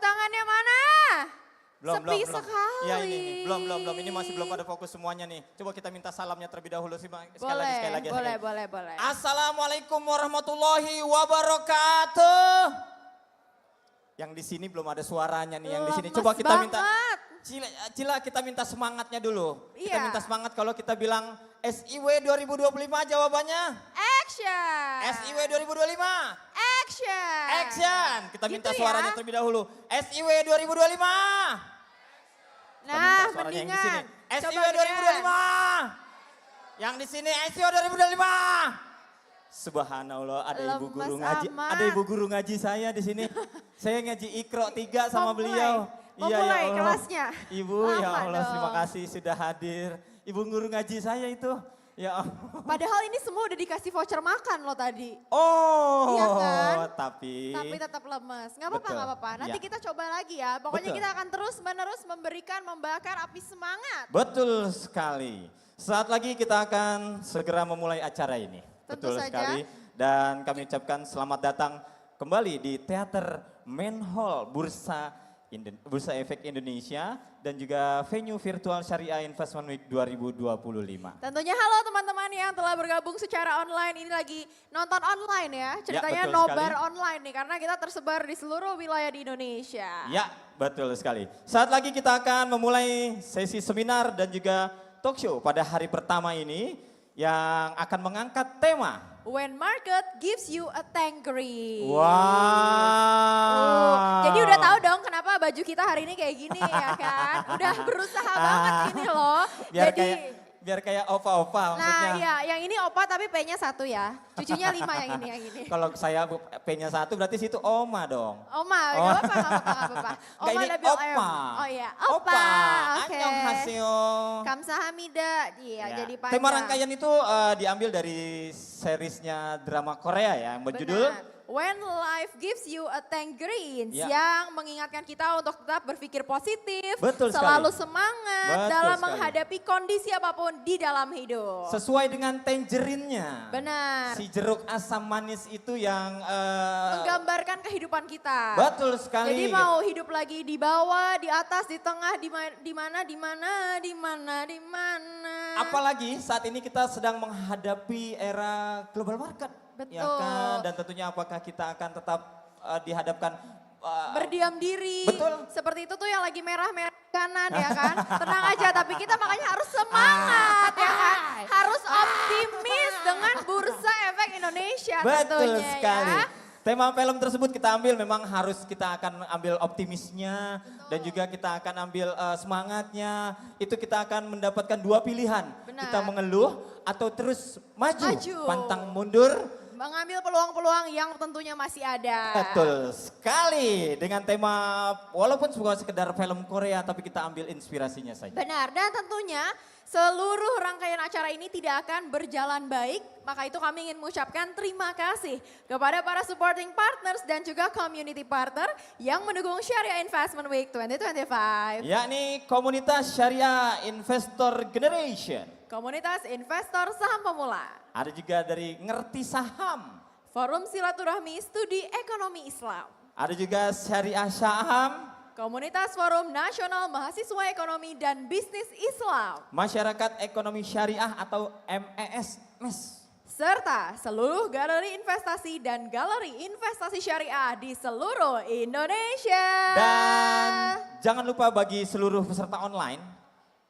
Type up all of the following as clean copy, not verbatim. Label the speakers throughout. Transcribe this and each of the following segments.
Speaker 1: tangannya mana? Sepi
Speaker 2: Belum.
Speaker 1: sekali.
Speaker 2: Ya ini belum. Ini masih belum pada fokus semuanya nih. Coba kita minta salamnya terlebih dahulu sih, sekali lagi.
Speaker 1: Boleh.
Speaker 2: Assalamualaikum warahmatullahi wabarakatuh. Yang di sini belum ada suaranya nih, yang di sini. Coba kita minta Cila kita minta semangatnya dulu.
Speaker 1: Iya.
Speaker 2: Kita minta semangat kalau kita bilang SIW 2025 jawabannya.
Speaker 1: Action.
Speaker 2: SIW 2025.
Speaker 1: Action.
Speaker 2: Kita minta
Speaker 1: Gitu
Speaker 2: suaranya
Speaker 1: ya.
Speaker 2: terlebih dahulu. SIW 2025.
Speaker 1: Nah,
Speaker 2: Suaranya yang di
Speaker 1: mendingan.
Speaker 2: sini.
Speaker 1: Coba
Speaker 2: SIW
Speaker 1: gedean.
Speaker 2: 2025. Yang di sini SIW 2025. Subhanallah, ada ibu guru
Speaker 1: Lemes
Speaker 2: ngaji.
Speaker 1: amat.
Speaker 2: Ada ibu guru ngaji saya di sini. Saya ngaji Iqra 3 sama beliau.
Speaker 1: Mau mulai kelasnya?
Speaker 2: Ibu,
Speaker 1: Lama
Speaker 2: ya Allah,
Speaker 1: dong.
Speaker 2: terima kasih sudah hadir. Ibu guru ngaji saya itu. Ya Allah.
Speaker 1: Padahal ini semua udah dikasih voucher makan loh tadi.
Speaker 2: Oh,
Speaker 1: Iya kan?
Speaker 2: tapi
Speaker 1: Tetap lemes. Nggak apa-apa,
Speaker 2: Betul.
Speaker 1: nggak apa-apa. Nanti
Speaker 2: Ya.
Speaker 1: kita coba lagi ya. Pokoknya
Speaker 2: Betul.
Speaker 1: kita akan terus-menerus membakar api semangat.
Speaker 2: betul sekali. Saat lagi kita akan segera memulai acara ini.
Speaker 1: Tentu
Speaker 2: Betul
Speaker 1: saja.
Speaker 2: sekali. Dan kami ucapkan selamat datang kembali di Teater Main Hall Bursa Efek Indonesia dan juga venue virtual Syariah Investment Week 2025.
Speaker 1: Tentunya halo teman-teman yang telah bergabung secara online. Ini lagi nonton online ya. Ceritanya
Speaker 2: betul
Speaker 1: nobar
Speaker 2: sekali.
Speaker 1: online nih. Karena kita tersebar di seluruh wilayah di Indonesia.
Speaker 2: Ya, betul sekali. Saat lagi kita akan memulai sesi seminar dan juga talk show pada hari pertama ini yang akan mengangkat tema.
Speaker 1: When market gives you a tangerine.
Speaker 2: Wow.
Speaker 1: Jadi udah tahu dong kenapa baju kita hari ini kayak gini ya kan. Udah berusaha banget ini loh.
Speaker 2: Biar kayak opa-opa maksudnya.
Speaker 1: Nah iya yang ini opa tapi P-nya 1 ya. Cucunya 5 yang ini.
Speaker 2: Kalau saya P-nya 1 berarti situ oma dong.
Speaker 1: Oma, gak apa-apa.
Speaker 2: Nggak, ini
Speaker 1: double M.
Speaker 2: opa.
Speaker 1: Oh iya, opa. Oke.
Speaker 2: Annyeonghaseyo.
Speaker 1: Kamsahamnida. Iya,
Speaker 2: Ya.
Speaker 1: jadi panjang.
Speaker 2: Tema rangkaian itu diambil dari seriesnya drama Korea ya yang berjudul
Speaker 1: Benar. When life gives you a tangerine
Speaker 2: Ya.
Speaker 1: yang mengingatkan kita untuk tetap berpikir positif,
Speaker 2: Betul
Speaker 1: selalu
Speaker 2: sekali.
Speaker 1: semangat
Speaker 2: Betul
Speaker 1: dalam
Speaker 2: sekali.
Speaker 1: menghadapi kondisi apapun di dalam hidup.
Speaker 2: sesuai dengan tangerine-nya.
Speaker 1: Benar.
Speaker 2: Si jeruk asam manis itu yang
Speaker 1: Menggambarkan kehidupan kita.
Speaker 2: betul sekali.
Speaker 1: Jadi mau hidup lagi di bawah, di atas, di tengah, di mana.
Speaker 2: Apalagi saat ini kita sedang menghadapi era global market.
Speaker 1: Betul.
Speaker 2: Ya kan? Dan tentunya apakah kita akan tetap dihadapkan
Speaker 1: Berdiam diri.
Speaker 2: Betul.
Speaker 1: Seperti itu tuh yang lagi merah-merah kanan ya kan. Tenang aja tapi kita makanya harus semangat ya kan. Harus optimis dengan Bursa Efek Indonesia
Speaker 2: betul
Speaker 1: tentunya
Speaker 2: sekali.
Speaker 1: ya.
Speaker 2: Tema film tersebut kita ambil memang harus kita akan ambil optimisnya dan juga kita akan ambil semangatnya. Itu kita akan mendapatkan 2 pilihan.
Speaker 1: Benar.
Speaker 2: Kita mengeluh atau terus maju.
Speaker 1: Maju.
Speaker 2: Pantang mundur.
Speaker 1: Mengambil peluang-peluang yang tentunya masih ada.
Speaker 2: Betul sekali dengan tema walaupun bukan sekedar film Korea tapi kita ambil inspirasinya saja.
Speaker 1: Benar dan tentunya seluruh rangkaian acara ini tidak akan berjalan baik. Maka itu kami ingin mengucapkan terima kasih kepada para supporting partners dan juga community partner yang mendukung Syariah Investment Week 2025.
Speaker 2: Yakni komunitas Syariah Investor Generation.
Speaker 1: Komunitas investor saham pemula.
Speaker 2: Ada juga dari Ngerti Saham.
Speaker 1: Forum Silaturahmi Studi Ekonomi Islam.
Speaker 2: Ada juga Syariah Saham.
Speaker 1: Komunitas Forum Nasional Mahasiswa Ekonomi dan Bisnis Islam.
Speaker 2: Masyarakat Ekonomi Syariah atau MES.
Speaker 1: Serta seluruh galeri investasi dan galeri investasi syariah di seluruh Indonesia.
Speaker 2: Dan jangan lupa bagi seluruh peserta online,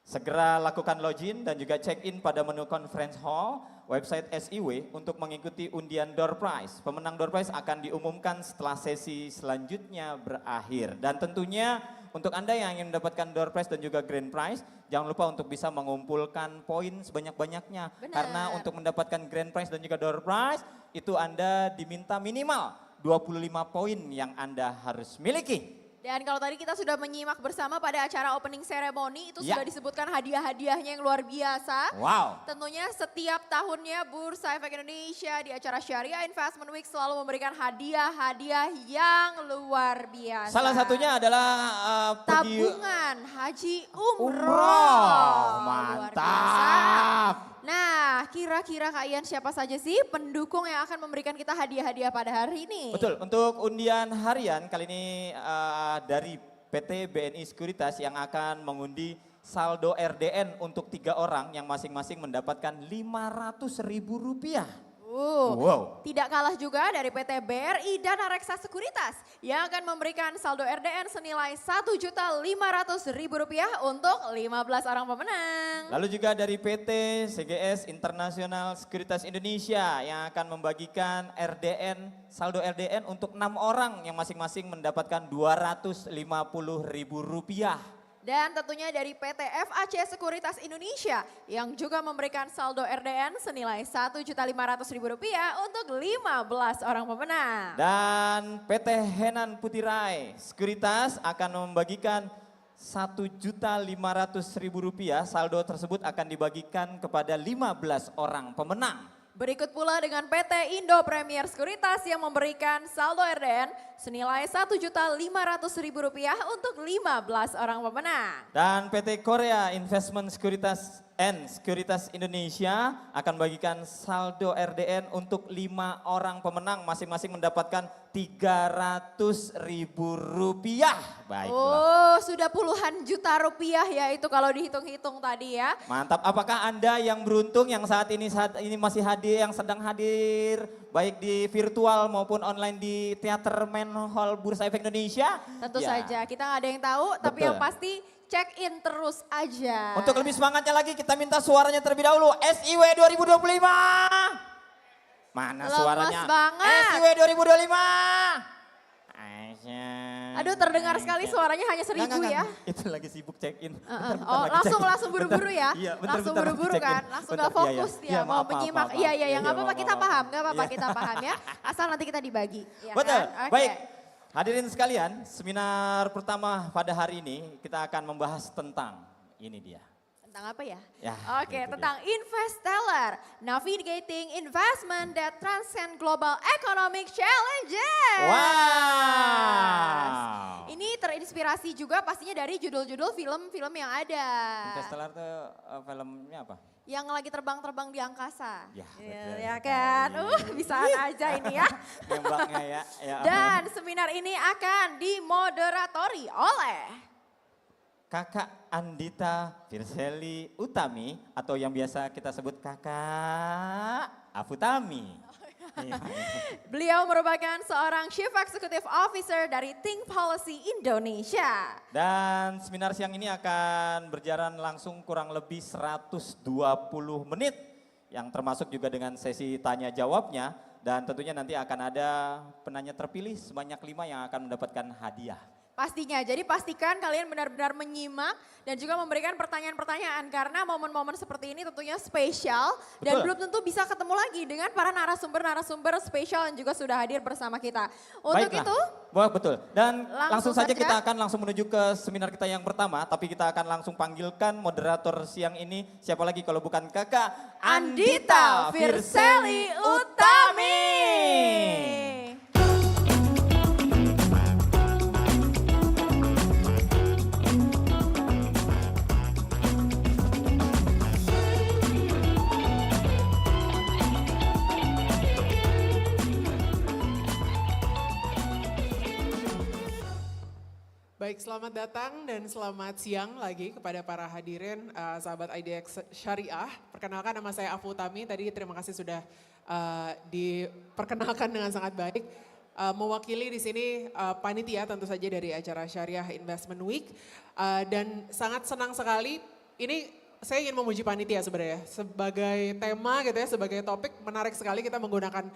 Speaker 2: segera lakukan login dan juga check-in pada menu conference hall website SIW untuk mengikuti undian door prize. Pemenang door prize akan diumumkan setelah sesi selanjutnya berakhir. Dan tentunya untuk Anda yang ingin mendapatkan door prize dan juga grand prize, jangan lupa untuk bisa mengumpulkan poin sebanyak-banyaknya.
Speaker 1: Benar.
Speaker 2: Karena untuk mendapatkan grand prize dan juga door prize, itu Anda diminta minimal 25 poin yang Anda harus miliki.
Speaker 1: Dan kalau tadi kita sudah menyimak bersama pada acara opening ceremony itu
Speaker 2: Ya.
Speaker 1: sudah disebutkan hadiah-hadiahnya yang luar biasa.
Speaker 2: Wow.
Speaker 1: Tentunya setiap tahunnya Bursa Efek Indonesia di acara Syariah Investment Week selalu memberikan hadiah-hadiah yang luar biasa.
Speaker 2: Salah satunya adalah pergi
Speaker 1: tabungan haji umroh.
Speaker 2: umroh.
Speaker 1: Luar biasa.
Speaker 2: Mantap.
Speaker 1: Nah, kira-kira Kak Ian siapa saja sih pendukung yang akan memberikan kita hadiah-hadiah pada hari ini?
Speaker 2: Betul, untuk undian harian kali ini dari PT BNI Sekuritas yang akan mengundi saldo RDN untuk 3 orang yang masing-masing mendapatkan Rp500.000. Wow.
Speaker 1: Tidak kalah juga dari PT BRI Dana Reksa Sekuritas yang akan memberikan saldo RDN senilai Rp1.500.000 untuk 15 orang pemenang.
Speaker 2: Lalu juga dari PT CGS Internasional Sekuritas Indonesia yang akan membagikan RDN, saldo RDN untuk 6 orang yang masing-masing mendapatkan Rp250.000.
Speaker 1: Dan tentunya dari PT FAC Sekuritas Indonesia yang juga memberikan saldo RDN senilai Rp1.500.000 untuk 15 orang pemenang.
Speaker 2: Dan PT Henan Putirai Sekuritas akan membagikan Rp1.500.000. Saldo tersebut akan dibagikan kepada 15 orang pemenang.
Speaker 1: Berikut pula dengan PT Indo Premier Sekuritas yang memberikan saldo RDN senilai Rp1.500.000 untuk 15 orang pemenang.
Speaker 2: Dan PT Korea Investment Sekuritas Sekuritas Indonesia akan bagikan saldo RDN untuk 5 orang pemenang masing-masing mendapatkan Rp300.000. Baiklah.
Speaker 1: Oh, sudah puluhan juta rupiah ya itu kalau dihitung-hitung tadi ya.
Speaker 2: Mantap. Apakah Anda yang beruntung yang saat ini masih hadir, yang sedang hadir baik di virtual maupun online di Teater Main Hall Bursa Efek Indonesia?
Speaker 1: Tentu
Speaker 2: Ya.
Speaker 1: saja, kita nggak ada yang tahu, tapi
Speaker 2: Betul.
Speaker 1: yang pasti check in terus aja.
Speaker 2: Untuk lebih semangatnya lagi kita minta suaranya terlebih dahulu. SIW 2025. Mana
Speaker 1: Lemes
Speaker 2: suaranya?
Speaker 1: banget.
Speaker 2: SIW 2025. Aisyah.
Speaker 1: Aduh, terdengar sekali suaranya hanya 1.000 ya.
Speaker 2: Itu lagi sibuk check in.
Speaker 1: Oh, langsung buru-buru ya.
Speaker 2: Iya,
Speaker 1: Langsung buru-buru kan. Langsung gak fokus dia mau menyimak. Iya, nggak apa-apa, kita paham. Nggak apa-apa, kita paham ya. Asal nanti kita dibagi. Ya
Speaker 2: Betul,
Speaker 1: kan? Oke.
Speaker 2: baik. Hadirin sekalian, seminar pertama pada hari ini kita akan membahas tentang ini dia.
Speaker 1: Tentang apa ya?
Speaker 2: Ya,
Speaker 1: Oke,
Speaker 2: itu
Speaker 1: tentang Investeller, Navigating Investment that Transcend Global Economic Challenges.
Speaker 2: Wow.
Speaker 1: Ini terinspirasi juga pastinya dari judul-judul film-film yang ada.
Speaker 2: Interstellar tuh filmnya apa?
Speaker 1: Yang lagi terbang-terbang di angkasa.
Speaker 2: Ya, betul
Speaker 1: Ya
Speaker 2: sekali.
Speaker 1: kan? Bisaan aja ini ya.
Speaker 2: Nembaknya ya. Ya.
Speaker 1: Dan seminar ini akan dimoderatori oleh
Speaker 2: Kakak Andita Firseli Utami atau yang biasa kita sebut Kakak Afutami. Iya.
Speaker 1: beliau merupakan seorang Chief Executive Officer dari Think Policy Indonesia.
Speaker 2: Dan seminar siang ini akan berjalan langsung kurang lebih 120 menit yang termasuk juga dengan sesi tanya jawabnya dan tentunya nanti akan ada penanya terpilih sebanyak 5 yang akan mendapatkan hadiah.
Speaker 1: Pastinya, jadi pastikan kalian benar-benar menyimak dan juga memberikan pertanyaan-pertanyaan karena momen-momen seperti ini tentunya spesial dan
Speaker 2: Betul.
Speaker 1: belum tentu bisa ketemu lagi dengan para narasumber-narasumber spesial yang juga sudah hadir bersama kita. Untuk
Speaker 2: Baiklah.
Speaker 1: itu,
Speaker 2: Wah, betul. Dan langsung saja
Speaker 1: saja.
Speaker 2: kita akan langsung menuju ke seminar kita yang pertama, tapi kita akan langsung panggilkan moderator siang ini siapa lagi kalau bukan Kakak
Speaker 1: Andita Firseli Utami.
Speaker 3: Baik, selamat datang dan selamat siang lagi kepada para hadirin sahabat IDX Syariah. Perkenalkan nama saya Afu Utami, tadi terima kasih sudah diperkenalkan dengan sangat baik. Mewakili di sini panitia tentu saja dari acara Syariah Investment Week. Dan sangat senang sekali, ini saya ingin memuji panitia sebenarnya. Sebagai tema gitu ya, sebagai topik menarik sekali kita menggunakan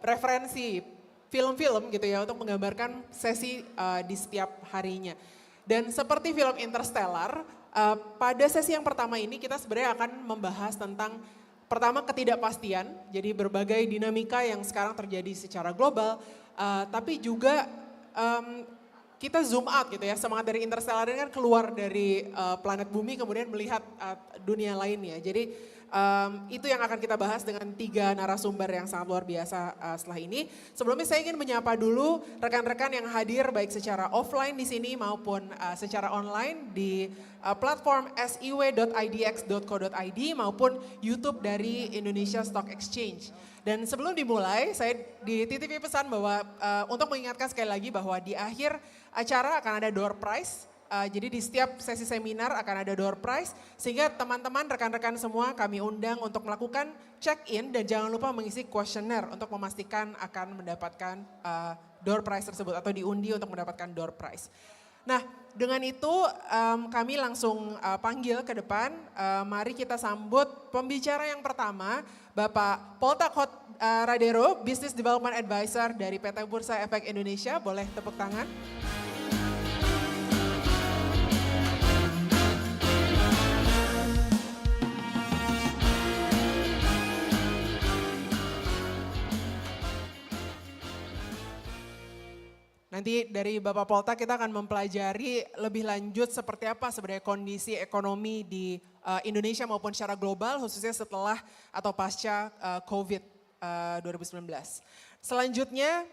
Speaker 3: referensi film-film gitu ya untuk menggambarkan sesi di setiap harinya. Dan seperti film Interstellar, pada sesi yang pertama ini kita sebenarnya akan membahas tentang pertama ketidakpastian, jadi berbagai dinamika yang sekarang terjadi secara global, tapi juga kita zoom out gitu ya, semangat dari Interstellar ini kan keluar dari planet bumi kemudian melihat dunia lainnya. Jadi itu yang akan kita bahas dengan 3 narasumber yang sangat luar biasa setelah ini. Sebelumnya saya ingin menyapa dulu rekan-rekan yang hadir baik secara offline di sini maupun secara online di platform siw.idx.co.id maupun YouTube dari Indonesia Stock Exchange. Dan sebelum dimulai, saya dititipi pesan bahwa untuk mengingatkan sekali lagi bahwa di akhir acara akan ada door prize. Jadi di setiap sesi seminar akan ada door prize, sehingga teman-teman, rekan-rekan semua kami undang untuk melakukan check-in dan jangan lupa mengisi kuesioner untuk memastikan akan mendapatkan door prize tersebut atau diundi untuk mendapatkan door prize. Nah, dengan itu kami langsung panggil ke depan, mari kita sambut pembicara yang pertama, Bapak Poltak Radero, Business Development Advisor dari PT Bursa Efek Indonesia. Boleh tepuk tangan. Nanti dari Bapak Poltak kita akan mempelajari lebih lanjut seperti apa sebenarnya kondisi ekonomi di Indonesia maupun secara global khususnya setelah atau pasca COVID 2019. Selanjutnya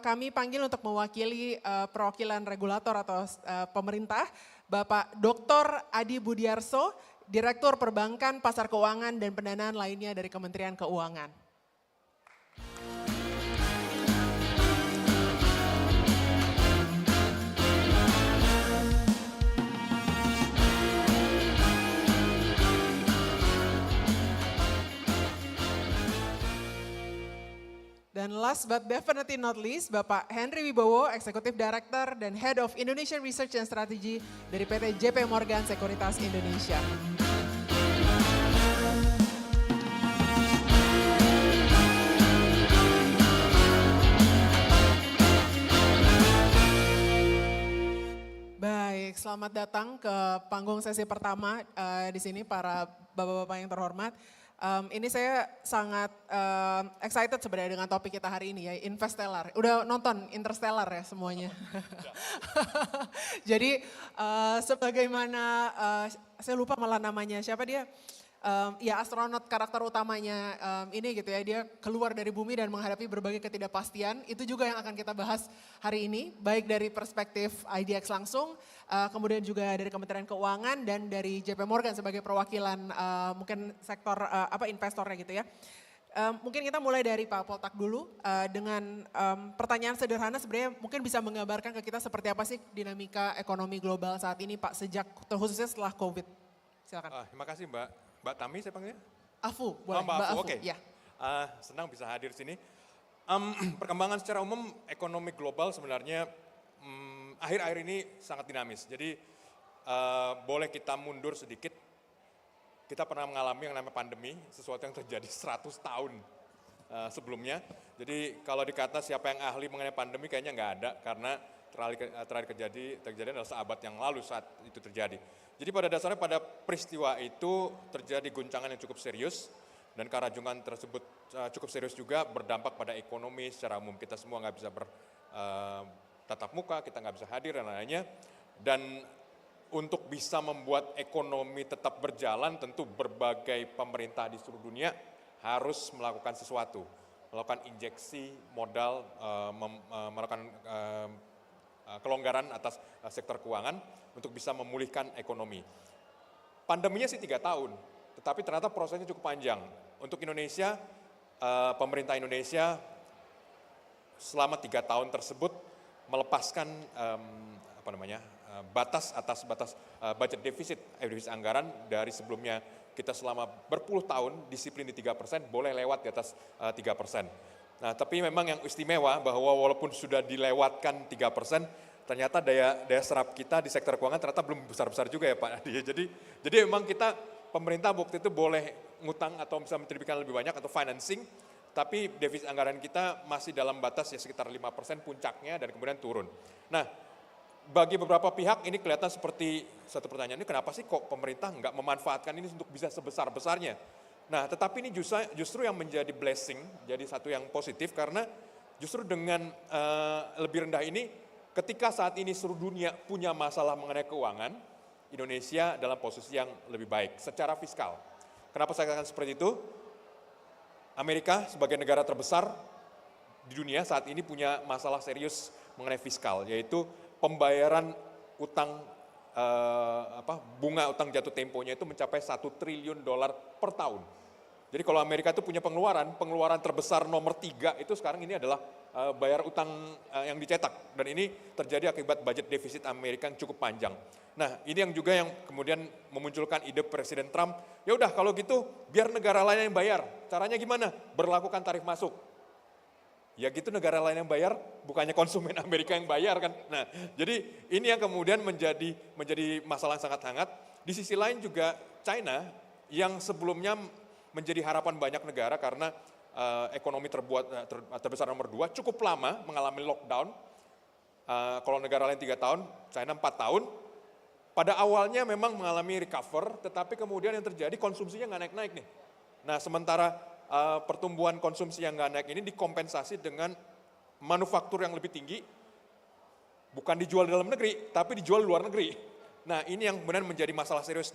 Speaker 3: kami panggil untuk mewakili perwakilan regulator atau pemerintah Bapak Dr. Adi Budiarso, Direktur Perbankan, Pasar Keuangan dan Pendanaan lainnya dari Kementerian Keuangan. Dan last but definitely not least, Bapak Henry Wibowo, Executive Director dan Head of Indonesian Research and Strategy dari PT JP Morgan Sekuritas Indonesia. Baik, selamat datang ke panggung sesi pertama di sini para bapak-bapak yang terhormat. Ini saya sangat excited sebenarnya dengan topik kita hari ini ya, Investellar. Udah nonton Interstellar ya semuanya? Jadi sebagaimana, saya lupa malah namanya, siapa dia? Ya astronot karakter utamanya ini gitu ya, dia keluar dari bumi dan menghadapi berbagai ketidakpastian. Itu juga yang akan kita bahas hari ini, baik dari perspektif IDX langsung, kemudian juga dari Kementerian Keuangan dan dari JP Morgan sebagai perwakilan mungkin sektor investornya gitu ya. Mungkin kita mulai dari Pak Poltak dulu dengan pertanyaan sederhana sebenarnya mungkin bisa menggambarkan ke kita seperti apa sih dinamika ekonomi global saat ini Pak sejak khususnya setelah COVID. Silakan.
Speaker 4: Terima kasih Mbak Tami saya panggilnya?
Speaker 3: Afu, boleh
Speaker 4: Mbak Afu, oke.
Speaker 3: Ya.
Speaker 4: Senang bisa hadir di sini. Perkembangan secara umum ekonomi global sebenarnya akhir-akhir ini sangat dinamis. Jadi boleh kita mundur sedikit. Kita pernah mengalami yang namanya pandemi, sesuatu yang terjadi 100 tahun sebelumnya. Jadi kalau dikata siapa yang ahli mengenai pandemi kayaknya nggak ada karena terakhir terjadi adalah seabad yang lalu saat itu terjadi. Jadi pada dasarnya pada peristiwa itu terjadi guncangan yang cukup serius dan kerajungan tersebut cukup serius juga berdampak pada ekonomi secara umum. Kita semua nggak bisa bertatap muka, kita nggak bisa hadir dan lainnya. Dan untuk bisa membuat ekonomi tetap berjalan tentu berbagai pemerintah di seluruh dunia harus melakukan sesuatu. Melakukan injeksi modal, melakukan kelonggaran atas sektor keuangan untuk bisa memulihkan ekonomi. Pandeminya sih 3 tahun, tetapi ternyata prosesnya cukup panjang. Untuk Indonesia, pemerintah Indonesia selama 3 tahun tersebut melepaskan batas atas batas budget defisit anggaran dari sebelumnya kita selama berpuluh tahun disiplin di 3%, boleh lewat di atas 3%. Nah, tapi memang yang istimewa bahwa walaupun sudah dilewatkan 3%, ternyata daya serap kita di sektor keuangan ternyata belum besar-besar juga ya Pak. Jadi memang kita pemerintah waktu itu boleh ngutang atau bisa menerbitkan lebih banyak atau financing, tapi defisit anggaran kita masih dalam batas ya sekitar 5% puncaknya dan kemudian turun. Nah, bagi beberapa pihak ini kelihatan seperti satu pertanyaan, ini kenapa sih kok pemerintah nggak memanfaatkan ini untuk bisa sebesar-besarnya? Nah, tetapi ini justru yang menjadi blessing, jadi satu yang positif karena justru dengan lebih rendah ini, ketika saat ini seluruh dunia punya masalah mengenai keuangan, Indonesia dalam posisi yang lebih baik secara fiskal. Kenapa saya katakan seperti itu? Amerika sebagai negara terbesar di dunia saat ini punya masalah serius mengenai fiskal, yaitu pembayaran utang bunga utang jatuh temponya itu mencapai $1 triliun per tahun. Jadi kalau Amerika itu punya pengeluaran terbesar nomor 3 itu sekarang ini adalah bayar utang yang dicetak, dan ini terjadi akibat budget defisit Amerika yang cukup panjang. Nah, ini yang juga yang kemudian memunculkan ide Presiden Trump, ya udah kalau gitu biar negara lain yang bayar. Caranya gimana? Berlakukan tarif masuk. Ya gitu, negara lain yang bayar, bukannya konsumen Amerika yang bayar kan. Nah, jadi ini yang kemudian menjadi masalah yang sangat hangat. Di sisi lain juga China yang sebelumnya menjadi harapan banyak negara karena ekonomi terbesar nomor 2 cukup lama mengalami lockdown. Kalau negara lain 3 tahun, China 4 tahun. Pada awalnya memang mengalami recover, tetapi kemudian yang terjadi konsumsinya nggak naik-naik nih. Nah, sementara pertumbuhan konsumsi yang nggak naik ini dikompensasi dengan manufaktur yang lebih tinggi, bukan dijual di dalam negeri, tapi dijual di luar negeri. Nah, ini yang kemudian menjadi masalah serius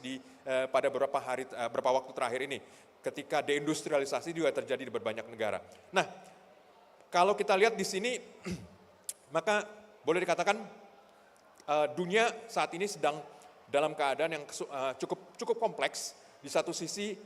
Speaker 4: pada beberapa waktu terakhir ini, ketika deindustrialisasi juga terjadi di berbanyak negara. Nah, kalau kita lihat di sini, maka boleh dikatakan dunia saat ini sedang dalam keadaan yang cukup kompleks. Di satu sisi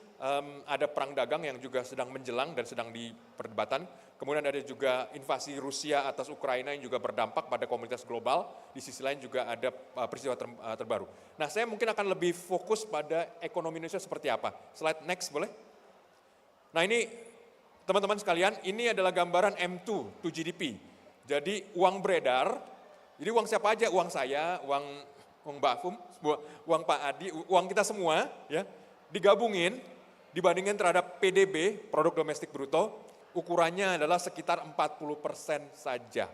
Speaker 4: ada perang dagang yang juga sedang menjelang dan sedang diperdebatan. Kemudian ada juga invasi Rusia atas Ukraina yang juga berdampak pada komunitas global. Di sisi lain juga ada peristiwa terbaru. Nah, saya mungkin akan lebih fokus pada ekonomi Indonesia seperti apa. Slide next boleh? Nah, ini teman-teman sekalian, ini adalah gambaran M2 to GDP. Jadi uang beredar, jadi uang siapa aja? Uang saya, uang Mbak Afum, uang Pak Adi, uang kita semua, ya, digabungin, dibandingkan terhadap PDB, produk domestik bruto, ukurannya adalah sekitar 40% saja.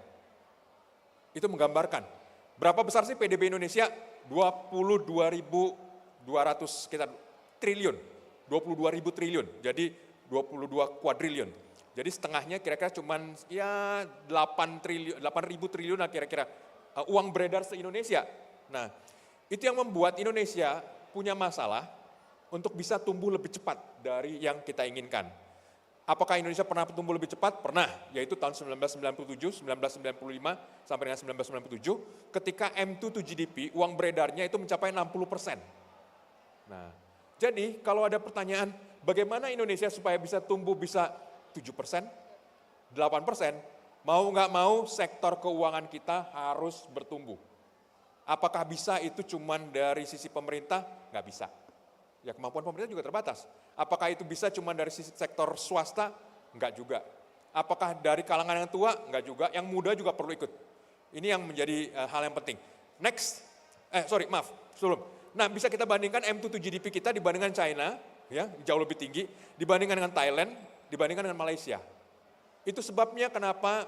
Speaker 4: Itu menggambarkan, berapa besar sih PDB Indonesia? 22.200 sekitar triliun, 22.000 triliun, jadi 22 kuadriliun. Jadi setengahnya kira-kira cuman ya 8.000 triliun lah kira-kira uang beredar se-Indonesia. Nah, itu yang membuat Indonesia punya masalah untuk bisa tumbuh lebih cepat dari yang kita inginkan. Apakah Indonesia pernah tumbuh lebih cepat? Pernah, yaitu tahun 1997, 1995, sampai dengan 1997, ketika M2 to GDP, uang beredarnya itu mencapai 60%. Nah, jadi kalau ada pertanyaan, bagaimana Indonesia supaya bisa tumbuh bisa 7%, 8%, mau nggak mau sektor keuangan kita harus bertumbuh. Apakah bisa itu cuman dari sisi pemerintah? Nggak bisa. Ya kemampuan pemerintah juga terbatas. Apakah itu bisa cuma dari sisi sektor swasta? Enggak juga. Apakah dari kalangan yang tua? Enggak juga. Yang muda juga perlu ikut. Ini yang menjadi hal yang penting. Next, sebelum. Nah, bisa kita bandingkan M2 to GDP kita dibandingkan China, ya jauh lebih tinggi, dibandingkan dengan Thailand, dibandingkan dengan Malaysia. Itu sebabnya kenapa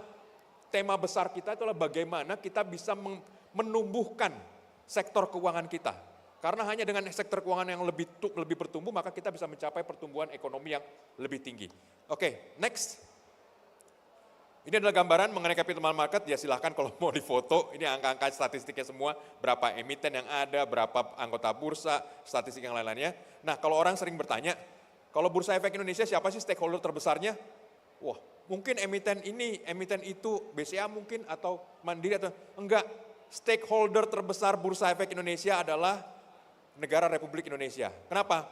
Speaker 4: tema besar kita itulah bagaimana kita bisa menumbuhkan sektor keuangan kita. Karena hanya dengan sektor keuangan yang lebih bertumbuh, maka kita bisa mencapai pertumbuhan ekonomi yang lebih tinggi. Oke, next. Ini adalah gambaran mengenai capital market, ya silahkan kalau mau difoto, ini angka-angka statistiknya semua, berapa emiten yang ada, berapa anggota bursa, statistik yang lain-lainnya. Nah, kalau orang sering bertanya, kalau Bursa Efek Indonesia siapa sih stakeholder terbesarnya? Wah, mungkin emiten ini, emiten itu, BCA mungkin, atau Mandiri, atau enggak. Stakeholder terbesar Bursa Efek Indonesia adalah negara Republik Indonesia. Kenapa?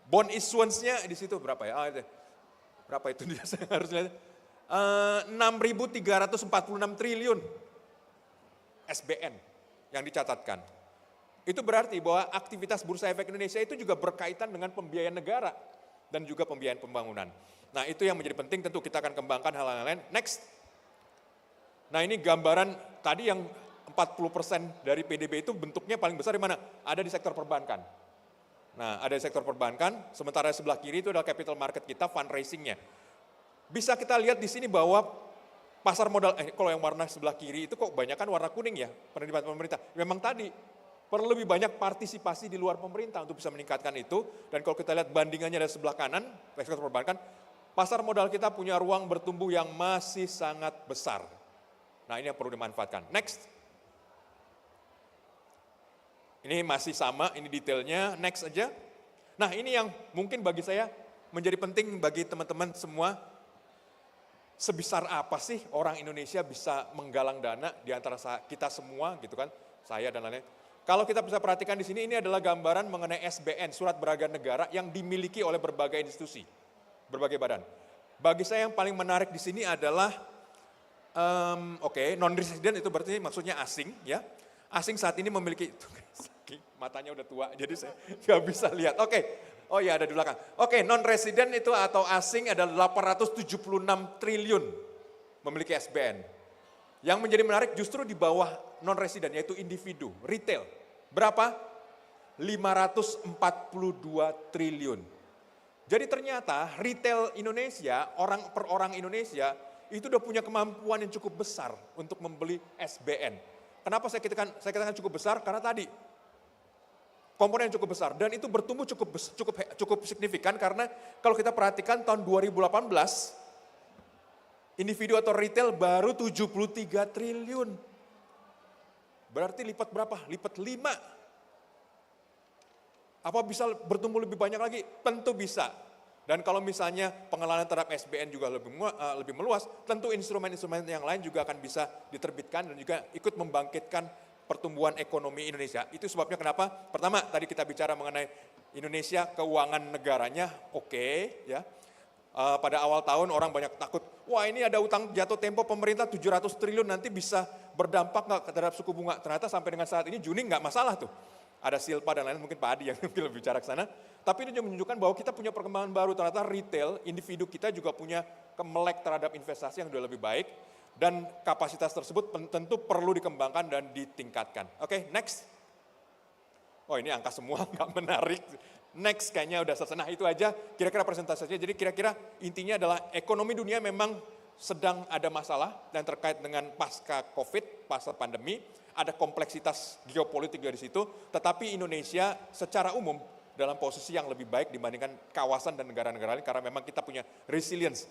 Speaker 4: Bond issuance-nya di situ berapa ya? Berapa itu dia harusnya? 6.346 triliun SBN yang dicatatkan. Itu berarti bahwa aktivitas Bursa Efek Indonesia itu juga berkaitan dengan pembiayaan negara dan juga pembiayaan pembangunan. Nah, itu yang menjadi penting, tentu kita akan kembangkan hal-hal lain. Next. Nah, ini gambaran tadi yang 40% dari PDB itu bentuknya paling besar di mana? Ada di sektor perbankan. Nah, ada di sektor perbankan, sementara sebelah kiri itu adalah capital market kita, fundraising-nya. Bisa kita lihat di sini bahwa pasar modal, kalau yang warna sebelah kiri itu kok banyak kan warna kuning ya, penerimaan pemerintah. Memang tadi, perlu lebih banyak partisipasi di luar pemerintah untuk bisa meningkatkan itu, dan kalau kita lihat bandingannya dari sebelah kanan, sektor perbankan, pasar modal kita punya ruang bertumbuh yang masih sangat besar. Nah, ini yang perlu dimanfaatkan. Next. Ini masih sama, ini detailnya, next aja. Nah ini yang mungkin bagi saya menjadi penting bagi teman-teman semua. Sebesar apa sih orang Indonesia bisa menggalang dana di antara kita semua gitu kan, saya dan lain-lain. Kalau kita bisa perhatikan di sini, ini adalah gambaran mengenai SBN, Surat Berharga Negara yang dimiliki oleh berbagai institusi, berbagai badan. Bagi saya yang paling menarik di sini adalah, non-resident itu berarti maksudnya asing ya. Asing saat ini memiliki, matanya udah tua jadi saya nggak bisa lihat. Oh ya ada di belakang. Non-resident itu atau asing adalah 876 triliun memiliki SBN. Yang menjadi menarik justru di bawah non-resident yaitu individu, retail. Berapa? 542 triliun. Jadi ternyata retail Indonesia, orang per orang Indonesia itu udah punya kemampuan yang cukup besar untuk membeli SBN. Kenapa saya katakan cukup besar? Karena tadi komponen yang cukup besar dan itu bertumbuh cukup signifikan karena kalau kita perhatikan tahun 2018 individu atau retail baru 73 triliun. Berarti lipat berapa? Lipat 5. Apa bisa bertumbuh lebih banyak lagi? Tentu bisa. Dan kalau misalnya pengelolaan terhadap SBN juga lebih meluas, tentu instrumen-instrumen yang lain juga akan bisa diterbitkan dan juga ikut membangkitkan pertumbuhan ekonomi Indonesia. Itu sebabnya kenapa, pertama tadi kita bicara mengenai Indonesia keuangan negaranya ya. Pada awal tahun orang banyak takut, wah ini ada utang jatuh tempo pemerintah 700 triliun nanti bisa berdampak nggak terhadap suku bunga. Ternyata sampai dengan saat ini Juni nggak masalah tuh. Ada Silpa dan lain mungkin Pak Adi yang lebih bicara ke sana. Tapi ini juga menunjukkan bahwa kita punya perkembangan baru, ternyata retail, individu kita juga punya melek terhadap investasi yang sudah lebih baik. Dan kapasitas tersebut tentu perlu dikembangkan dan ditingkatkan. Next. Oh ini angka semua nggak menarik. Next kayaknya udah selesai. Nah itu aja kira-kira presentasinya. Jadi kira-kira intinya adalah ekonomi dunia memang sedang ada masalah dan terkait dengan pasca COVID, pasca pandemi. Ada kompleksitas geopolitik dari situ. Tetapi Indonesia secara umum dalam posisi yang lebih baik dibandingkan kawasan dan negara-negara lain. Karena memang kita punya resilience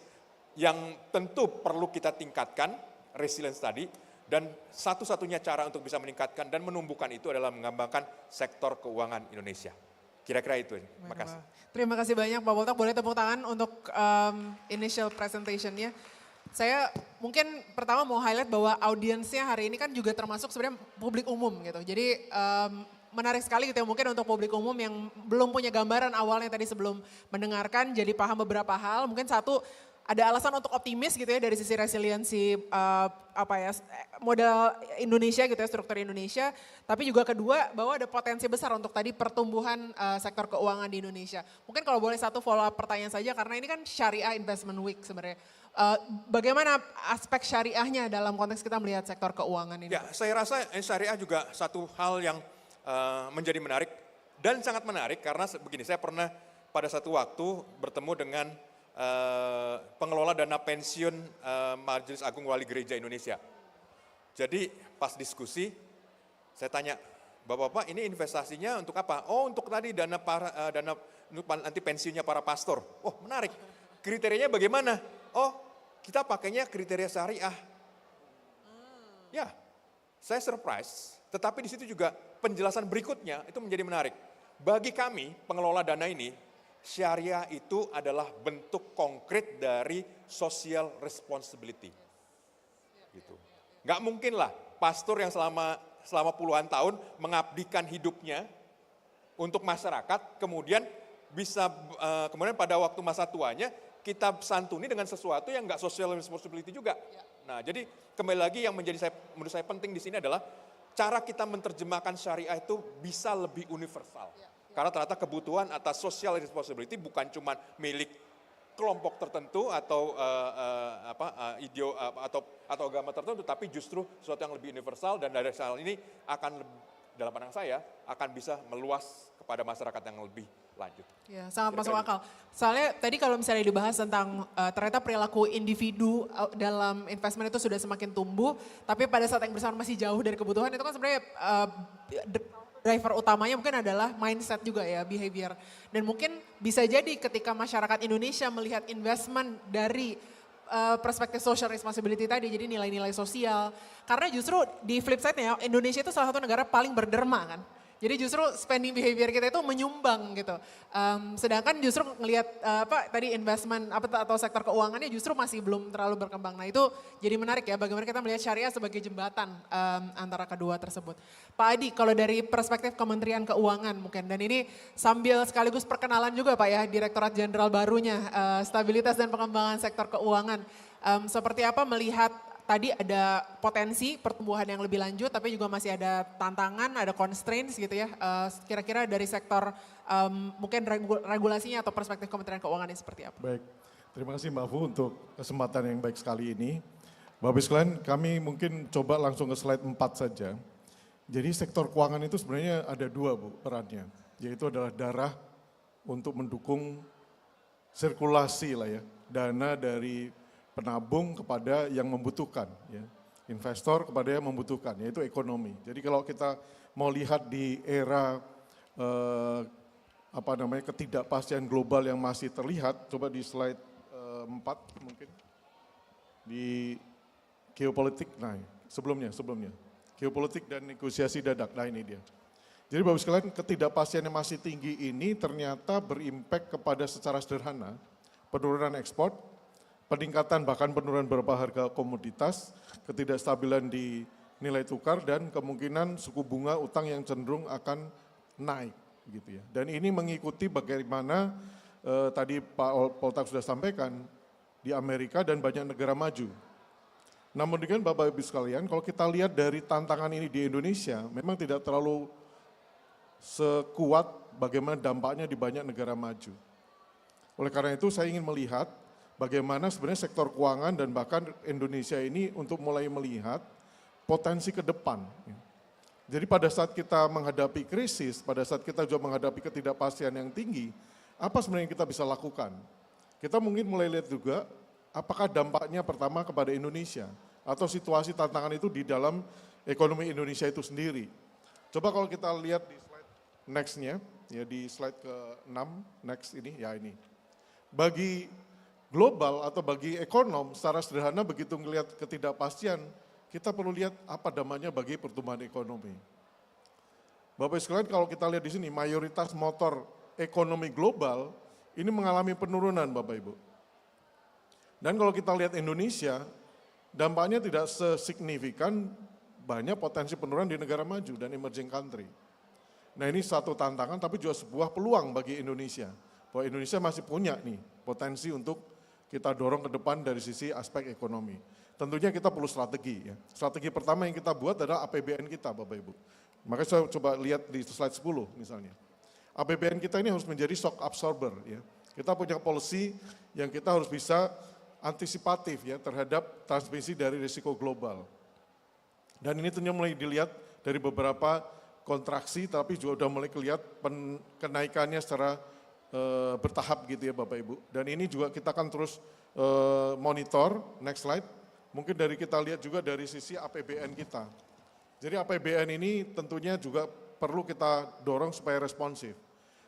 Speaker 4: yang tentu perlu kita tingkatkan, resilience tadi, dan satu-satunya cara untuk bisa meningkatkan dan menumbuhkan itu adalah mengembangkan sektor keuangan Indonesia. Kira-kira itu, terima kasih.
Speaker 3: Terima kasih banyak Pak Boltak, boleh tepuk tangan untuk initial presentation-nya. Saya mungkin pertama mau highlight bahwa audiensnya hari ini kan juga termasuk sebenarnya publik umum gitu. Jadi menarik sekali gitu ya mungkin untuk publik umum yang belum punya gambaran awalnya tadi sebelum mendengarkan jadi paham beberapa hal. Mungkin satu, ada alasan untuk optimis gitu ya dari sisi resiliensi modal Indonesia gitu ya, struktur Indonesia. Tapi juga kedua bahwa ada potensi besar untuk tadi pertumbuhan sektor keuangan di Indonesia. Mungkin kalau boleh satu follow up pertanyaan saja karena ini kan Syariah Investment Week sebenarnya. Bagaimana aspek syariahnya dalam konteks kita melihat sektor keuangan ini?
Speaker 4: Ya, saya rasa syariah juga satu hal yang menjadi menarik dan sangat menarik karena begini, saya pernah pada satu waktu bertemu dengan pengelola dana pensiun Majelis Agung Wali Gereja Indonesia. Jadi pas diskusi, saya tanya, Bapak-bapak ini investasinya untuk apa? Oh untuk tadi dana nanti pensiunnya para pastor. Oh menarik, kriterianya bagaimana? Oh kita pakainya kriteria syariah. Ya, saya surprise, tetapi di situ juga penjelasan berikutnya itu menjadi menarik. Bagi kami pengelola dana ini, syariah itu adalah bentuk konkret dari social responsibility. Gitu. Nggak mungkin lah pastor yang selama puluhan tahun mengabdikan hidupnya untuk masyarakat, kemudian kemudian pada waktu masa tuanya kita santuni dengan sesuatu yang nggak social responsibility juga. Nah, jadi kembali lagi yang menurut saya penting di sini adalah cara kita menerjemahkan syariah itu bisa lebih universal. Karena ternyata kebutuhan atas social responsibility bukan cuma milik kelompok tertentu atau atau agama tertentu, tapi justru sesuatu yang lebih universal dan dari hal ini akan dalam pandang saya akan bisa meluas kepada masyarakat yang lebih lanjut.
Speaker 3: Ya, sangat masuk akal. Soalnya tadi kalau misalnya dibahas tentang ternyata perilaku individu dalam investment itu sudah semakin tumbuh, tapi pada saat yang bersamaan masih jauh dari kebutuhan itu kan sebenarnya driver utamanya mungkin adalah mindset juga ya, behavior. Dan mungkin bisa jadi ketika masyarakat Indonesia melihat investment dari perspektif social responsibility tadi, jadi nilai-nilai sosial. Karena justru di flip side-nya Indonesia itu salah satu negara paling berderma kan. Jadi justru spending behavior kita itu menyumbang gitu. Sedangkan justru ngelihat tadi investment atau sektor keuangannya justru masih belum terlalu berkembang. Nah itu jadi menarik ya bagaimana kita melihat syariah sebagai jembatan antara kedua tersebut. Pak Adi, kalau dari perspektif Kementerian Keuangan mungkin, dan ini sambil sekaligus perkenalan juga Pak ya, Direktorat Jenderal barunya, Stabilitas dan Pengembangan Sektor Keuangan. Seperti apa melihat tadi ada potensi pertumbuhan yang lebih lanjut, tapi juga masih ada tantangan, ada constraints gitu ya. Kira-kira dari sektor mungkin regulasinya atau perspektif Kementerian Keuangan ini seperti apa?
Speaker 5: Baik, terima kasih Mbak Fu untuk kesempatan yang baik sekali ini. Bapak Ibu sekalian, kami mungkin coba langsung ke slide 4 saja. Jadi sektor keuangan itu sebenarnya ada dua Bu perannya, yaitu adalah darah untuk mendukung sirkulasi lah ya, dana dari penabung kepada yang membutuhkan, ya. Investor kepada yang membutuhkan, yaitu ekonomi. Jadi kalau kita mau lihat di era ketidakpastian global yang masih terlihat, coba di slide 4 mungkin, di geopolitik, nah sebelumnya, geopolitik dan negosiasi dadak, nah ini dia. Jadi Bapak sekalian, ketidakpastian yang masih tinggi ini ternyata berimpact kepada secara sederhana, penurunan ekspor, peningkatan bahkan penurunan beberapa harga komoditas, ketidakstabilan di nilai tukar, dan kemungkinan suku bunga utang yang cenderung akan naik gitu ya. Dan ini mengikuti bagaimana tadi Pak Poltak sudah sampaikan di Amerika dan banyak negara maju. Namun dengan Bapak Ibu sekalian, kalau kita lihat dari tantangan ini di Indonesia, memang tidak terlalu sekuat bagaimana dampaknya di banyak negara maju. Oleh karena itu saya ingin melihat bagaimana sebenarnya sektor keuangan dan bahkan Indonesia ini untuk mulai melihat potensi ke depan. Jadi pada saat kita menghadapi krisis, pada saat kita juga menghadapi ketidakpastian yang tinggi, apa sebenarnya yang kita bisa lakukan? Kita mungkin mulai lihat juga apakah dampaknya pertama kepada Indonesia atau situasi tantangan itu di dalam ekonomi Indonesia itu sendiri. Coba kalau kita lihat di slide next-nya, ya di slide ke-6, next ini, ya ini. Bagi global atau bagi ekonom secara sederhana begitu melihat ketidakpastian, kita perlu lihat apa dampaknya bagi pertumbuhan ekonomi. Bapak sekalian kalau kita lihat di sini mayoritas motor ekonomi global ini mengalami penurunan Bapak Ibu. Dan kalau kita lihat Indonesia, dampaknya tidak sesignifikan banyak potensi penurunan di negara maju dan emerging country. Nah ini satu tantangan tapi juga sebuah peluang bagi Indonesia. Bahwa Indonesia masih punya nih potensi untuk kita dorong ke depan dari sisi aspek ekonomi. Tentunya kita perlu strategi ya. Strategi pertama yang kita buat adalah APBN kita Bapak Ibu. Makanya saya coba lihat di slide 10 misalnya. APBN kita ini harus menjadi shock absorber ya. Kita punya policy yang kita harus bisa antisipatif ya terhadap transmisi dari risiko global. Dan ini tentunya mulai dilihat dari beberapa kontraksi tapi juga sudah mulai kelihatan kenaikannya secara bertahap gitu ya Bapak Ibu. Dan ini juga kita akan terus monitor, next slide. Mungkin dari kita lihat juga dari sisi APBN kita. Jadi APBN ini tentunya juga perlu kita dorong supaya responsif.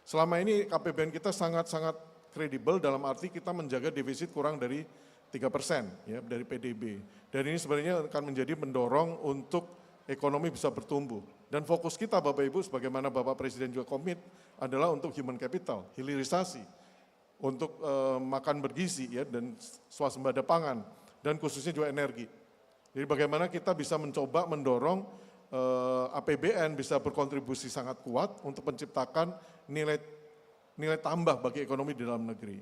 Speaker 5: Selama ini APBN kita sangat-sangat kredibel dalam arti kita menjaga defisit kurang dari 3% ya dari PDB. Dan ini sebenarnya akan menjadi mendorong untuk ekonomi bisa bertumbuh. Dan fokus kita Bapak Ibu, sebagaimana Bapak Presiden juga komit, adalah untuk human capital, hilirisasi, untuk makan bergizi ya dan swasembada pangan, dan khususnya juga energi. Jadi bagaimana kita bisa mencoba mendorong APBN bisa berkontribusi sangat kuat untuk menciptakan nilai tambah bagi ekonomi di dalam negeri.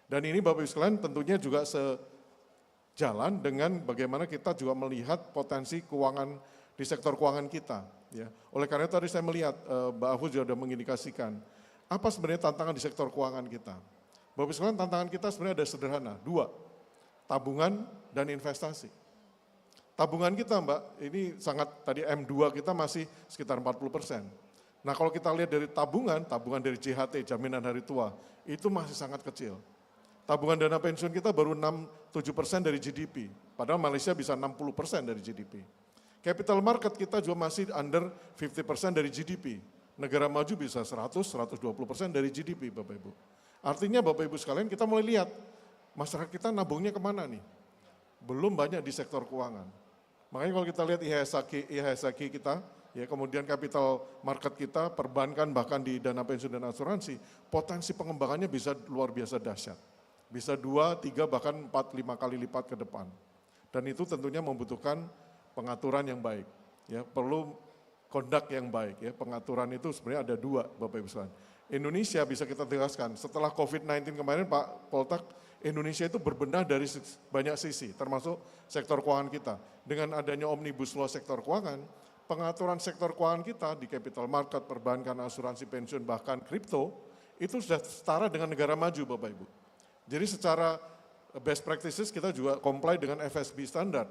Speaker 5: Dan ini Bapak Ibu sekalian tentunya juga sejalan dengan bagaimana kita juga melihat potensi keuangan di sektor keuangan kita. Ya. Oleh karena itu tadi saya melihat Mbak Afu juga sudah mengindikasikan apa sebenarnya tantangan di sektor keuangan kita. Bapak sekalian tantangan kita sebenarnya ada sederhana, dua, tabungan dan investasi. Tabungan kita Mbak, ini sangat tadi M2 kita masih sekitar 40%. Nah kalau kita lihat dari tabungan dari JHT, jaminan hari tua, itu masih sangat kecil. Tabungan dana pensiun kita baru 6-7% dari GDP, padahal Malaysia bisa 60% dari GDP. Capital market kita juga masih under 50% dari GDP. Negara maju bisa 100-120% dari GDP Bapak Ibu. Artinya Bapak Ibu sekalian kita mulai lihat masyarakat kita nabungnya kemana nih? Belum banyak di sektor keuangan. Makanya kalau kita lihat IHSG kita ya kemudian capital market kita, perbankan bahkan di dana pensiun dan asuransi, potensi pengembangannya bisa luar biasa dahsyat. Bisa 2, 3, bahkan 4, 5 kali lipat ke depan. Dan itu tentunya membutuhkan pengaturan yang baik. Ya, perlu conduct yang baik. Ya, pengaturan itu sebenarnya ada 2, Bapak Ibu sekalian. Indonesia bisa kita tegaskan, setelah COVID-19 kemarin Pak Poltak, Indonesia itu berbenah dari banyak sisi, termasuk sektor keuangan kita. Dengan adanya Omnibus Law sektor keuangan, pengaturan sektor keuangan kita di capital market, perbankan, asuransi, pensiun, bahkan kripto, itu sudah setara dengan negara maju Bapak Ibu. Jadi secara best practices kita juga comply dengan FSB standar,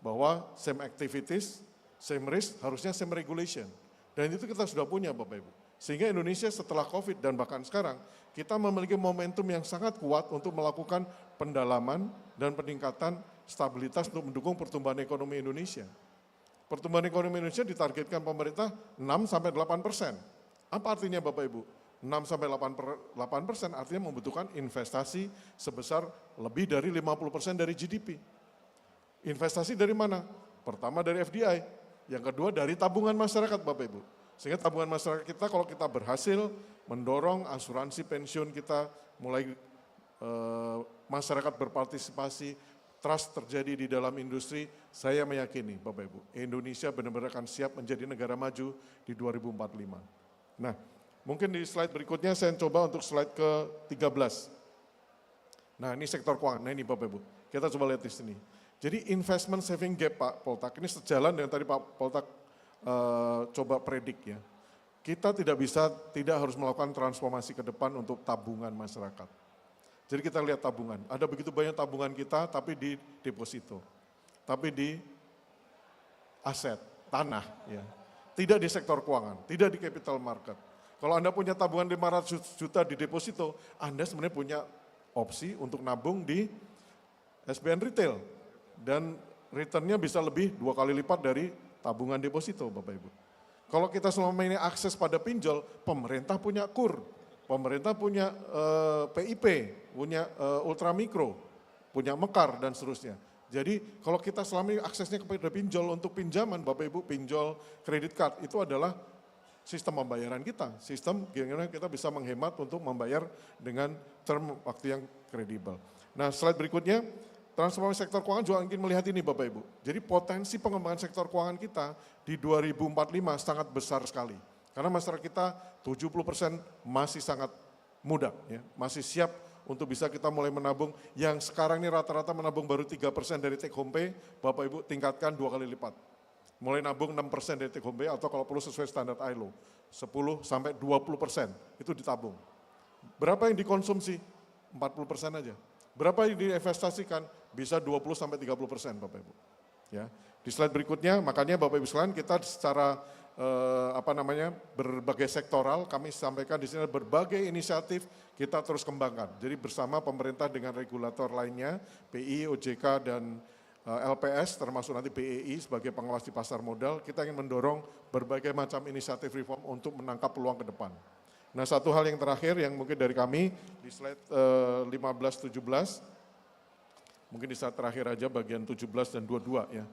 Speaker 5: bahwa same activities, same risk, harusnya same regulation. Dan itu kita sudah punya Bapak Ibu. Sehingga Indonesia setelah COVID dan bahkan sekarang, kita memiliki momentum yang sangat kuat untuk melakukan pendalaman dan peningkatan stabilitas untuk mendukung pertumbuhan ekonomi Indonesia. Pertumbuhan ekonomi Indonesia ditargetkan pemerintah 6-8%. Apa artinya Bapak Ibu? 6-8% artinya membutuhkan investasi sebesar lebih dari 50% dari GDP. Investasi dari mana? Pertama dari FDI, yang kedua dari tabungan masyarakat Bapak Ibu. Sehingga tabungan masyarakat kita kalau kita berhasil mendorong asuransi pensiun kita, mulai masyarakat berpartisipasi, trust terjadi di dalam industri, saya meyakini Bapak Ibu, Indonesia benar-benar akan siap menjadi negara maju di 2045. Nah, mungkin di slide berikutnya saya coba untuk slide ke-13. Nah, ini sektor keuangan. Nah, ini Bapak Ibu. Kita coba lihat di sini. Jadi investment saving gap Pak Poltak, ini sejalan dengan tadi Pak Poltak coba predik ya. Kita tidak harus melakukan transformasi ke depan untuk tabungan masyarakat. Jadi kita lihat tabungan, ada begitu banyak tabungan kita tapi di deposito, tapi di aset, tanah ya. Tidak di sektor keuangan, tidak di capital market. Kalau Anda punya tabungan 500 juta di deposito, Anda sebenarnya punya opsi untuk nabung di SBN Retail. Dan returnnya bisa lebih 2 kali lipat dari tabungan deposito Bapak Ibu. Kalau kita selama ini akses pada pinjol, pemerintah punya KUR, pemerintah punya PIP, punya ultramikro, punya Mekar dan seterusnya. Jadi kalau kita selama ini aksesnya kepada pinjol untuk pinjaman Bapak Ibu, pinjol kredit card itu adalah sistem pembayaran kita, sistem gimana kita bisa menghemat untuk membayar dengan term waktu yang kredibel. Nah slide berikutnya, transformasi sektor keuangan juga ingin melihat ini Bapak Ibu. Jadi potensi pengembangan sektor keuangan kita di 2045 sangat besar sekali. Karena masyarakat kita 70% masih sangat muda, ya, masih siap untuk bisa kita mulai menabung. Yang sekarang ini rata-rata menabung baru 3% dari take home pay, Bapak Ibu tingkatkan 2 kali lipat. Mulai nabung 6% dari take home pay atau kalau perlu sesuai standar ILO, 10-20% itu ditabung. Berapa yang dikonsumsi? 40% aja. Berapa yang diinvestasikan? Bisa 20-30% Bapak Ibu. Ya. Di slide berikutnya, makanya Bapak Ibu sekalian kita secara berbagai sektoral, kami sampaikan di sini berbagai inisiatif kita terus kembangkan. Jadi bersama pemerintah dengan regulator lainnya, BI, OJK, dan LPS, termasuk nanti BEI sebagai pengawas di pasar modal, kita ingin mendorong berbagai macam inisiatif reform untuk menangkap peluang ke depan. Nah satu hal yang terakhir yang mungkin dari kami di slide 15-17, mungkin di saat terakhir aja bagian 17 dan 22 ya,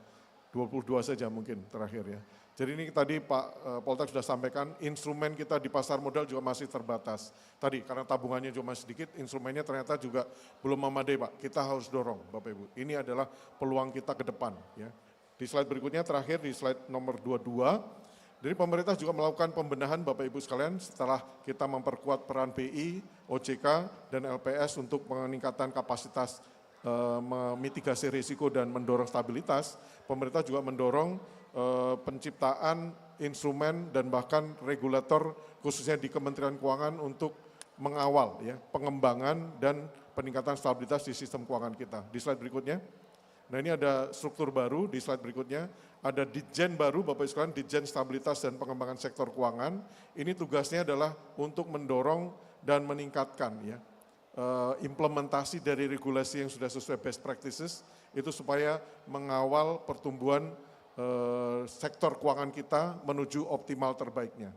Speaker 5: 22 saja mungkin terakhir ya. Jadi ini tadi Pak Poltak sudah sampaikan, instrumen kita di pasar modal juga masih terbatas. Tadi karena tabungannya juga masih sedikit, instrumennya ternyata juga belum memadai Pak. Kita harus dorong Bapak Ibu. Ini adalah peluang kita ke depan ya. Di slide berikutnya terakhir di slide nomor 22, jadi pemerintah juga melakukan pembenahan Bapak Ibu sekalian setelah kita memperkuat peran BI, OJK, dan LPS untuk peningkatan kapasitas memitigasi risiko dan mendorong stabilitas. Pemerintah juga mendorong penciptaan instrumen dan bahkan regulator khususnya di Kementerian Keuangan untuk mengawal ya pengembangan dan peningkatan stabilitas di sistem keuangan kita. Di slide berikutnya. Nah ini ada struktur baru di slide berikutnya, ada Ditjen baru Bapak Ibu sekalian, Ditjen Stabilitas dan Pengembangan Sektor Keuangan. Ini tugasnya adalah untuk mendorong dan meningkatkan ya implementasi dari regulasi yang sudah sesuai best practices itu supaya mengawal pertumbuhan sektor keuangan kita menuju optimal terbaiknya.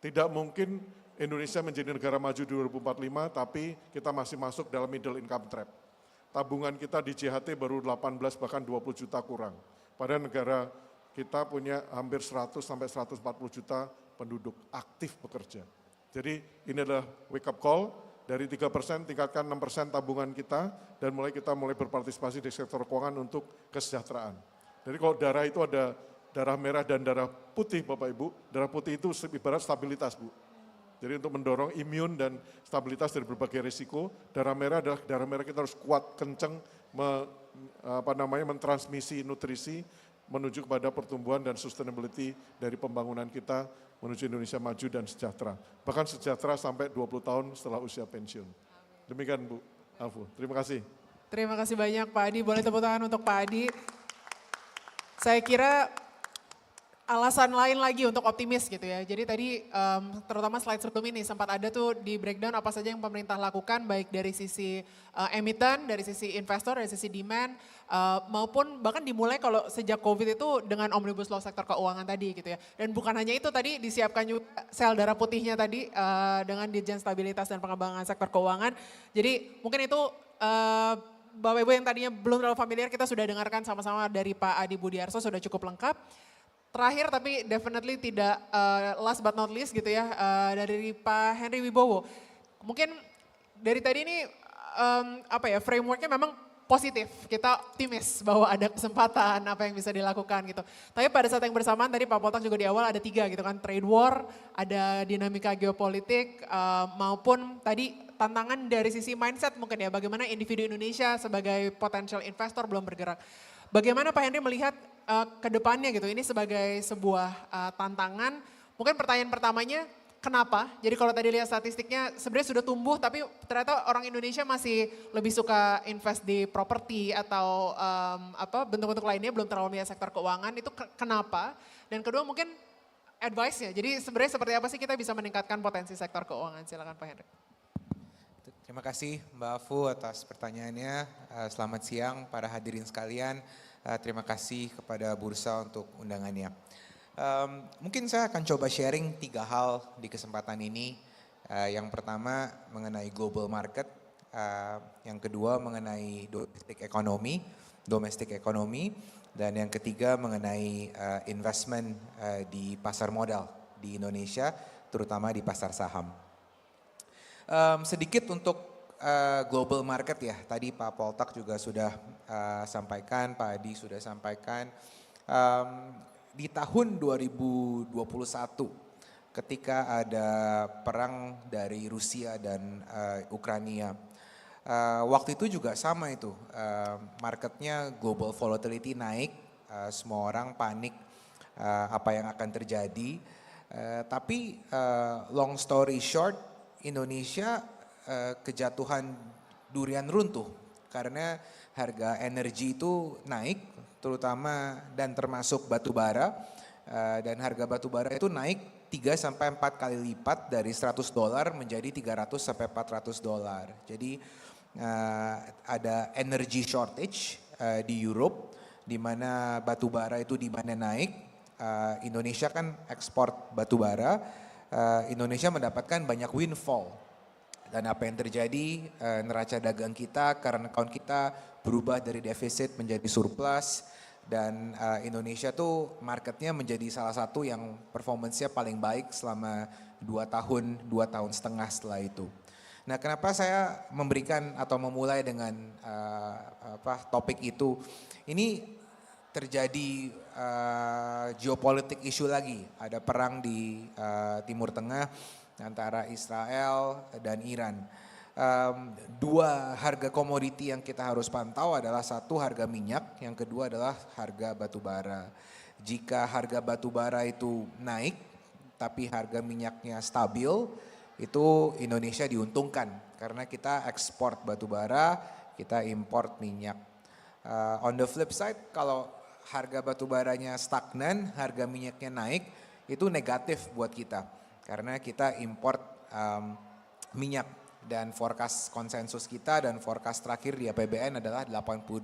Speaker 5: Tidak mungkin Indonesia menjadi negara maju di 2045 tapi kita masih masuk dalam middle income trap. Tabungan kita di JHT baru 18 bahkan 20 juta kurang. Pada negara kita punya hampir 100 sampai 140 juta penduduk aktif bekerja. Jadi ini adalah wake up call, dari 3% tingkatkan 6% tabungan kita, dan kita mulai berpartisipasi di sektor keuangan untuk kesejahteraan. Jadi kalau darah itu ada darah merah dan darah putih Bapak Ibu, darah putih itu ibarat stabilitas Bu. Jadi untuk mendorong imun dan stabilitas dari berbagai risiko, darah merah adalah darah merah kita harus kuat, kenceng, mentransmisi nutrisi menuju kepada pertumbuhan dan sustainability dari pembangunan kita menuju Indonesia maju dan sejahtera. Bahkan sejahtera sampai 20 tahun setelah usia pensiun. Demikian Bu Alfu, terima kasih.
Speaker 3: Terima kasih banyak Pak Adi, boleh tepuk tangan untuk Pak Adi. Saya kira alasan lain lagi untuk optimis gitu ya. Jadi tadi terutama slide sebelum ini sempat ada tuh di breakdown apa saja yang pemerintah lakukan baik dari sisi emiten, dari sisi investor, dari sisi demand maupun bahkan dimulai kalau sejak COVID itu dengan Omnibus Law sektor keuangan tadi gitu ya. Dan bukan hanya itu tadi disiapkan juga sel darah putihnya tadi dengan Ditjen Stabilitas dan Pengembangan Sektor Keuangan. Jadi mungkin itu Bapak Ibu yang tadinya belum terlalu familiar kita sudah dengarkan sama-sama dari Pak Adi Budiarso sudah cukup lengkap. Terakhir tapi definitely tidak last but not least gitu ya dari Pak Henry Wibowo. Mungkin dari tadi ini frameworknya memang positif. Kita optimis bahwa ada kesempatan apa yang bisa dilakukan gitu. Tapi pada saat yang bersamaan tadi Pak Poltak juga di awal ada 3 gitu kan. Trade war, ada dinamika geopolitik maupun tadi tantangan dari sisi mindset mungkin ya. Bagaimana individu Indonesia sebagai potential investor belum bergerak. Bagaimana Pak Henry melihat ke depannya gitu, ini sebagai sebuah tantangan. Mungkin pertanyaan pertamanya, kenapa? Jadi kalau tadi lihat statistiknya sebenarnya sudah tumbuh tapi ternyata orang Indonesia masih lebih suka invest di properti atau bentuk-bentuk lainnya belum terlalu melihat sektor keuangan, itu kenapa? Dan kedua mungkin advice-nya, jadi sebenarnya seperti apa sih kita bisa meningkatkan potensi sektor keuangan? Silakan Pak Henry.
Speaker 6: Terima kasih Mbak Afu atas pertanyaannya. Selamat siang para hadirin sekalian. Terima kasih kepada Bursa untuk undangannya. Mungkin saya akan coba sharing 3 hal di kesempatan ini. Yang pertama mengenai global market, yang kedua mengenai domestic economy, dan yang ketiga mengenai investment di pasar modal di Indonesia, terutama di pasar saham. Sedikit untuk global market ya, tadi Pak Poltak juga sudah sampaikan, Pak Adi sudah sampaikan. Di tahun 2021 ketika ada perang dari Rusia dan Ukraina, waktu itu juga sama itu, marketnya global volatility naik, semua orang panik apa yang akan terjadi. Tapi long story short, Indonesia kejatuhan durian runtuh karena harga energi itu naik terutama dan termasuk batu bara, dan harga batu bara itu naik 3 sampai 4 kali lipat dari $100 menjadi $300 sampai $400. Jadi ada energy shortage di Europe di mana batu bara itu di mana naik. Indonesia kan ekspor batu bara, Indonesia mendapatkan banyak windfall. Dan apa yang terjadi, neraca dagang kita, current account kita berubah dari defisit menjadi surplus. Dan Indonesia tuh marketnya menjadi salah satu yang performance-nya paling baik selama 2 tahun setengah setelah itu. Nah, kenapa saya memberikan atau memulai dengan topik itu? Ini terjadi geopolitik isu lagi, ada perang di Timur Tengah antara Israel dan Iran. 2 harga komoditi yang kita harus pantau adalah satu harga minyak, yang kedua adalah harga batu bara. Jika harga batu bara itu naik tapi harga minyaknya stabil, itu Indonesia diuntungkan karena kita ekspor batu bara, kita import minyak. On the flip side, kalau harga batu baranya stagnan, harga minyaknya naik, itu negatif buat kita karena kita import minyak. Dan forecast konsensus kita dan forecast terakhir di APBN adalah $82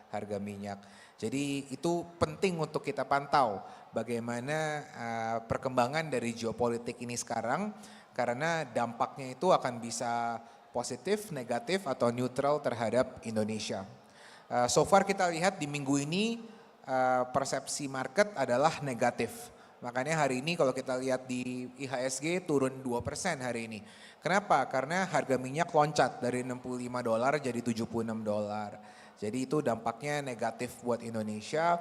Speaker 6: harga minyak. Jadi itu penting untuk kita pantau bagaimana perkembangan dari geopolitik ini sekarang, karena dampaknya itu akan bisa positif, negatif atau neutral terhadap Indonesia. So far kita lihat di minggu ini persepsi market adalah negatif. Makanya hari ini kalau kita lihat di IHSG turun 2% hari ini. Kenapa? Karena harga minyak loncat dari $65 jadi $76. Jadi itu dampaknya negatif buat Indonesia,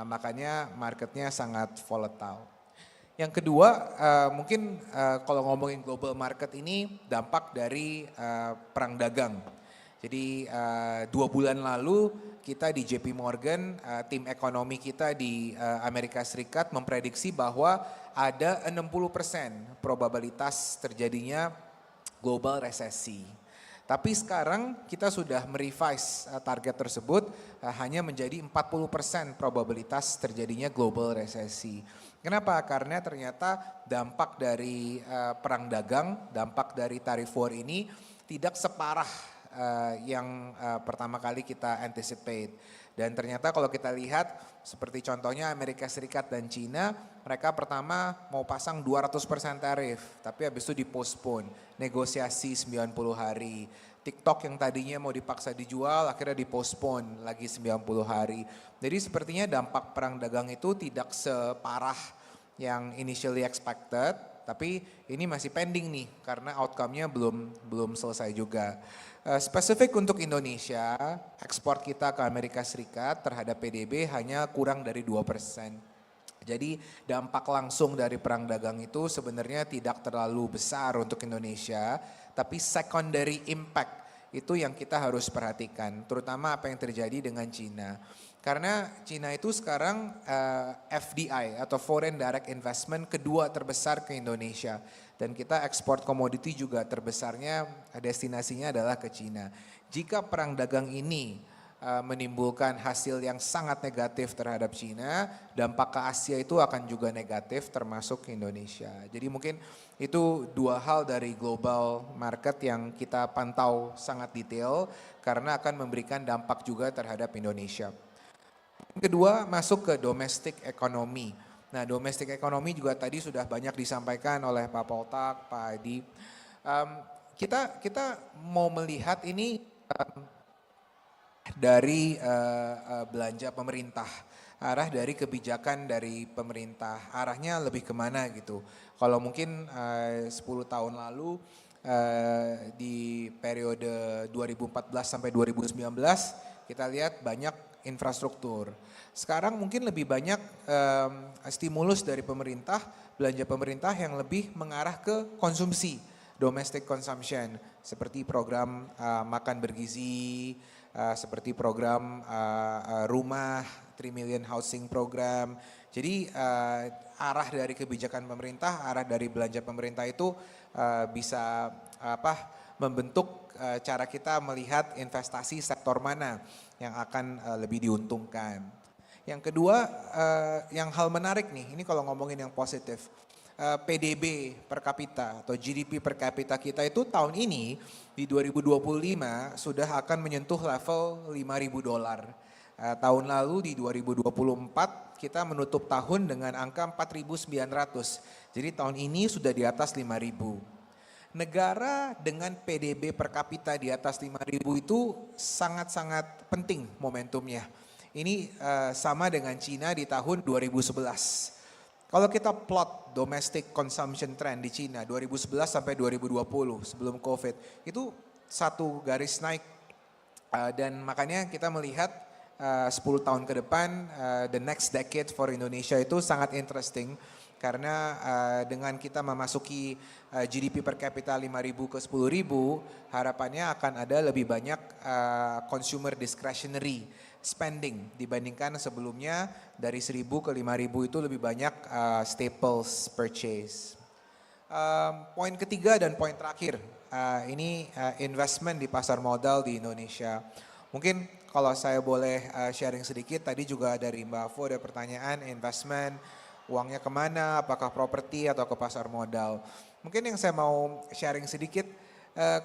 Speaker 6: makanya marketnya sangat volatile. Yang kedua, mungkin kalau ngomongin global market ini dampak dari perang dagang. Jadi 2 bulan lalu kita di JP Morgan, tim ekonomi kita di Amerika Serikat memprediksi bahwa ada 60% probabilitas terjadinya global resesi. Tapi sekarang kita sudah merevise target tersebut hanya menjadi 40% probabilitas terjadinya global resesi. Kenapa? Karena ternyata dampak dari perang dagang, dampak dari tarif war ini tidak separah yang pertama kali kita anticipate. Dan ternyata kalau kita lihat seperti contohnya Amerika Serikat dan China, mereka pertama mau pasang 200% tarif, tapi habis itu dipostpone, negosiasi 90 hari. TikTok yang tadinya mau dipaksa dijual akhirnya dipostpone lagi 90 hari. Jadi sepertinya dampak perang dagang itu tidak separah yang initially expected, tapi ini masih pending nih karena outcome-nya belum selesai juga. Spesifik untuk Indonesia, ekspor kita ke Amerika Serikat terhadap PDB hanya kurang dari 2%. Jadi dampak langsung dari perang dagang itu sebenarnya tidak terlalu besar untuk Indonesia, tapi secondary impact itu yang kita harus perhatikan, terutama apa yang terjadi dengan Cina. Karena Cina itu sekarang FDI atau Foreign Direct Investment kedua terbesar ke Indonesia. Dan kita ekspor komoditi juga terbesarnya destinasinya adalah ke Cina. Jika perang dagang ini menimbulkan hasil yang sangat negatif terhadap Cina, dampak ke Asia itu akan juga negatif termasuk ke Indonesia. Jadi mungkin itu dua hal dari global market yang kita pantau sangat detail karena akan memberikan dampak juga terhadap Indonesia. Yang kedua masuk ke domestic economy. Nah, domestic economy juga tadi sudah banyak disampaikan oleh Pak Poltak, Pak Adi. Kita mau melihat ini dari belanja pemerintah, arah dari kebijakan dari pemerintah, arahnya lebih kemana gitu. Kalau mungkin 10 tahun lalu di periode 2014 sampai 2019 kita lihat banyak infrastruktur. Sekarang mungkin lebih banyak stimulus dari pemerintah, belanja pemerintah yang lebih mengarah ke konsumsi, domestic consumption, seperti program makan bergizi, seperti program rumah, 3 million housing program. Jadi arah dari kebijakan pemerintah, arah dari belanja pemerintah itu bisa membentuk cara kita melihat investasi sektor mana yang akan lebih diuntungkan. Yang kedua, yang hal menarik nih, ini kalau ngomongin yang positif, PDB per kapita atau GDP per kapita kita itu tahun ini di 2025 sudah akan menyentuh level $5.000. Tahun lalu di 2024 kita menutup tahun dengan angka 4.900. Jadi tahun ini sudah di atas 5.000. Negara dengan PDB per kapita di atas 5.000 itu sangat-sangat penting momentumnya. Ini sama dengan Cina di tahun 2011. Kalau kita plot domestic consumption trend di Cina 2011 sampai 2020 sebelum COVID itu satu garis naik dan makanya kita melihat 10 tahun ke depan the next decade for Indonesia itu sangat interesting karena dengan kita memasuki GDP per kapita 5.000 ke 10.000 harapannya akan ada lebih banyak consumer discretionary spending dibandingkan sebelumnya dari 1.000 ke 5.000 itu lebih banyak staples purchase. Poin ketiga dan poin terakhir, ini investment di pasar modal di Indonesia. Mungkin kalau saya boleh sharing sedikit, tadi juga dari Mbak Avo ada pertanyaan investment, uangnya kemana, apakah properti atau ke pasar modal. Mungkin yang saya mau sharing sedikit,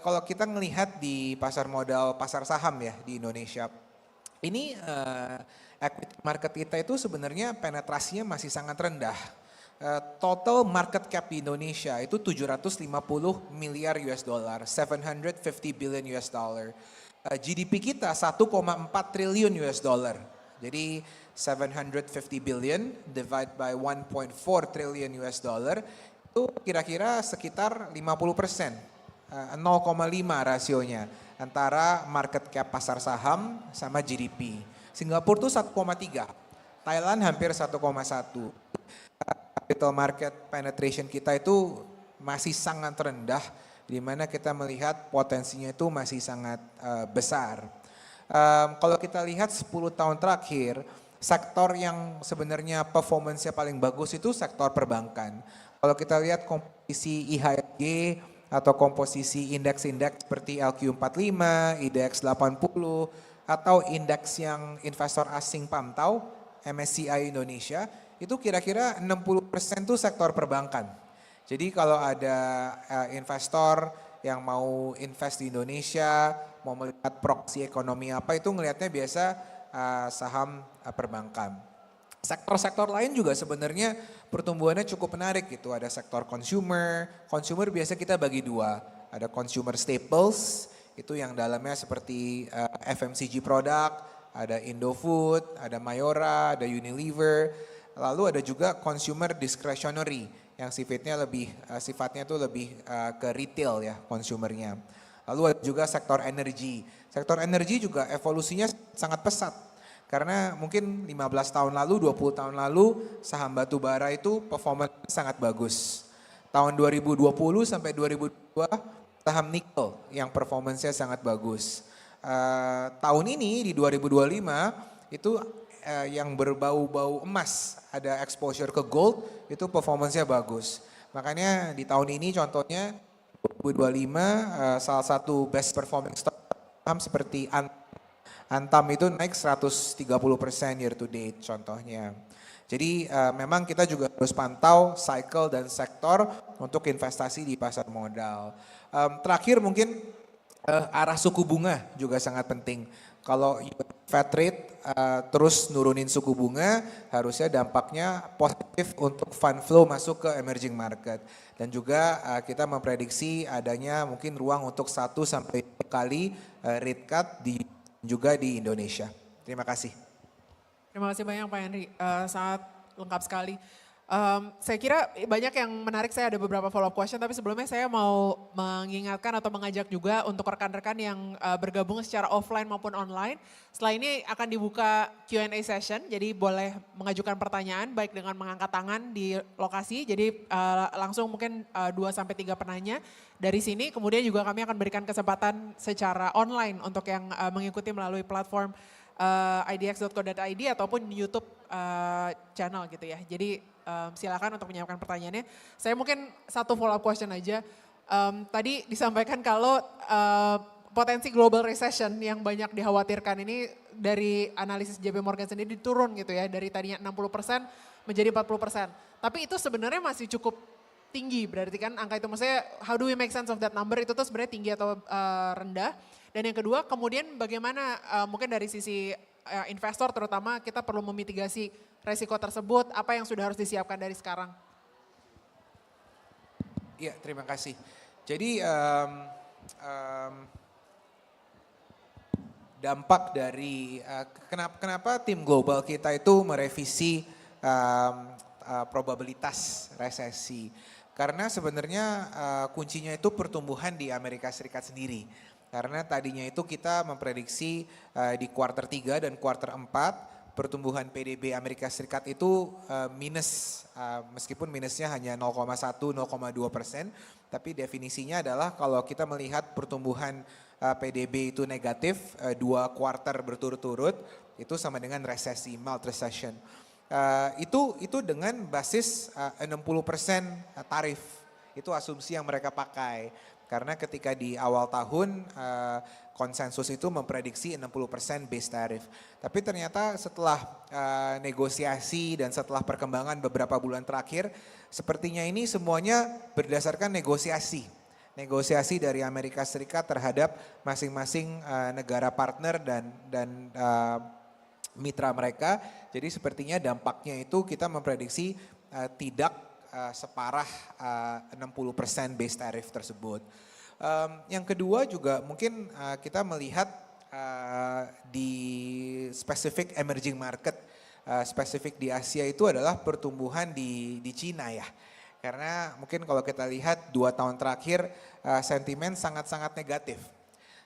Speaker 6: kalau kita melihat di pasar modal, pasar saham ya di Indonesia, ini equity market kita itu sebenarnya penetrasinya masih sangat rendah. Total market cap di Indonesia itu 750 miliar US dollar, 750 billion US dollar. GDP kita 1,4 triliun US dollar. Jadi 750 billion divide by 1.4 trillion US dollar itu kira-kira sekitar 50%, 0,5 rasionya antara market cap pasar saham sama GDP. Singapura tuh 1,3, Thailand hampir 1,1. Capital market penetration kita itu masih sangat rendah, di mana kita melihat potensinya itu masih sangat besar. Kalau kita lihat 10 tahun terakhir, sektor yang sebenarnya performance-nya paling bagus itu sektor perbankan. Kalau kita lihat komposisi IHSG atau komposisi indeks-indeks seperti LQ45, IDX 80, atau indeks yang investor asing pantau, MSCI Indonesia, itu kira-kira 60% itu sektor perbankan. Jadi kalau ada investor yang mau invest di Indonesia, mau melihat proksi ekonomi apa, itu ngelihatnya biasa saham perbankan. Sektor-sektor lain juga sebenarnya pertumbuhannya cukup menarik gitu. Ada sektor consumer biasa kita bagi dua. Ada consumer staples, itu yang dalamnya seperti FMCG produk, ada Indofood, ada Mayora, ada Unilever. Lalu ada juga consumer discretionary yang sifatnya lebih ke retail ya konsumernya. Lalu ada juga sektor energi. Sektor energi juga evolusinya sangat pesat. Karena mungkin 15 tahun lalu, 20 tahun lalu saham batu bara itu performa sangat bagus. Tahun 2020 sampai 2022 saham nikel yang performanya sangat bagus. Tahun ini di 2025 itu yang berbau-bau emas, ada exposure ke gold, itu performanya bagus. Makanya di tahun ini contohnya 2025 salah satu best performing stock saham seperti Antam itu naik 130% year to date contohnya. Jadi memang kita juga harus pantau cycle dan sektor untuk investasi di pasar modal. Terakhir mungkin arah suku bunga juga sangat penting. Kalau Fed rate terus nurunin suku bunga, harusnya dampaknya positif untuk fund flow masuk ke emerging market. Dan juga kita memprediksi adanya mungkin ruang untuk 1 sampai 2 kali rate cut juga di Indonesia. Terima kasih.
Speaker 3: Terima kasih banyak Pak Henry, sangat lengkap sekali. Saya kira banyak yang menarik, saya ada beberapa follow up question, tapi sebelumnya saya mau mengingatkan atau mengajak juga untuk rekan-rekan yang bergabung secara offline maupun online. Setelah ini akan dibuka Q&A session, jadi boleh mengajukan pertanyaan baik dengan mengangkat tangan di lokasi, jadi langsung mungkin 2-3 penanya dari sini. Kemudian juga kami akan berikan kesempatan secara online untuk yang mengikuti melalui platform idx.co.id ataupun YouTube channel gitu ya. Jadi silakan untuk menyiapkan pertanyaannya. Saya mungkin satu follow up question aja. Tadi disampaikan kalau potensi global recession yang banyak dikhawatirkan ini dari analisis JP Morgan sendiri turun gitu ya. Dari tadinya 60% menjadi 40%. Tapi itu sebenarnya masih cukup tinggi, berarti kan angka itu maksudnya how do we make sense of that number, itu tuh sebenarnya tinggi atau rendah. Dan yang kedua kemudian bagaimana mungkin dari sisi investor terutama kita perlu memitigasi resiko tersebut, apa yang sudah harus disiapkan dari sekarang?
Speaker 6: Iya, terima kasih. Jadi dampak dari kenapa tim global kita itu merevisi probabilitas resesi. Karena sebenarnya kuncinya itu pertumbuhan di Amerika Serikat sendiri. Karena tadinya itu kita memprediksi di kuartal 3 dan kuartal 4 pertumbuhan PDB Amerika Serikat itu minus, meskipun minusnya hanya 0,1-0,2%, tapi definisinya adalah kalau kita melihat pertumbuhan PDB itu negatif 2 kuartal berturut-turut, itu sama dengan resesi, mild recession. Itu dengan basis 60% tarif, itu asumsi yang mereka pakai. Karena ketika di awal tahun konsensus itu memprediksi 60% base tariff. Tapi ternyata setelah negosiasi dan setelah perkembangan beberapa bulan terakhir, sepertinya ini semuanya berdasarkan negosiasi. Negosiasi dari Amerika Serikat terhadap masing-masing negara partner dan mitra mereka. Jadi sepertinya dampaknya itu kita memprediksi tidak separah 60% base tariff tersebut. Yang kedua juga mungkin kita melihat di spesifik emerging market, spesifik di Asia itu adalah pertumbuhan di Cina ya. Karena mungkin kalau kita lihat 2 tahun terakhir sentimen sangat-sangat negatif.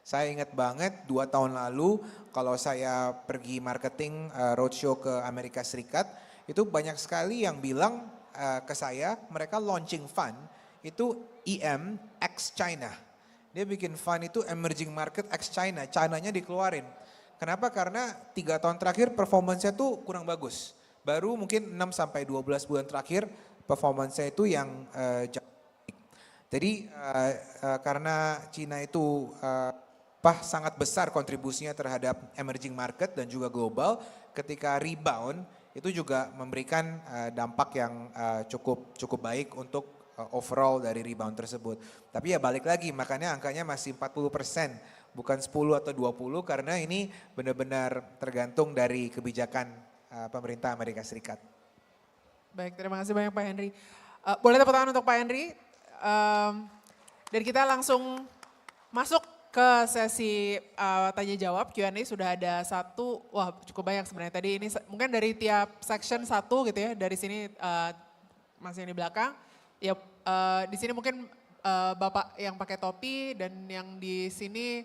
Speaker 6: Saya ingat banget 2 tahun lalu kalau saya pergi marketing roadshow ke Amerika Serikat, itu banyak sekali yang bilang ke saya mereka launching fund itu EM X China. Dia bikin fund itu emerging market X China, China-nya dikeluarin. Kenapa? Karena 3 tahun terakhir performance-nya tuh kurang bagus. Baru mungkin 6 sampai 12 bulan terakhir performance-nya itu yang jadi karena Cina itu sangat besar kontribusinya terhadap emerging market dan juga global, ketika rebound itu juga memberikan dampak yang cukup baik untuk overall dari rebound tersebut. Tapi ya balik lagi, makanya angkanya masih 40%, bukan 10 atau 20 karena ini benar-benar tergantung dari kebijakan pemerintah Amerika Serikat.
Speaker 3: Baik, terima kasih banyak Pak Henry. Boleh tepuk tangan untuk Pak Henry. Dan kita langsung masuk ke sesi tanya jawab Q&A. Sudah ada satu, wah cukup banyak sebenarnya. Tadi ini mungkin dari tiap section satu gitu ya. Dari sini masih yang di belakang. Ya di sini mungkin Bapak yang pakai topi dan yang di sini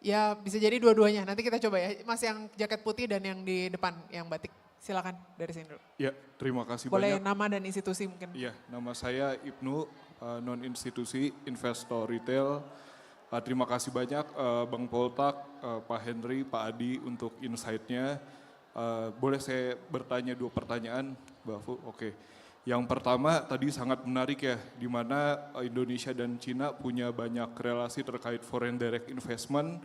Speaker 3: ya bisa jadi dua-duanya. Nanti kita coba ya. Mas yang jaket putih dan yang di depan yang batik. Silakan dari sini dulu.
Speaker 5: Ya, terima kasih
Speaker 3: Boleh
Speaker 5: banyak.
Speaker 3: nama dan institusi mungkin.
Speaker 5: Iya, nama saya Ibnu, non-institusi, investor retail. Terima kasih banyak Bang Poltak, Pak Henry, Pak Adi untuk insight-nya. Boleh saya bertanya 2 pertanyaan, Mbak Fu? Oke. Yang pertama tadi sangat menarik ya, di mana Indonesia dan Cina punya banyak relasi terkait foreign direct investment.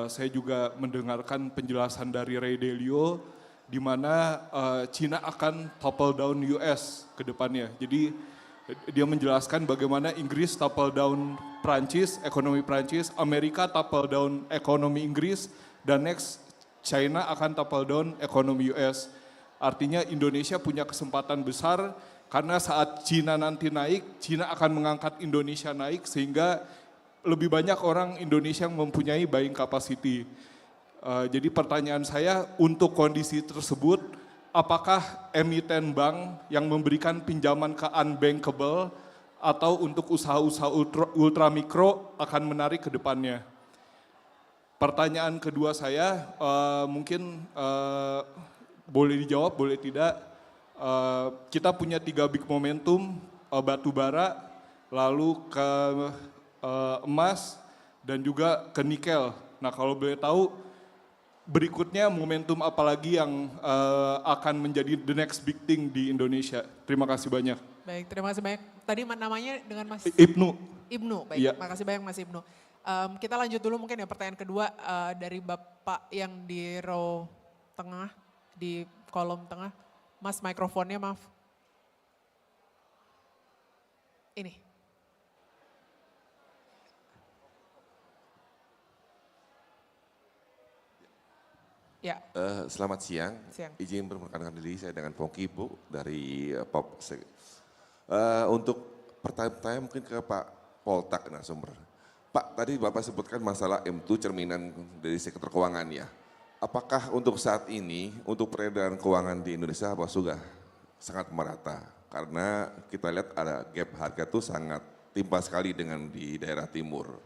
Speaker 5: Saya juga mendengarkan penjelasan dari Ray Dalio, di mana Cina akan topple down US ke depannya. Jadi dia menjelaskan bagaimana Inggris topple down Prancis, ekonomi Prancis, Amerika topple down ekonomi Inggris, dan next China akan topple down ekonomi US. Artinya Indonesia punya kesempatan besar karena saat Cina nanti naik, Cina akan mengangkat Indonesia naik sehingga lebih banyak orang Indonesia yang mempunyai buying capacity. Jadi pertanyaan saya untuk kondisi tersebut, apakah emiten bank yang memberikan pinjaman ke unbankable atau untuk usaha-usaha ultramikro akan menarik ke depannya? Pertanyaan kedua saya mungkin boleh dijawab, boleh tidak. Kita punya 3 big momentum, batu bara, lalu ke emas, dan juga ke nikel. Nah kalau boleh tahu, berikutnya momentum apalagi yang akan menjadi the next big thing di Indonesia. Terima kasih banyak.
Speaker 3: Baik, terima kasih banyak. Tadi namanya dengan Mas
Speaker 5: Ibnu.
Speaker 3: Ibnu, baik.
Speaker 5: Iya.
Speaker 3: Makasih banyak Mas Ibnu. Kita lanjut dulu mungkin ya pertanyaan kedua dari Bapak yang di row tengah, di kolom tengah. Mas mikrofonnya maaf. Ini. Ya.
Speaker 7: Selamat siang.
Speaker 3: Siang.
Speaker 7: Izin memperkenalkan diri saya dengan Pongki Bu dari Pop. Untuk pertanyaan mungkin ke Pak Poltak narasumber. Pak, tadi Bapak sebutkan masalah M2 cerminan dari sektor keuangan ya. Apakah untuk saat ini, untuk peredaran keuangan di Indonesia apa sudah sangat merata? Karena kita lihat ada gap harga itu sangat timpang sekali dengan di daerah timur,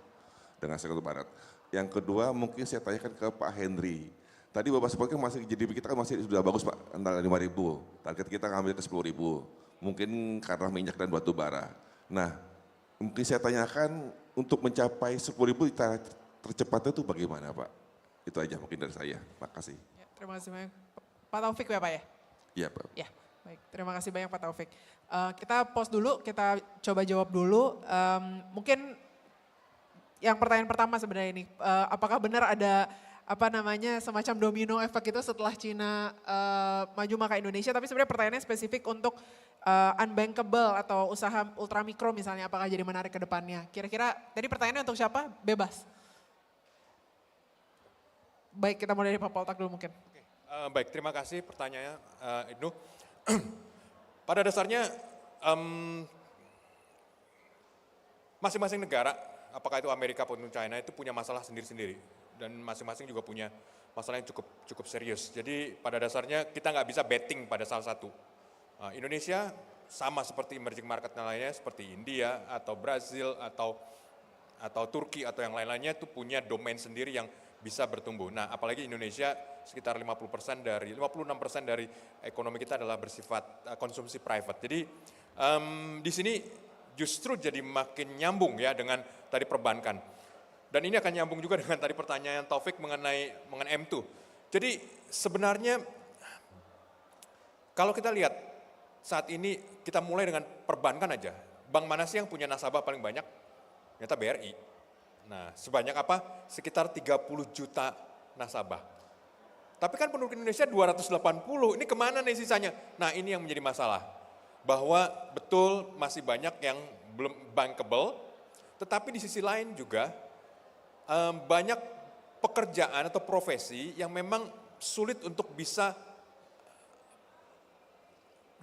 Speaker 7: dengan sektor barat. Yang kedua mungkin saya tanyakan ke Pak Henry. Tadi Bapak sebutkan masih GDP kita kan masih sudah bagus Pak, antara 5.000, target kita ngambil ke 10.000. Mungkin karena minyak dan batu bara. Nah, mungkin saya tanyakan untuk mencapai 10.000 tercepatnya itu bagaimana Pak? Itu aja mungkin dari saya. Makasih.
Speaker 3: Ya, terima kasih banyak. Pak Taufik ya Pak ya?
Speaker 7: Iya Pak.
Speaker 3: Ya, baik. Terima kasih banyak Pak Taufik. Kita pause dulu, kita coba jawab dulu. Mungkin yang pertanyaan pertama sebenarnya ini, apakah benar ada semacam domino efek itu setelah Cina maju maka Indonesia, tapi sebenarnya pertanyaannya spesifik untuk unbankable atau usaha ultramikro misalnya, apakah jadi menarik ke depannya? Kira-kira tadi pertanyaannya untuk siapa? Bebas. Baik, kita mulai dari Pak Poltak dulu mungkin.
Speaker 4: Baik, terima kasih pertanyaannya Ibnu. Pada dasarnya masing-masing negara apakah itu Amerika ataupun China itu punya masalah sendiri-sendiri dan masing-masing juga punya masalah yang cukup serius. Jadi pada dasarnya kita nggak bisa betting pada salah satu. Indonesia sama seperti emerging market lainnya seperti India atau Brazil atau Turki atau yang lain-lainnya itu punya domain sendiri yang bisa bertumbuh. Nah, apalagi Indonesia sekitar 56% dari ekonomi kita adalah bersifat konsumsi private. Jadi di sini justru jadi makin nyambung ya dengan tadi perbankan. Dan ini akan nyambung juga dengan tadi pertanyaan Taufik mengenai M2. Jadi sebenarnya kalau kita lihat saat ini kita mulai dengan perbankan aja. Bank mana sih yang punya nasabah paling banyak? Ternyata BRI. Nah, sebanyak apa? Sekitar 30 juta nasabah. Tapi kan penduduk Indonesia 280, ini kemana nih sisanya? Nah, ini yang menjadi masalah. Bahwa betul masih banyak yang belum bankable, tetapi di sisi lain juga banyak pekerjaan atau profesi yang memang sulit untuk bisa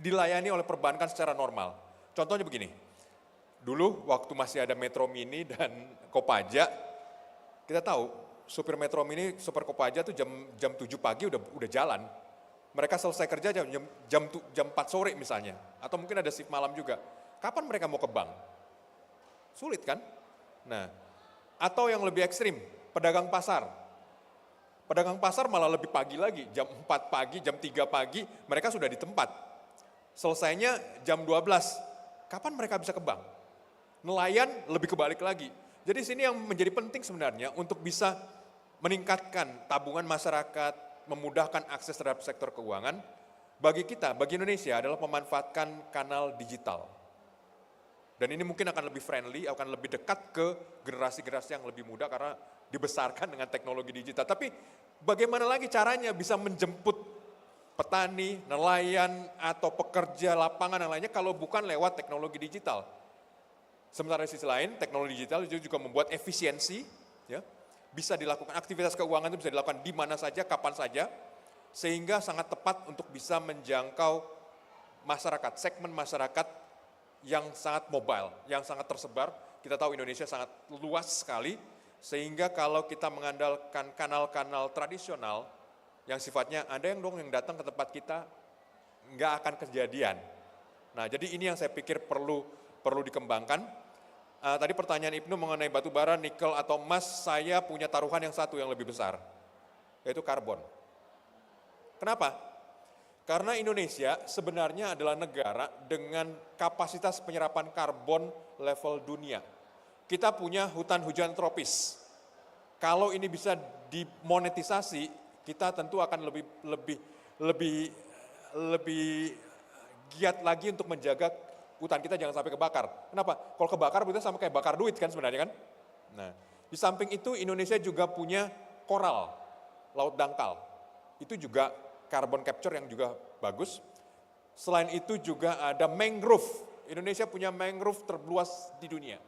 Speaker 4: dilayani oleh perbankan secara normal. Contohnya begini, dulu waktu masih ada Metro Mini dan Kopaja, kita tahu supir Metro Mini, supir Kopaja tuh jam 7 pagi udah jalan. Mereka selesai kerja jam 4 sore misalnya, atau mungkin ada shift malam juga. Kapan mereka mau ke bank? Sulit kan? Nah, atau yang lebih ekstrim, pedagang pasar. Pedagang pasar malah lebih pagi lagi, jam 4 pagi, jam 3 pagi, mereka sudah di tempat. Selesainya jam 12, kapan mereka bisa ke bank? Nelayan lebih kebalik lagi. Jadi sini yang menjadi penting sebenarnya untuk bisa meningkatkan tabungan masyarakat, memudahkan akses terhadap sektor keuangan, bagi kita, bagi Indonesia adalah memanfaatkan kanal digital. Dan ini mungkin akan lebih friendly, akan lebih dekat ke generasi-generasi yang lebih muda karena dibesarkan dengan teknologi digital. Tapi bagaimana lagi caranya bisa menjemput petani, nelayan, atau pekerja lapangan yang lainnya kalau bukan lewat teknologi digital. Sementara di sisi lain, teknologi digital itu juga membuat efisiensi, ya, bisa dilakukan, aktivitas keuangan itu bisa dilakukan di mana saja, kapan saja, sehingga sangat tepat untuk bisa menjangkau masyarakat, segmen masyarakat yang sangat mobile, yang sangat tersebar. Kita tahu Indonesia sangat luas sekali, sehingga kalau kita mengandalkan kanal-kanal tradisional, yang sifatnya ada yang datang ke tempat kita, nggak akan kejadian. Nah, jadi ini yang saya pikir perlu dikembangkan. Tadi pertanyaan Ibnu mengenai batu bara, nikel atau emas, saya punya taruhan yang satu yang lebih besar, yaitu karbon. Kenapa? Karena Indonesia sebenarnya adalah negara dengan kapasitas penyerapan karbon level dunia. Kita punya hutan hujan tropis. Kalau ini bisa dimonetisasi, kita tentu akan lebih giat lagi untuk menjaga hutan kita jangan sampai kebakar. Kenapa? Kalau kebakar kita sama kayak bakar duit kan sebenarnya kan. Nah, di samping itu Indonesia juga punya koral, laut dangkal. Itu juga carbon capture yang juga bagus. Selain itu juga ada mangrove. Indonesia punya mangrove terluas di dunia.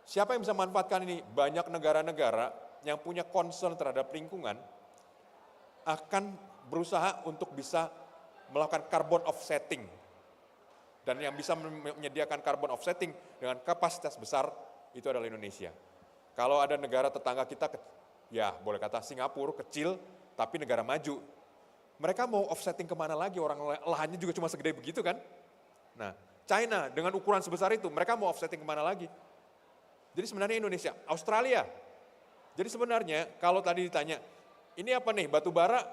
Speaker 4: Siapa yang bisa manfaatkan ini? Banyak negara-negara yang punya concern terhadap lingkungan akan berusaha untuk bisa melakukan carbon offsetting. Dan yang bisa menyediakan carbon offsetting dengan kapasitas besar itu adalah Indonesia. Kalau ada negara tetangga kita, ya boleh kata Singapura kecil tapi negara maju. Mereka mau offsetting kemana lagi, orang lahannya juga cuma segede begitu kan. Nah, China dengan ukuran sebesar itu, mereka mau offsetting kemana lagi. Jadi sebenarnya Indonesia, Australia. Jadi sebenarnya kalau tadi ditanya, ini apa nih, batu bara,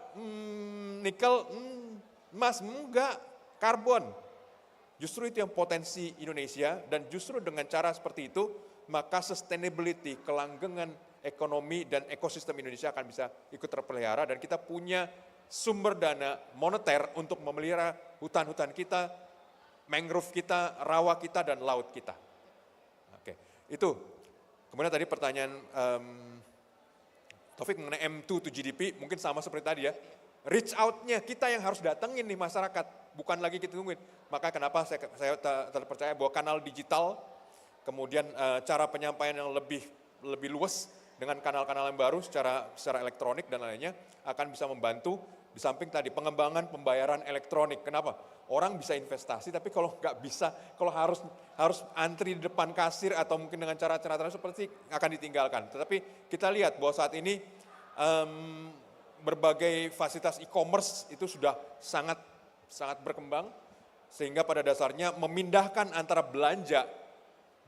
Speaker 4: nikel, emas, enggak, karbon. Justru itu yang potensi Indonesia dan justru dengan cara seperti itu, maka sustainability, kelanggengan ekonomi dan ekosistem Indonesia akan bisa ikut terpelihara dan kita punya sumber dana moneter untuk memelihara hutan-hutan kita, mangrove kita, rawa kita, dan laut kita. Oke, itu. Kemudian tadi pertanyaan Taufik mengenai M2 to GDP, mungkin sama seperti tadi ya. Reach out-nya kita yang harus datengin nih masyarakat, bukan lagi kita tungguin. Maka kenapa saya terpercaya bahwa kanal digital, kemudian cara penyampaian yang lebih luas dengan kanal-kanal yang baru secara elektronik dan lainnya akan bisa membantu Di samping tadi pengembangan pembayaran elektronik. Kenapa? Orang bisa investasi, tapi kalau nggak bisa, kalau harus antri di depan kasir atau mungkin dengan cara-cara seperti akan ditinggalkan. Tetapi kita lihat bahwa saat ini berbagai fasilitas e-commerce itu sudah sangat berkembang, sehingga pada dasarnya memindahkan antara belanja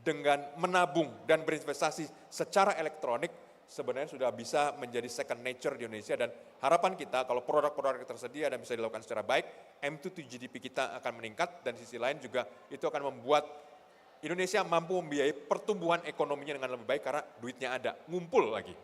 Speaker 4: dengan menabung dan berinvestasi secara elektronik sebenarnya sudah bisa menjadi second nature di Indonesia, dan harapan kita kalau produk-produk yang tersedia dan bisa dilakukan secara baik, M2 to GDP kita akan meningkat, dan sisi lain juga itu akan membuat Indonesia mampu membiayai pertumbuhan ekonominya dengan lebih baik karena duitnya ada, ngumpul lagi.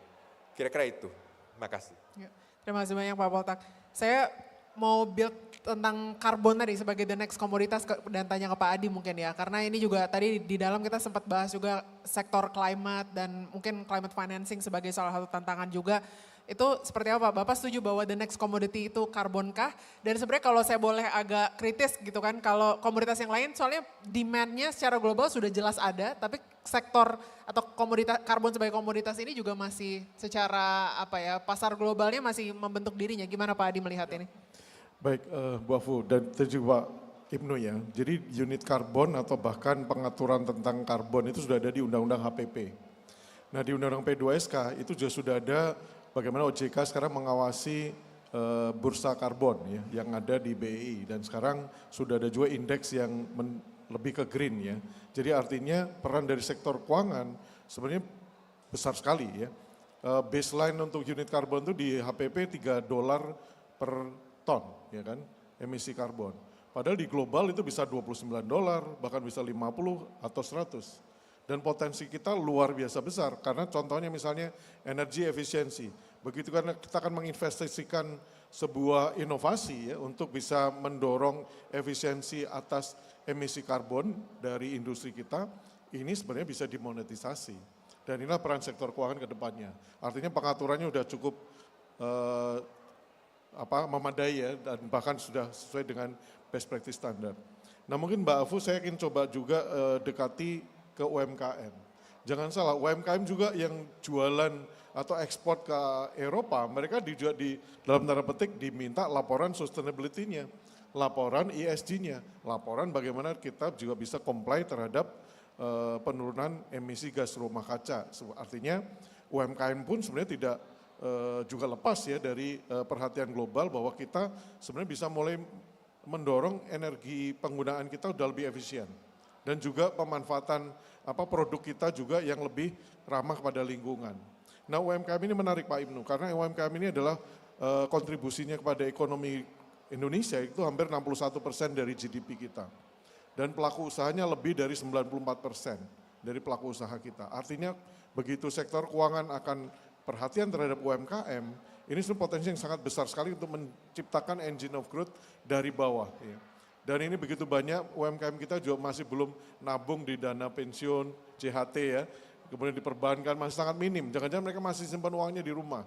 Speaker 4: Kira-kira itu. Terima kasih.
Speaker 3: Ya, terima kasih banyak Pak Poltak. Saya mau build tentang karbon tadi sebagai the next komoditas dan tanya ke Pak Adi mungkin ya. Karena ini juga tadi di dalam kita sempat bahas juga sektor climate dan mungkin climate financing sebagai salah satu tantangan juga. Itu seperti apa Pak? Bapak setuju bahwa the next commodity itu karbon kah? Dan sebenarnya kalau saya boleh agak kritis gitu kan, kalau komoditas yang lain soalnya demand-nya secara global sudah jelas ada, tapi sektor atau komoditas karbon sebagai komoditas ini juga masih secara pasar globalnya masih membentuk dirinya. Gimana Pak Adi melihat ini?
Speaker 5: Baik, Bu Afu dan juga Pak Ibnu ya. Jadi unit karbon atau bahkan pengaturan tentang karbon itu sudah ada di Undang-Undang HPP. Nah di Undang-Undang P2SK itu juga sudah ada bagaimana OJK sekarang mengawasi bursa karbon ya, yang ada di BEI. Dan sekarang sudah ada juga indeks yang lebih ke green ya. Jadi artinya peran dari sektor keuangan sebenarnya besar sekali ya. Baseline untuk unit karbon itu di HPP $3 per ton, ya kan, emisi karbon. Padahal di global itu bisa $29, bahkan bisa 50 atau 100. Dan potensi kita luar biasa besar, karena contohnya misalnya energi efisiensi. Begitu karena kita akan menginvestasikan sebuah inovasi ya, untuk bisa mendorong efisiensi atas emisi karbon dari industri kita, ini sebenarnya bisa dimonetisasi. Dan inilah peran sektor keuangan ke depannya. Artinya pengaturannya sudah cukup memadai ya, dan bahkan sudah sesuai dengan best practice standar. Nah mungkin Mbak Afu saya ingin coba juga dekati ke UMKM. Jangan salah, UMKM juga yang jualan atau ekspor ke Eropa, mereka juga di dalam tanda petik diminta laporan sustainability-nya, laporan ESG-nya, laporan bagaimana kita juga bisa comply terhadap penurunan emisi gas rumah kaca. Artinya UMKM pun sebenarnya tidak juga lepas ya dari perhatian global bahwa kita sebenarnya bisa mulai mendorong energi penggunaan kita udah lebih efisien dan juga pemanfaatan produk kita juga yang lebih ramah kepada lingkungan. Nah UMKM ini menarik Pak Ibnu karena UMKM ini adalah kontribusinya kepada ekonomi Indonesia itu hampir 61% dari GDP kita dan pelaku usahanya lebih dari 94% dari pelaku usaha kita. Artinya begitu sektor keuangan akan perhatian terhadap UMKM, ini sebenarnya potensi yang sangat besar sekali untuk menciptakan engine of growth dari bawah. Ya. Dan ini begitu banyak UMKM kita juga masih belum nabung di dana pensiun, JHT ya, kemudian diperbankan masih sangat minim. Jangan-jangan mereka masih simpan uangnya di rumah.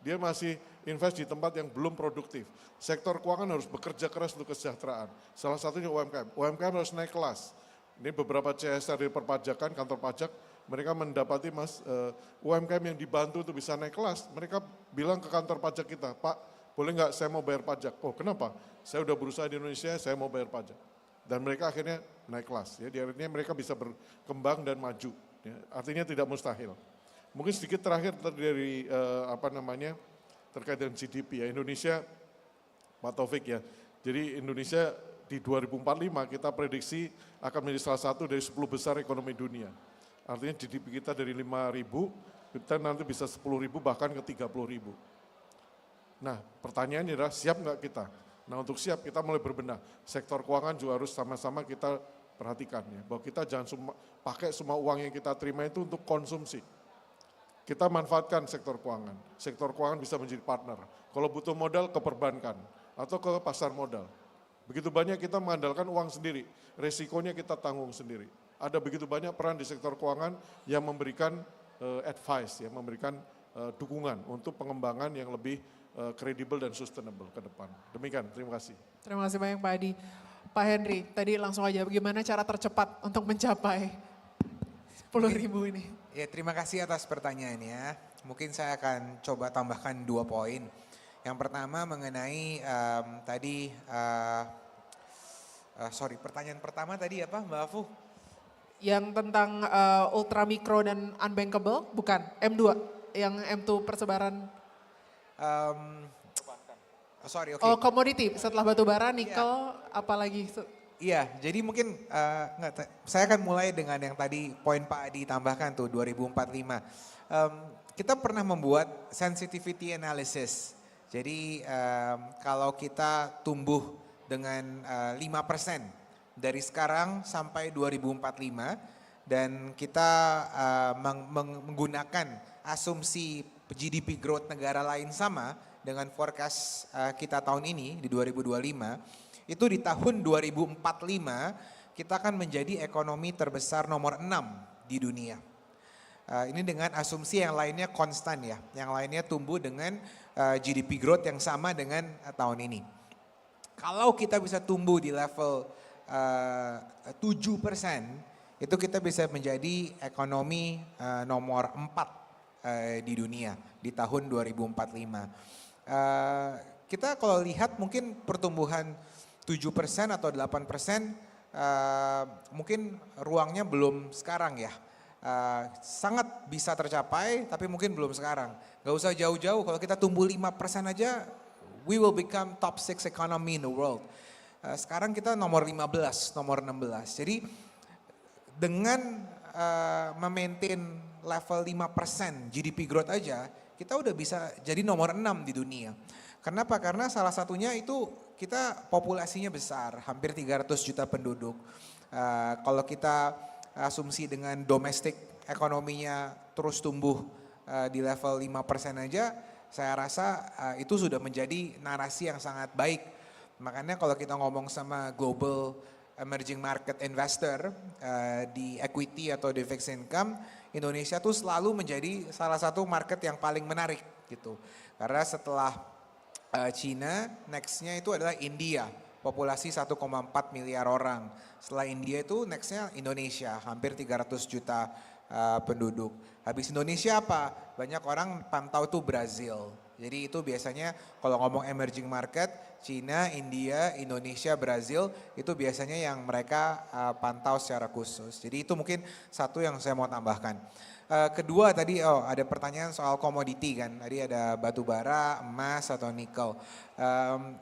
Speaker 5: Dia masih invest di tempat yang belum produktif. Sektor keuangan harus bekerja keras untuk kesejahteraan. Salah satunya UMKM. UMKM harus naik kelas. Ini beberapa CSR dari perpajakan, kantor pajak, mereka mendapati UMKM yang dibantu untuk bisa naik kelas, mereka bilang ke kantor pajak kita, Pak boleh nggak saya mau bayar pajak? Oh kenapa? Saya udah berusaha di Indonesia, saya mau bayar pajak. Dan mereka akhirnya naik kelas, ya. Akhirnya mereka bisa berkembang dan maju. Ya. Artinya tidak mustahil. Mungkin sedikit terakhir dari terkait dengan GDP ya, Indonesia, Pak Taufik ya, jadi Indonesia di 2045 kita prediksi akan menjadi salah satu dari 10 besar ekonomi dunia. Artinya GDP kita dari 5.000, kita nanti bisa 10.000 bahkan ke 30.000. Nah pertanyaannya adalah siap nggak kita? Nah untuk siap kita mulai berbenah. Sektor keuangan juga harus sama-sama kita perhatikan ya. Bahwa kita jangan pakai semua uang yang kita terima itu untuk konsumsi. Kita manfaatkan sektor keuangan. Sektor keuangan bisa menjadi partner. Kalau butuh modal ke perbankan atau ke pasar modal. Begitu banyak kita mengandalkan uang sendiri, resikonya kita tanggung sendiri. Ada begitu banyak peran di sektor keuangan yang memberikan advice, ya, memberikan dukungan untuk pengembangan yang lebih kredibel dan sustainable ke depan. Demikian, terima kasih.
Speaker 3: Terima kasih banyak Pak Adi. Pak Henry, tadi langsung aja bagaimana cara tercepat untuk mencapai 10.000 ini?
Speaker 6: Ya terima kasih atas pertanyaannya. Mungkin saya akan coba tambahkan 2 poin. Yang pertama mengenai tadi, sorry pertanyaan pertama tadi apa Mbak Afu?
Speaker 3: Yang tentang ultra mikro dan unbankable, bukan? M2, yang M2 persebaran.
Speaker 6: Sorry, oke.
Speaker 3: Oh komoditi, setelah batu bara, nikel, apalagi.
Speaker 6: Iya, jadi mungkin saya akan mulai dengan yang tadi poin Pak Adi tambahkan tuh 2045. Kita pernah membuat sensitivity analysis. Jadi kalau kita tumbuh dengan 5% dari sekarang sampai 2045 dan kita menggunakan asumsi GDP growth negara lain sama dengan forecast kita tahun ini di 2025, itu di tahun 2045 kita akan menjadi ekonomi terbesar nomor 6 di dunia. Ini dengan asumsi yang lainnya konstan ya, yang lainnya tumbuh dengan GDP growth yang sama dengan tahun ini. Kalau kita bisa tumbuh di level 7%, itu kita bisa menjadi ekonomi nomor 4 di dunia di tahun 2045. Kita kalau lihat mungkin pertumbuhan 7% atau 8% mungkin ruangnya belum sekarang ya. Sangat bisa tercapai tapi mungkin belum sekarang. Gak usah jauh-jauh, kalau kita tumbuh 5% aja we will become top 6 economy in the world. Sekarang kita nomor 15, nomor 16. Jadi dengan memaintain level 5% GDP growth aja, kita udah bisa jadi nomor 6 di dunia. Kenapa? Karena salah satunya itu kita populasinya besar, hampir 300 juta penduduk. Kalau kita asumsi dengan domestik ekonominya terus tumbuh di level 5% aja, saya rasa itu sudah menjadi narasi yang sangat baik. Makanya kalau kita ngomong sama global emerging market investor di equity atau di fixed income, Indonesia tuh selalu menjadi salah satu market yang paling menarik gitu. Karena setelah China, nextnya itu adalah India, populasi 1,4 miliar orang. Setelah India itu nextnya Indonesia, hampir 300 juta penduduk. Habis Indonesia apa? Banyak orang pantau tuh Brazil. Jadi itu biasanya kalau ngomong emerging market, China, India, Indonesia, Brazil, itu biasanya yang mereka pantau secara khusus. Jadi itu mungkin satu yang saya mau tambahkan. Kedua tadi ada pertanyaan soal komoditi kan, tadi ada batu bara, emas atau nikel.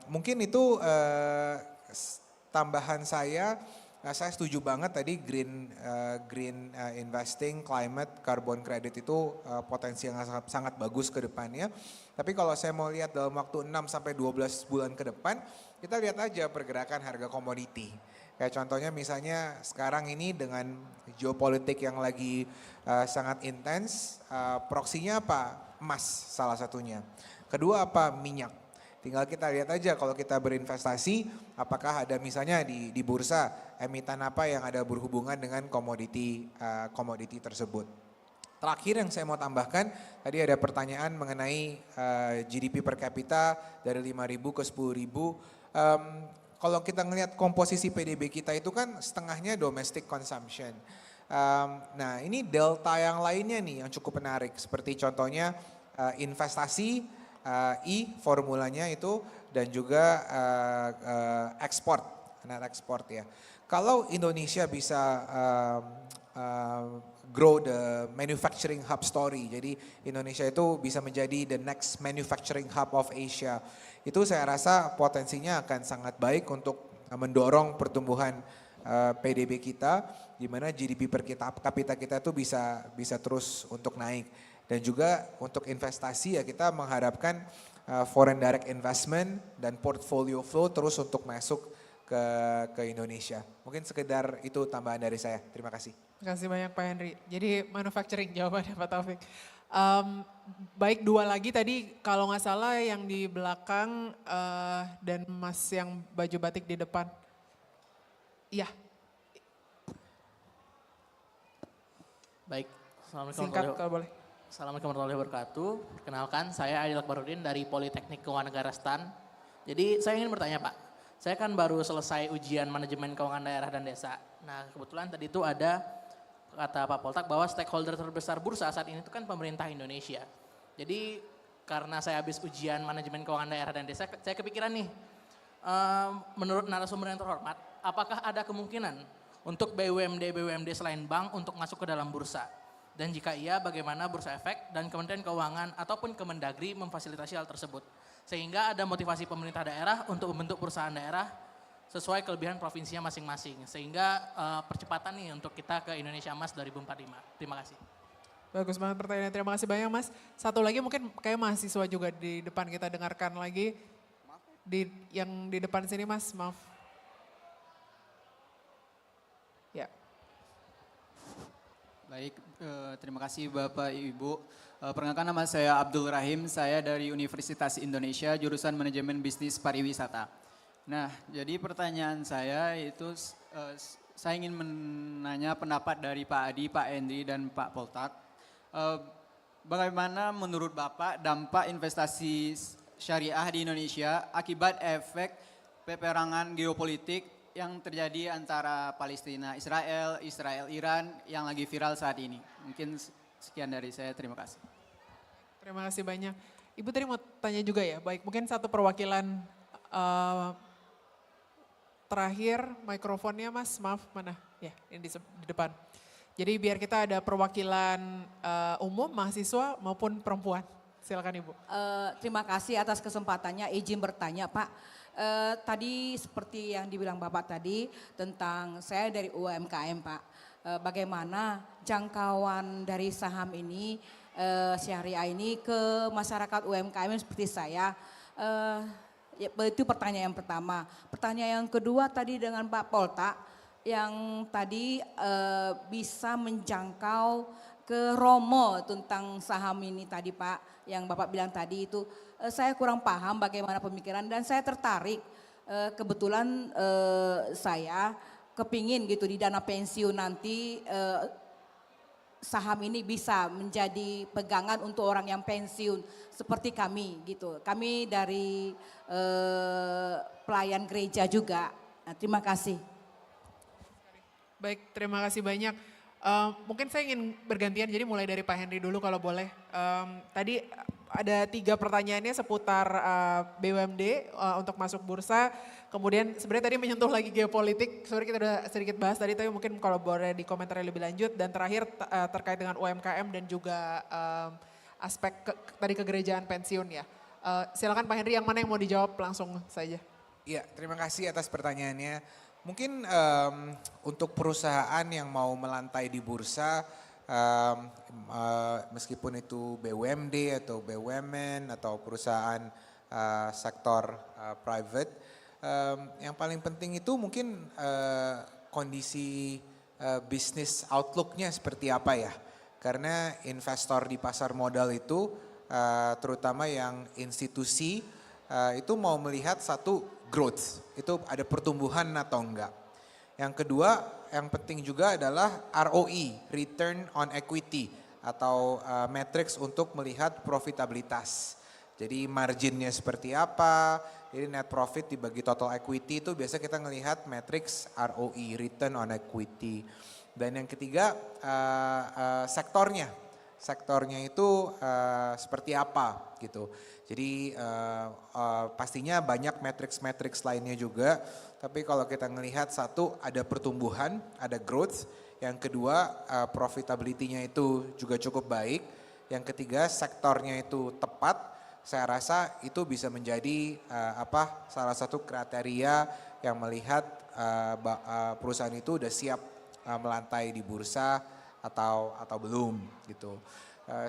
Speaker 6: Mungkin itu tambahan saya setuju banget tadi green investing, climate, carbon credit itu potensi yang sangat bagus ke depannya. Tapi kalau saya mau lihat dalam waktu 6 sampai 12 bulan ke depan, kita lihat aja pergerakan harga komoditi. Kayak contohnya misalnya sekarang ini dengan geopolitik yang lagi sangat intens, proksinya apa? Emas salah satunya. Kedua apa? Minyak. Tinggal kita lihat aja kalau kita berinvestasi, apakah ada misalnya di bursa emiten apa yang ada berhubungan dengan komoditi tersebut. Terakhir yang saya mau tambahkan, tadi ada pertanyaan mengenai GDP per kapita dari 5.000 ke 10.000. Kalau kita ngelihat komposisi PDB kita itu kan setengahnya domestic consumption. Nah ini delta yang lainnya nih yang cukup menarik, seperti contohnya investasi, formulanya itu, dan juga ekspor, net ekspor ya. Kalau Indonesia bisa grow the manufacturing hub story, jadi Indonesia itu bisa menjadi the next manufacturing hub of Asia, itu saya rasa potensinya akan sangat baik untuk mendorong pertumbuhan PDB kita, di mana GDP per kapita kita itu bisa terus untuk naik. Dan juga untuk investasi ya kita mengharapkan foreign direct investment dan portfolio flow terus untuk masuk ke Indonesia. Mungkin sekedar itu tambahan dari saya. Terima kasih.
Speaker 3: Terima kasih banyak Pak Henry. Jadi manufacturing jawabannya Pak Taufik. Baik dua lagi tadi kalau nggak salah yang di belakang dan Mas yang baju batik di depan. Iya.
Speaker 8: Baik, Assalamualaikum
Speaker 3: Singkat kalau boleh.
Speaker 8: Assalamualaikum warahmatullahi wabarakatuh. Perkenalkan, saya Adil Akbarudin dari Politeknik Keuangan Negara STAN. Jadi saya ingin bertanya Pak, saya kan baru selesai ujian manajemen keuangan daerah dan desa. Nah kebetulan tadi itu ada kata Pak Poltak bahwa stakeholder terbesar bursa saat ini itu kan pemerintah Indonesia. Jadi karena saya habis ujian manajemen keuangan daerah dan desa, saya kepikiran nih, menurut narasumber yang terhormat, apakah ada kemungkinan untuk BUMD selain bank untuk masuk ke dalam bursa? Dan jika iya, bagaimana Bursa Efek dan Kementerian Keuangan ataupun Kemendagri memfasilitasi hal tersebut? Sehingga ada motivasi pemerintah daerah untuk membentuk perusahaan daerah sesuai kelebihan provinsinya masing-masing. Sehingga percepatan nih untuk kita ke Indonesia Emas 2045. Terima kasih.
Speaker 3: Bagus banget pertanyaan, terima kasih banyak Mas. Satu lagi mungkin kayak mahasiswa juga di depan kita dengarkan lagi. Yang di depan sini Mas, maaf. Ya.
Speaker 9: Baik, terima kasih Bapak Ibu. Perkenalkan nama saya Abdul Rahim, saya dari Universitas Indonesia, jurusan Manajemen Bisnis Pariwisata. Nah, jadi pertanyaan saya itu saya ingin menanya pendapat dari Pak Adi, Pak Henry, dan Pak Poltak. Bagaimana menurut Bapak dampak investasi syariah di Indonesia akibat efek peperangan geopolitik yang terjadi antara Palestina, Israel, Iran yang lagi viral saat ini. Mungkin sekian dari saya, terima kasih.
Speaker 3: Terima kasih banyak. Ibu tadi mau tanya juga ya, baik mungkin satu perwakilan terakhir mikrofonnya Mas, maaf mana? Ya ini di depan. Jadi biar kita ada perwakilan umum, mahasiswa maupun perempuan. Silakan Ibu.
Speaker 10: Terima kasih atas kesempatannya, izin bertanya Pak. Tadi seperti yang dibilang Bapak tadi tentang saya dari UMKM Pak. Bagaimana jangkauan dari saham ini, syariah ini ke masyarakat UMKM seperti saya. Itu pertanyaan yang pertama. Pertanyaan yang kedua tadi dengan Pak Polta yang tadi bisa menjangkau ke Romo tentang saham ini tadi Pak. Yang Bapak bilang tadi itu saya kurang paham bagaimana pemikiran dan saya tertarik. Kebetulan saya kepingin gitu di dana pensiun nanti saham ini bisa menjadi pegangan untuk orang yang pensiun seperti kami gitu. Kami dari pelayan gereja juga. Nah, terima kasih.
Speaker 3: Baik, terima kasih banyak. Mungkin saya ingin bergantian, jadi mulai dari Pak Henry dulu kalau boleh. Tadi ada 3 pertanyaannya seputar BUMD untuk masuk bursa. Kemudian sebenarnya tadi menyentuh lagi geopolitik, sebenarnya kita udah sedikit bahas tadi, tapi mungkin kalau boleh dikomentari lebih lanjut. Dan terakhir terkait dengan UMKM dan juga aspek tadi kegerejaan pensiun ya. Silakan Pak Henry, yang mana yang mau dijawab langsung saja.
Speaker 6: Iya, terima kasih atas pertanyaannya. Mungkin untuk perusahaan yang mau melantai di bursa, meskipun itu BUMD atau BUMN atau perusahaan sektor private, yang paling penting itu mungkin kondisi bisnis outlook-nya seperti apa ya. Karena investor di pasar modal itu, terutama yang institusi, itu mau melihat satu growth, itu ada pertumbuhan atau enggak. Yang kedua, yang penting juga adalah ROE, return on equity, atau matrix untuk melihat profitabilitas. Jadi marginnya seperti apa, jadi net profit dibagi total equity itu biasa kita ngelihat matrix ROE, return on equity. Dan yang ketiga, sektornya. Sektornya itu seperti apa gitu. Jadi pastinya banyak matrix-matrix lainnya juga. Tapi kalau kita ngelihat satu ada pertumbuhan, ada growth. Yang kedua profitability-nya itu juga cukup baik. Yang ketiga sektornya itu tepat. Saya rasa itu bisa menjadi salah satu kriteria yang melihat perusahaan itu udah siap melantai di bursa atau belum gitu.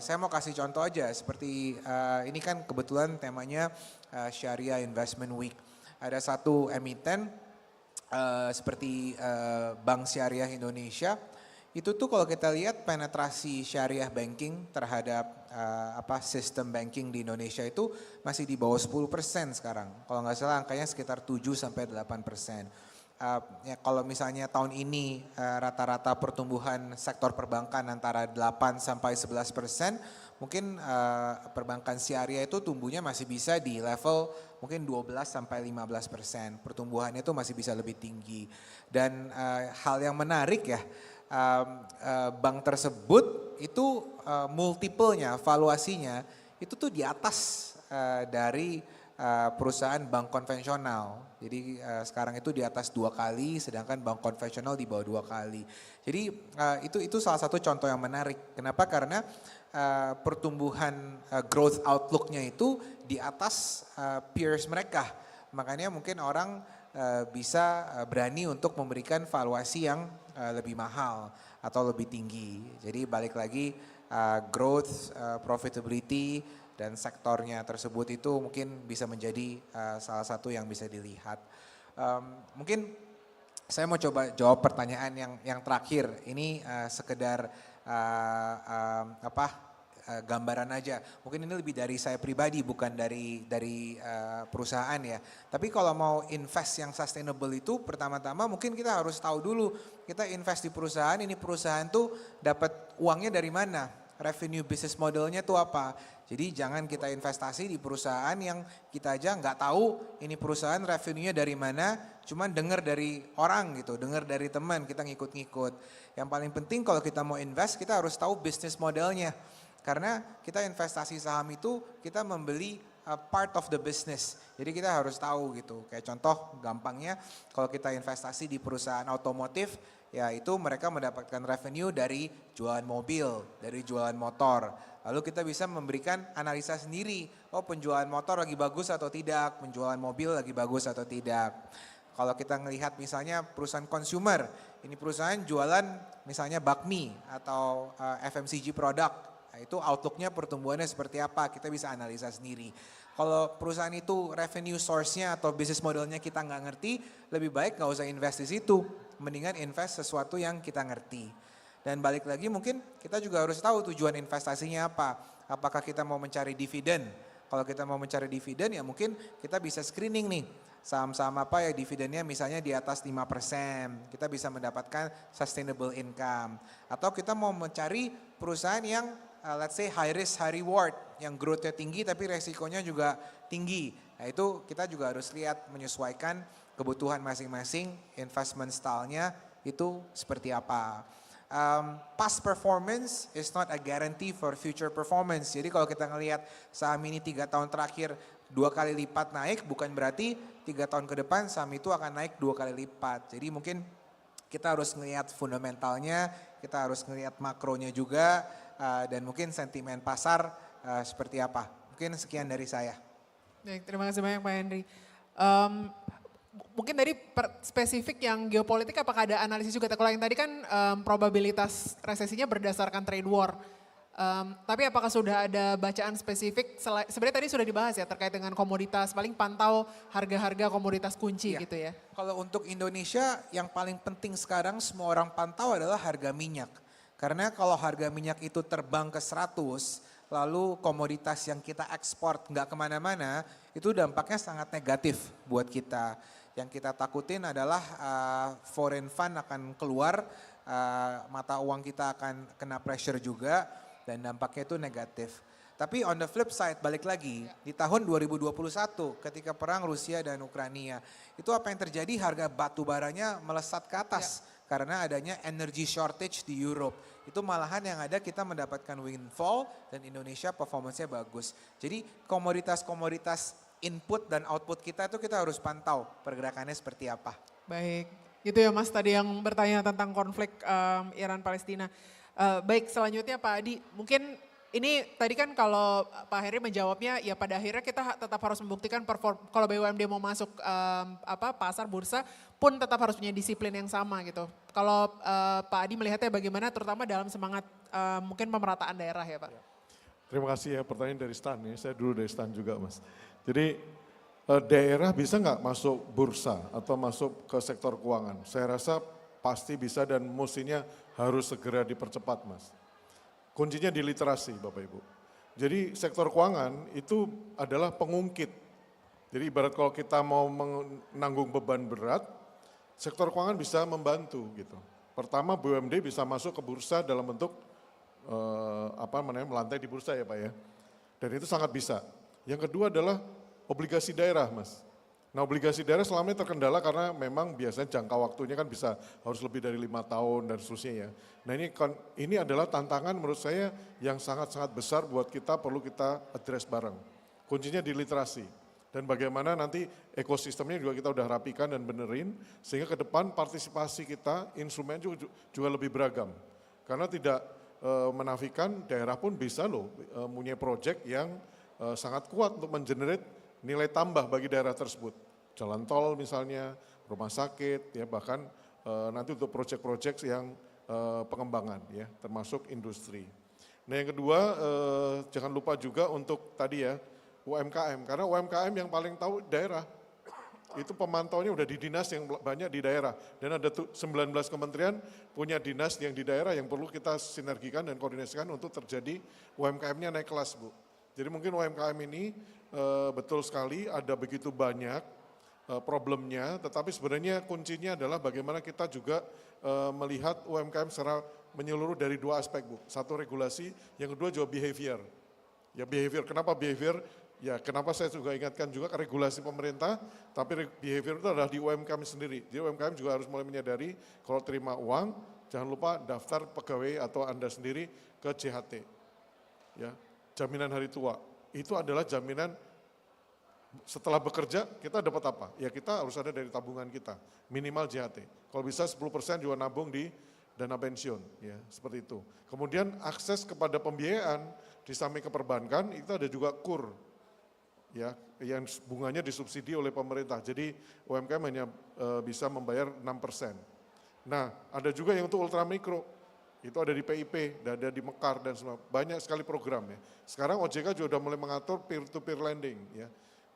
Speaker 6: Saya mau kasih contoh aja seperti ini kan kebetulan temanya Syariah Investment Week. Ada satu emiten seperti Bank Syariah Indonesia. Itu tuh kalau kita lihat penetrasi syariah banking terhadap sistem banking di Indonesia itu masih di bawah 10% sekarang. Kalau nggak salah angkanya sekitar 7-8%. Ya, kalau misalnya tahun ini rata-rata pertumbuhan sektor perbankan antara 8-11%, mungkin perbankan syariah itu tumbuhnya masih bisa di level mungkin 12-15%. Pertumbuhannya itu masih bisa lebih tinggi. Dan hal yang menarik ya, bank tersebut itu multiple-nya, valuasinya itu tuh di atas dari perusahaan bank konvensional. Jadi sekarang itu di atas 2 kali, sedangkan bank konvensional di bawah 2 kali. Jadi itu salah satu contoh yang menarik. Kenapa? Karena pertumbuhan growth outlook-nya itu di atas peers mereka. Makanya mungkin orang bisa berani untuk memberikan valuasi yang lebih mahal atau lebih tinggi. Jadi balik lagi growth, profitability, dan sektornya tersebut itu mungkin bisa menjadi salah satu yang bisa dilihat. Mungkin saya mau coba jawab pertanyaan yang terakhir. Ini sekedar gambaran aja. Mungkin ini lebih dari saya pribadi, bukan dari perusahaan ya. Tapi kalau mau invest yang sustainable itu, pertama-tama mungkin kita harus tahu dulu, kita invest di perusahaan, ini perusahaan tuh dapat uangnya dari mana? Revenue business modelnya tuh apa? Jadi jangan kita investasi di perusahaan yang kita aja nggak tahu ini perusahaan revenue-nya dari mana, cuman dengar dari orang gitu, dengar dari teman, kita ngikut-ngikut. Yang paling penting kalau kita mau invest, kita harus tahu bisnis modelnya. Karena kita investasi saham itu, kita membeli part of the business. Jadi kita harus tahu gitu. Kayak contoh gampangnya, kalau kita investasi di perusahaan otomotif, ya itu mereka mendapatkan revenue dari jualan mobil, dari jualan motor. Lalu kita bisa memberikan analisa sendiri, oh penjualan motor lagi bagus atau tidak, penjualan mobil lagi bagus atau tidak. Kalau kita melihat misalnya perusahaan consumer, ini perusahaan jualan misalnya bakmi atau FMCG produk, nah, itu outlook-nya pertumbuhannya seperti apa, kita bisa analisa sendiri. Kalau perusahaan itu revenue source-nya atau business modelnya kita nggak ngerti, lebih baik nggak usah invest di situ, mendingan invest sesuatu yang kita ngerti. Dan balik lagi mungkin kita juga harus tahu tujuan investasinya apa. Apakah kita mau mencari dividen? Kalau kita mau mencari dividen ya mungkin kita bisa screening nih. Saham-saham apa ya dividennya misalnya di atas 5%. Kita bisa mendapatkan sustainable income. Atau kita mau mencari perusahaan yang let's say high risk, high reward. Yang growth-nya tinggi tapi resikonya juga tinggi. Nah itu kita juga harus lihat menyesuaikan kebutuhan masing-masing, investment style-nya itu seperti apa. Past performance is not a guarantee for future performance. Jadi kalau kita ngelihat saham ini 3 tahun terakhir 2 kali lipat naik, bukan berarti 3 tahun ke depan saham itu akan naik 2 kali lipat. Jadi mungkin kita harus ngelihat fundamentalnya, kita harus ngelihat makronya juga, dan mungkin sentimen pasar seperti apa. Mungkin sekian dari saya.
Speaker 3: Baik, terima kasih banyak Pak Henry. Mungkin tadi spesifik yang geopolitik apakah ada analisis juga? Kalau yang tadi kan probabilitas resesinya berdasarkan trade war. Tapi apakah sudah ada bacaan spesifik? Sebenarnya tadi sudah dibahas ya terkait dengan komoditas, paling pantau harga-harga komoditas kunci gitu ya.
Speaker 6: Kalau untuk Indonesia yang paling penting sekarang semua orang pantau adalah harga minyak. Karena kalau harga minyak itu terbang ke 100, lalu komoditas yang kita ekspor nggak kemana-mana, itu dampaknya sangat negatif buat kita. Yang kita takutin adalah foreign fund akan keluar, mata uang kita akan kena pressure juga, dan dampaknya itu negatif. Tapi on the flip side, balik lagi, di tahun 2021 ketika perang Rusia dan Ukraina, itu apa yang terjadi? Harga batu baranya melesat ke atas. Karena adanya energy shortage di Europe. Itu malahan yang ada kita mendapatkan windfall dan Indonesia performance-nya bagus. Jadi komoditas-komoditas input dan output kita itu kita harus pantau pergerakannya seperti apa.
Speaker 3: Baik, itu ya Mas tadi yang bertanya tentang konflik Iran-Palestina. Baik, selanjutnya Pak Adi, mungkin ini tadi kan kalau Pak Heri menjawabnya ya pada akhirnya kita tetap harus membuktikan kalau BUMD mau masuk pasar bursa pun tetap harus punya disiplin yang sama gitu. Kalau Pak Adi melihatnya bagaimana terutama dalam semangat mungkin pemerataan daerah ya Pak.
Speaker 5: Terima kasih ya pertanyaan dari Stan ya, saya dulu dari Stan juga Mas. Jadi daerah bisa nggak masuk bursa atau masuk ke sektor keuangan? Saya rasa pasti bisa dan mestinya harus segera dipercepat Mas. Kuncinya di literasi Bapak Ibu. Jadi sektor keuangan itu adalah pengungkit. Jadi ibarat kalau kita mau menanggung beban berat, sektor keuangan bisa membantu gitu. Pertama BUMD bisa masuk ke bursa dalam bentuk melantai di bursa ya Pak ya. Dan itu sangat bisa. Yang kedua adalah obligasi daerah Mas. Nah obligasi daerah selama ini terkendala karena memang biasanya jangka waktunya kan bisa harus lebih dari 5 tahun dan seterusnya ya. Nah ini adalah tantangan menurut saya yang sangat-sangat besar buat kita, perlu kita address bareng. Kuncinya di literasi. Dan bagaimana nanti ekosistemnya juga kita udah rapikan dan benerin, sehingga ke depan partisipasi kita, instrumen juga lebih beragam. Karena tidak menafikan daerah pun bisa loh punya proyek yang sangat kuat untuk mengenerate nilai tambah bagi daerah tersebut. Jalan tol misalnya, rumah sakit, ya bahkan nanti untuk proyek-proyek yang pengembangan ya, termasuk industri. Nah yang kedua, jangan lupa juga untuk tadi ya, UMKM, karena UMKM yang paling tahu daerah. Itu pemantaunya udah di dinas yang banyak di daerah. Dan ada 19 kementerian punya dinas yang di daerah yang perlu kita sinergikan dan koordinasikan untuk terjadi UMKM-nya naik kelas, Bu. Jadi mungkin UMKM ini betul sekali ada begitu banyak problemnya, tetapi sebenarnya kuncinya adalah bagaimana kita juga melihat UMKM secara menyeluruh dari dua aspek, Bu. Satu regulasi, yang kedua juga behavior. Ya behavior, kenapa behavior? Ya kenapa saya juga ingatkan juga ke regulasi pemerintah, tapi behavior itu adalah di UMKM sendiri. Jadi UMKM juga harus mulai menyadari kalau terima uang, jangan lupa daftar pegawai atau Anda sendiri ke JHT. Ya, jaminan hari tua. Itu adalah jaminan setelah bekerja kita dapat apa? Ya kita harus ada dari tabungan kita, minimal JHT. Kalau bisa 10% juga nabung di dana pensiun, ya seperti itu. Kemudian akses kepada pembiayaan di samping ke perbankan itu ada juga KUR. Ya, yang bunganya disubsidi oleh pemerintah. Jadi UMKM hanya bisa membayar 6%. Nah, ada juga yang untuk ultramikro. Itu ada di PIP, ada di Mekar dan semua. Banyak sekali program ya. Sekarang OJK juga sudah mulai mengatur peer-to-peer lending ya.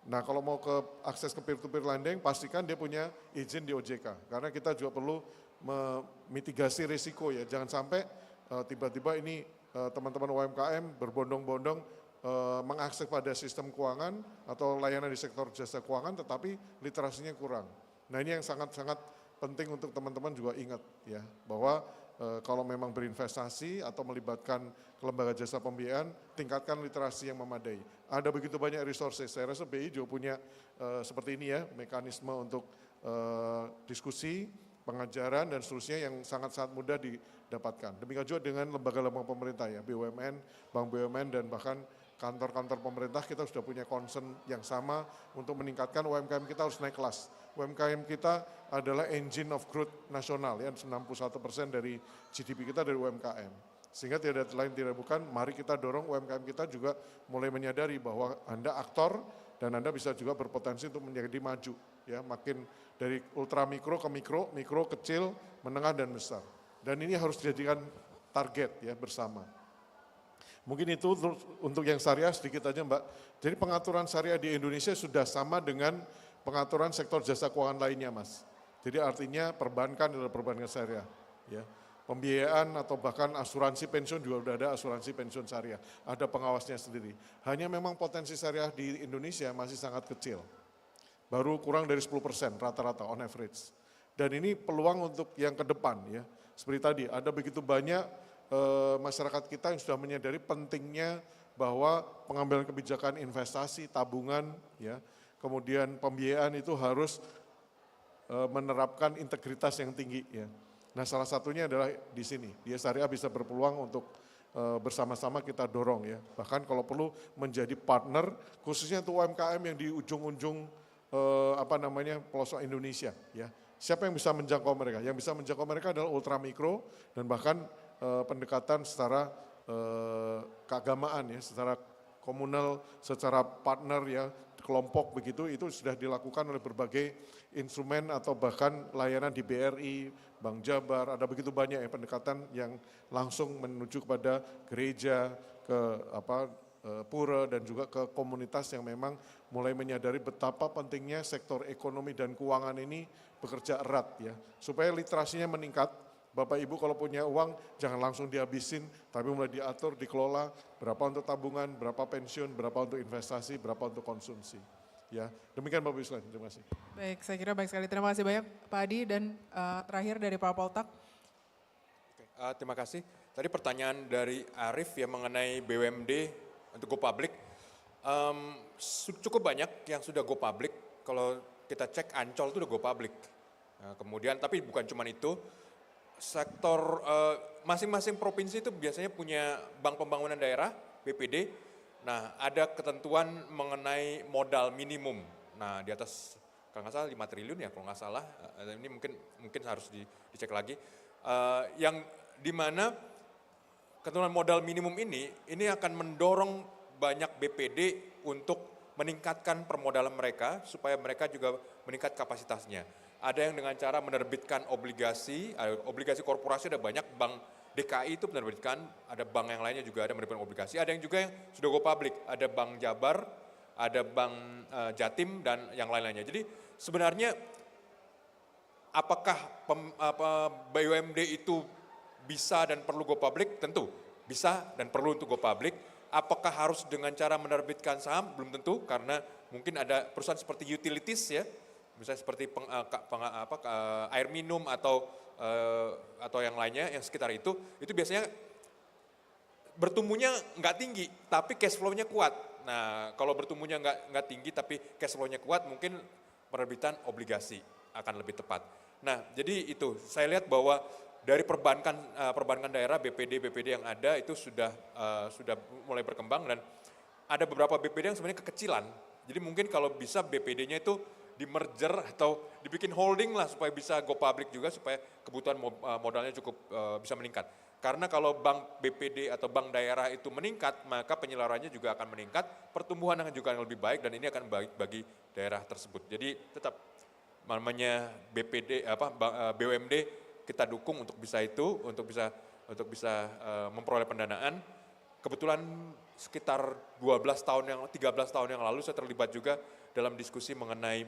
Speaker 5: Nah, kalau mau ke akses ke peer-to-peer lending, pastikan dia punya izin di OJK. Karena kita juga perlu memitigasi risiko ya. Jangan sampai tiba-tiba ini teman-teman UMKM berbondong-bondong mengakses pada sistem keuangan atau layanan di sektor jasa keuangan tetapi literasinya kurang. Nah ini yang sangat-sangat penting untuk teman-teman juga ingat ya bahwa kalau memang berinvestasi atau melibatkan lembaga jasa pembiayaan tingkatkan literasi yang memadai. Ada begitu banyak resources, saya rasa BI juga punya seperti ini ya mekanisme untuk diskusi, pengajaran dan seterusnya yang sangat-sangat mudah didapatkan. Demikian juga dengan lembaga-lembaga pemerintah ya, BUMN, Bank BUMN dan bahkan kantor-kantor pemerintah kita sudah punya concern yang sama untuk meningkatkan UMKM kita harus naik kelas. UMKM kita adalah engine of growth nasional ya, 91% dari GDP kita dari UMKM. Sehingga tidak lain tidak bukan, mari kita dorong UMKM kita juga mulai menyadari bahwa Anda aktor dan Anda bisa juga berpotensi untuk menjadi maju. Ya, makin dari ultra mikro ke mikro, mikro kecil, menengah dan besar. Dan ini harus dijadikan target ya bersama. Mungkin itu untuk yang syariah sedikit aja Mbak. Jadi pengaturan syariah di Indonesia sudah sama dengan pengaturan sektor jasa keuangan lainnya Mas. Jadi artinya perbankan adalah perbankan syariah. Ya. Pembiayaan atau bahkan asuransi pensiun juga sudah ada asuransi pensiun syariah. Ada pengawasnya sendiri. Hanya memang potensi syariah di Indonesia masih sangat kecil. Baru kurang dari 10% rata-rata on average. Dan ini peluang untuk yang ke depan ya. Seperti tadi ada begitu banyak masyarakat kita yang sudah menyadari pentingnya bahwa pengambilan kebijakan investasi, tabungan, ya, kemudian pembiayaan itu harus menerapkan integritas yang tinggi. Ya. Nah salah satunya adalah di sini, Dia Syariah bisa berpeluang untuk bersama-sama kita dorong ya. Bahkan kalau perlu menjadi partner, khususnya untuk UMKM yang di ujung-ujung pelosok Indonesia. Ya. Siapa yang bisa menjangkau mereka? Yang bisa menjangkau mereka adalah ultramikro dan bahkan pendekatan secara keagamaan ya, secara komunal, secara partner ya, kelompok begitu, itu sudah dilakukan oleh berbagai instrumen atau bahkan layanan di BRI, Bank Jabar, ada begitu banyak ya pendekatan yang langsung menuju kepada gereja, ke pura dan juga ke komunitas yang memang mulai menyadari betapa pentingnya sektor ekonomi dan keuangan ini bekerja erat ya, supaya literasinya meningkat. Bapak Ibu kalau punya uang jangan langsung dihabisin, tapi mulai diatur, dikelola, berapa untuk tabungan, berapa pensiun, berapa untuk investasi, berapa untuk konsumsi. Ya, demikian Bapak Ibu sekalian, terima kasih.
Speaker 3: Baik, saya kira baik sekali. Terima kasih banyak Pak Adi dan terakhir dari Pak Poltak.
Speaker 4: Terima kasih. Tadi pertanyaan dari Arif yang mengenai BUMD untuk go public. Cukup banyak yang sudah go public. Kalau kita cek Ancol itu udah go public. Nah, kemudian tapi bukan cuma itu, sektor masing-masing provinsi itu biasanya punya Bank Pembangunan Daerah, BPD. Nah, ada ketentuan mengenai modal minimum. Nah, di atas kalau nggak salah 5 triliun ya kalau nggak salah. Ini mungkin harus dicek lagi. Yang dimana ketentuan modal minimum ini akan mendorong banyak BPD untuk meningkatkan permodalan mereka supaya mereka juga meningkat kapasitasnya. Ada yang dengan cara menerbitkan obligasi korporasi, ada banyak bank DKI itu menerbitkan, ada bank yang lainnya juga ada menerbitkan obligasi, ada yang juga yang sudah go public, ada Bank Jabar, ada Bank Jatim dan yang lain-lainnya. Jadi sebenarnya apakah BUMD itu bisa dan perlu go public? Tentu bisa dan perlu untuk go public. Apakah harus dengan cara menerbitkan saham? Belum tentu, karena mungkin ada perusahaan seperti utilities ya, misalnya seperti air minum atau yang lainnya yang sekitar itu biasanya bertumbuhnya nggak tinggi, tapi cash flow-nya kuat. Nah, kalau bertumbuhnya nggak tinggi tapi cash flow-nya kuat, mungkin penerbitan obligasi akan lebih tepat. Nah, jadi itu saya lihat bahwa dari perbankan daerah BPD yang ada itu sudah mulai berkembang, dan ada beberapa BPD yang sebenarnya kekecilan. Jadi mungkin kalau bisa BPD-nya itu di merger atau dibikin holding lah supaya bisa go public juga, supaya kebutuhan modalnya cukup bisa meningkat. Karena kalau bank BPD atau bank daerah itu meningkat, maka penyelenggaranya juga akan meningkat, pertumbuhan akan juga lebih baik, dan ini akan baik bagi daerah tersebut. Jadi tetap namanya BUMD kita dukung untuk bisa memperoleh pendanaan. Kebetulan sekitar 13 tahun yang lalu saya terlibat juga dalam diskusi mengenai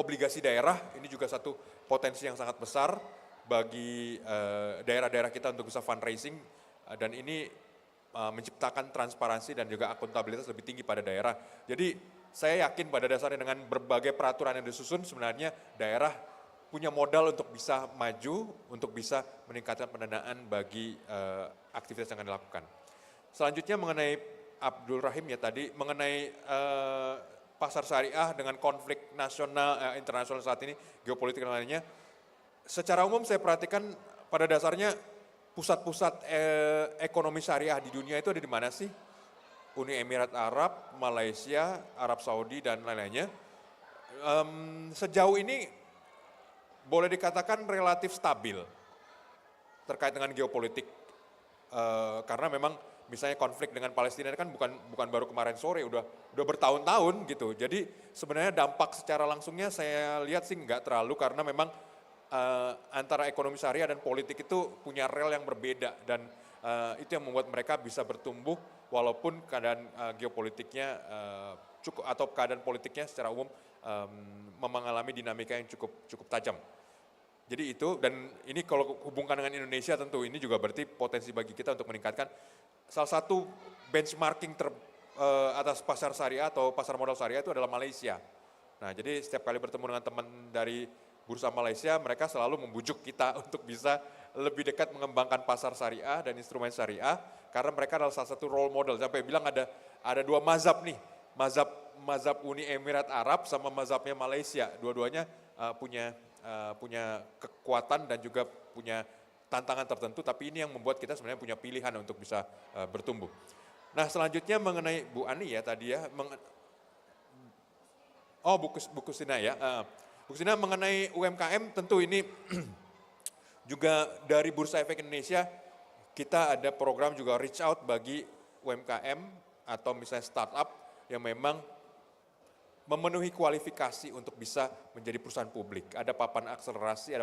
Speaker 4: obligasi daerah. Ini juga satu potensi yang sangat besar bagi daerah-daerah kita untuk bisa fundraising, dan ini menciptakan transparansi dan juga akuntabilitas lebih tinggi pada daerah. Jadi saya yakin pada dasarnya dengan berbagai peraturan yang disusun, sebenarnya daerah punya modal untuk bisa maju, untuk bisa meningkatkan pendanaan bagi aktivitas yang akan dilakukan. Selanjutnya mengenai Abdul Rahim ya tadi, mengenai pasar syariah dengan konflik nasional, internasional saat ini, geopolitik dan lainnya. Secara umum saya perhatikan pada dasarnya pusat-pusat ekonomi syariah di dunia itu ada di mana sih? Uni Emirat Arab, Malaysia, Arab Saudi dan lain-lainnya. Sejauh ini boleh dikatakan relatif stabil terkait dengan geopolitik, karena memang misalnya konflik dengan Palestina kan bukan baru kemarin sore, udah bertahun-tahun gitu. Jadi sebenarnya dampak secara langsungnya saya lihat sih nggak terlalu, karena memang antara ekonomi syariah dan politik itu punya rel yang berbeda, dan itu yang membuat mereka bisa bertumbuh walaupun keadaan geopolitiknya atau keadaan politiknya secara umum mengalami dinamika yang cukup tajam. Jadi itu, dan ini kalau hubungkan dengan Indonesia tentu ini juga berarti potensi bagi kita untuk meningkatkan. Salah satu benchmarking atas pasar syariah atau pasar modal syariah itu adalah Malaysia. Nah, jadi setiap kali bertemu dengan teman dari Bursa Malaysia, mereka selalu membujuk kita untuk bisa lebih dekat mengembangkan pasar syariah dan instrumen syariah, karena mereka adalah salah satu role model. Sampai bilang ada dua mazhab nih, mazhab Uni Emirat Arab sama mazhabnya Malaysia, dua-duanya punya kekuatan dan juga punya tantangan tertentu, tapi ini yang membuat kita sebenarnya punya pilihan untuk bisa bertumbuh. Nah, selanjutnya mengenai Bu Ani ya tadi ya, Bu Kusina ya. Bu Kusina mengenai UMKM, tentu ini juga dari Bursa Efek Indonesia kita ada program juga reach out bagi UMKM atau misalnya startup yang memang memenuhi kualifikasi untuk bisa menjadi perusahaan publik. Ada papan akselerasi,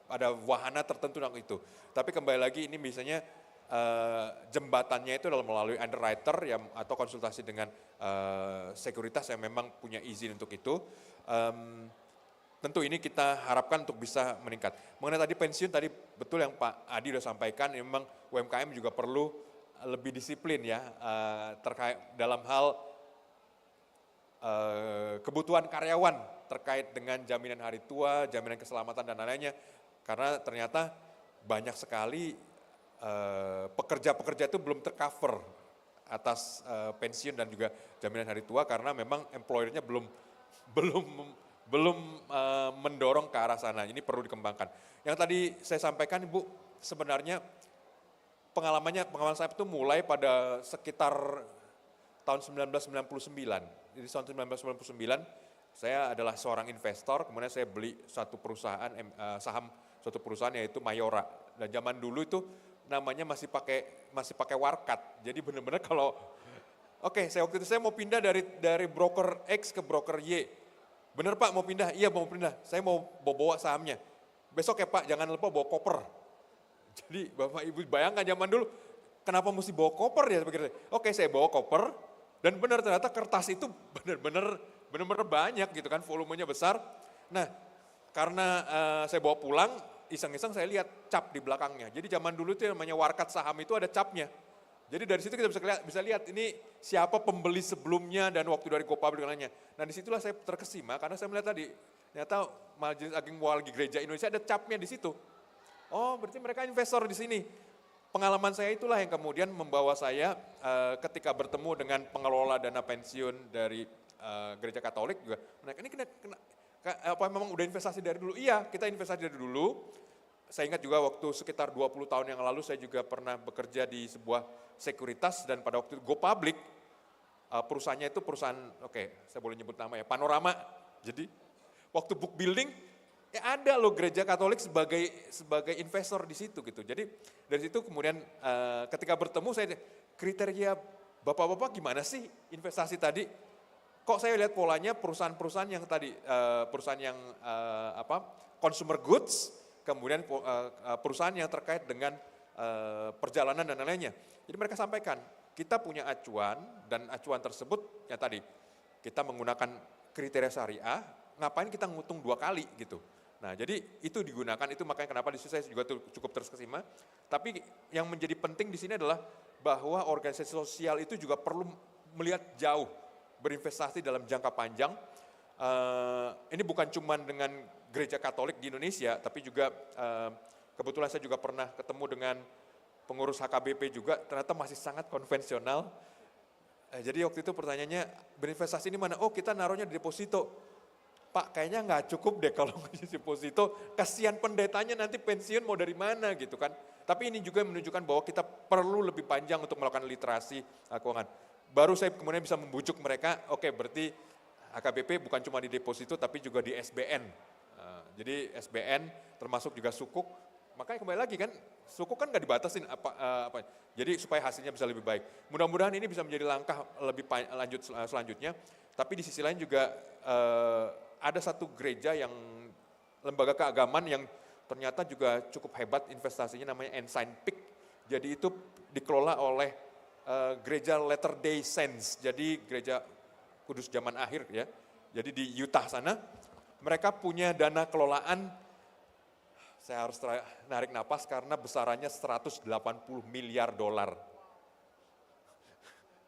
Speaker 4: ada wahana tertentu yang itu. Tapi kembali lagi ini misalnya jembatannya itu adalah melalui underwriter atau konsultasi dengan sekuritas yang memang punya izin untuk itu. Tentu ini kita harapkan untuk bisa meningkat. Mengenai tadi pensiun, tadi betul yang Pak Adi sudah sampaikan, memang UMKM juga perlu lebih disiplin ya terkait dalam hal kebutuhan karyawan terkait dengan jaminan hari tua, jaminan keselamatan dan lain-lainnya. Karena ternyata banyak sekali pekerja-pekerja itu belum tercover atas pensiun dan juga jaminan hari tua karena memang employer-nya belum mendorong ke arah sana. Ini perlu dikembangkan. Yang tadi saya sampaikan Ibu, sebenarnya pengalaman saya itu mulai pada sekitar tahun 1999. Jadi tahun 1999 saya adalah seorang investor, kemudian saya beli satu perusahaan, saham suatu perusahaan yaitu Mayora. Dan zaman dulu itu namanya masih pakai warkat. Jadi benar-benar kalau, waktu itu saya mau pindah dari broker X ke broker Y. Bener Pak mau pindah? Iya mau pindah, saya mau bawa sahamnya. Besok ya Pak jangan lupa bawa koper. Jadi Bapak Ibu bayangkan zaman dulu, kenapa mesti bawa koper ya? Oke saya bawa koper, dan benar ternyata kertas itu benar-benar banyak gitu kan, volumenya besar. Nah karena saya bawa pulang, iseng-iseng saya lihat cap di belakangnya. Jadi zaman dulu itu namanya warkat saham itu ada capnya. Jadi dari situ kita bisa lihat ini siapa pembeli sebelumnya dan waktu dari GoPublic dan lainnya. Nah disitulah saya terkesima karena saya melihat tadi, ternyata Majelis Agung Walgi Gereja Indonesia ada capnya di situ. Oh berarti mereka investor di sini. Pengalaman saya itulah yang kemudian membawa saya ketika bertemu dengan pengelola dana pensiun dari Gereja Katolik juga. Mereka ini apa memang udah investasi dari dulu? Iya kita investasi dari dulu. Saya ingat juga waktu sekitar 20 tahun yang lalu saya juga pernah bekerja di sebuah sekuritas dan pada waktu itu GoPublic, perusahaannya itu perusahaan, saya boleh nyebut nama ya, Panorama. Jadi waktu book building, ada loh Gereja Katolik sebagai investor di situ gitu. Jadi dari situ kemudian ketika bertemu saya, kriteria Bapak-Bapak gimana sih investasi tadi? Kok saya lihat polanya perusahaan-perusahaan yang tadi, perusahaan yang consumer goods, kemudian perusahaan yang terkait dengan perjalanan dan lainnya. Jadi mereka sampaikan, kita punya acuan dan acuan tersebut yang tadi kita menggunakan kriteria syariah, ngapain kita ngutung 2 kali gitu. Nah jadi itu digunakan, itu makanya kenapa di sini saya juga cukup terkesima. Tapi yang menjadi penting di sini adalah bahwa organisasi sosial itu juga perlu melihat jauh, berinvestasi dalam jangka panjang. Ini bukan cuma dengan Gereja Katolik di Indonesia, tapi juga kebetulan saya juga pernah ketemu dengan pengurus HKBP juga, ternyata masih sangat konvensional. Jadi waktu itu pertanyaannya, berinvestasi ini mana? Oh kita naruhnya di deposito. Pak kayaknya nggak cukup deh kalau di deposito, kasihan pendetanya nanti pensiun mau dari mana gitu kan. Tapi ini juga menunjukkan bahwa kita perlu lebih panjang untuk melakukan literasi keuangan. Baru saya kemudian bisa membujuk mereka, berarti HKBP bukan cuma di deposito tapi juga di SBN. Jadi SBN termasuk juga sukuk, makanya kembali lagi kan, sukuk kan nggak dibatasin apa. Jadi supaya hasilnya bisa lebih baik. Mudah-mudahan ini bisa menjadi langkah lebih lanjut selanjutnya. Tapi di sisi lain juga ada satu gereja yang lembaga keagamaan yang ternyata juga cukup hebat investasinya, namanya Ensign Peak. Jadi itu dikelola oleh gereja Latter Day Saints, jadi gereja Kudus zaman akhir ya. Jadi di Utah sana. Mereka punya dana kelolaan, saya harus narik napas karena besarannya 180 miliar dolar.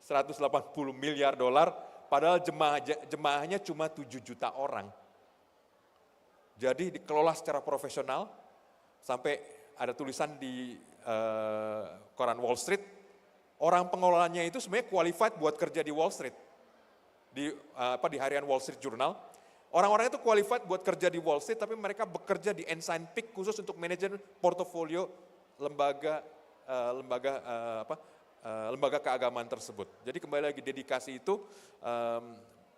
Speaker 4: 180 miliar dolar, padahal jemaahnya cuma 7 juta orang. Jadi dikelola secara profesional, sampai ada tulisan di koran Wall Street, orang pengelolanya itu sebenarnya qualified buat kerja di Wall Street. Di harian Wall Street Journal. Orang-orang itu qualified buat kerja di Wall Street, tapi mereka bekerja di Ensign Peak khusus untuk manajer portofolio lembaga keagamaan tersebut. Jadi kembali lagi dedikasi itu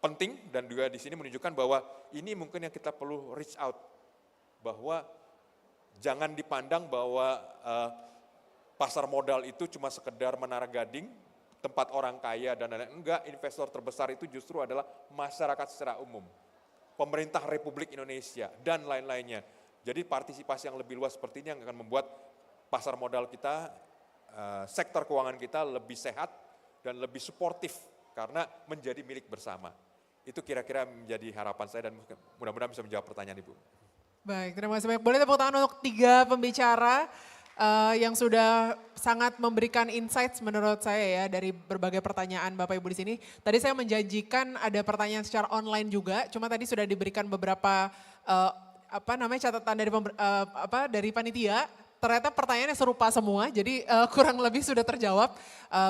Speaker 4: penting dan juga di sini menunjukkan bahwa ini mungkin yang kita perlu reach out, bahwa jangan dipandang bahwa pasar modal itu cuma sekedar menara gading, tempat orang kaya dan lain-lain. Enggak, investor terbesar itu justru adalah masyarakat secara umum. Pemerintah Republik Indonesia, dan lain-lainnya. Jadi partisipasi yang lebih luas seperti ini yang akan membuat pasar modal kita, sektor keuangan kita lebih sehat dan lebih suportif karena menjadi milik bersama. Itu kira-kira menjadi harapan saya dan mudah-mudahan bisa menjawab pertanyaan Ibu.
Speaker 3: Baik, terima kasih banyak. Boleh tepuk tangan untuk 3 pembicara yang sudah sangat memberikan insights menurut saya ya dari berbagai pertanyaan Bapak Ibu di sini. Tadi saya menjanjikan ada pertanyaan secara online juga, cuma tadi sudah diberikan beberapa catatan dari panitia. Ternyata pertanyaannya serupa semua, jadi kurang lebih sudah terjawab.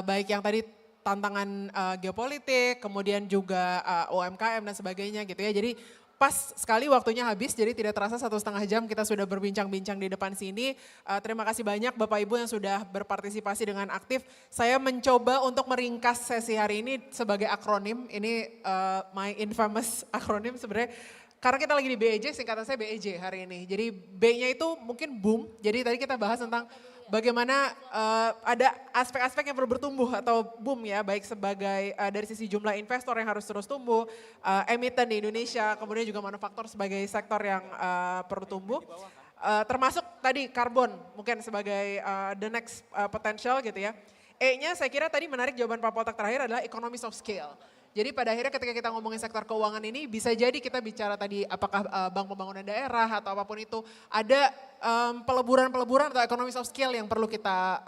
Speaker 3: Baik yang tadi tantangan geopolitik, kemudian juga UMKM dan sebagainya gitu ya. Jadi pas sekali waktunya habis, jadi tidak terasa 1,5 jam kita sudah berbincang-bincang di depan sini. Terima kasih banyak Bapak Ibu yang sudah berpartisipasi dengan aktif. Saya mencoba untuk meringkas sesi hari ini sebagai akronim. Ini my infamous akronim sebenarnya. Karena kita lagi di BEJ, singkatan saya BEJ hari ini. Jadi B-nya itu mungkin boom. Jadi tadi kita bahas tentang bagaimana ada aspek-aspek yang perlu bertumbuh atau boom ya, baik sebagai dari sisi jumlah investor yang harus terus tumbuh, emiten di Indonesia, kemudian juga manufaktur sebagai sektor yang perlu tumbuh. Termasuk tadi karbon mungkin sebagai the next potential gitu ya. E-nya saya kira tadi menarik jawaban Pak Poltak terakhir adalah economies of scale. Jadi pada akhirnya ketika kita ngomongin sektor keuangan ini bisa jadi kita bicara tadi apakah bank pembangunan daerah atau apapun itu ada peleburan-peleburan atau economies of scale yang perlu kita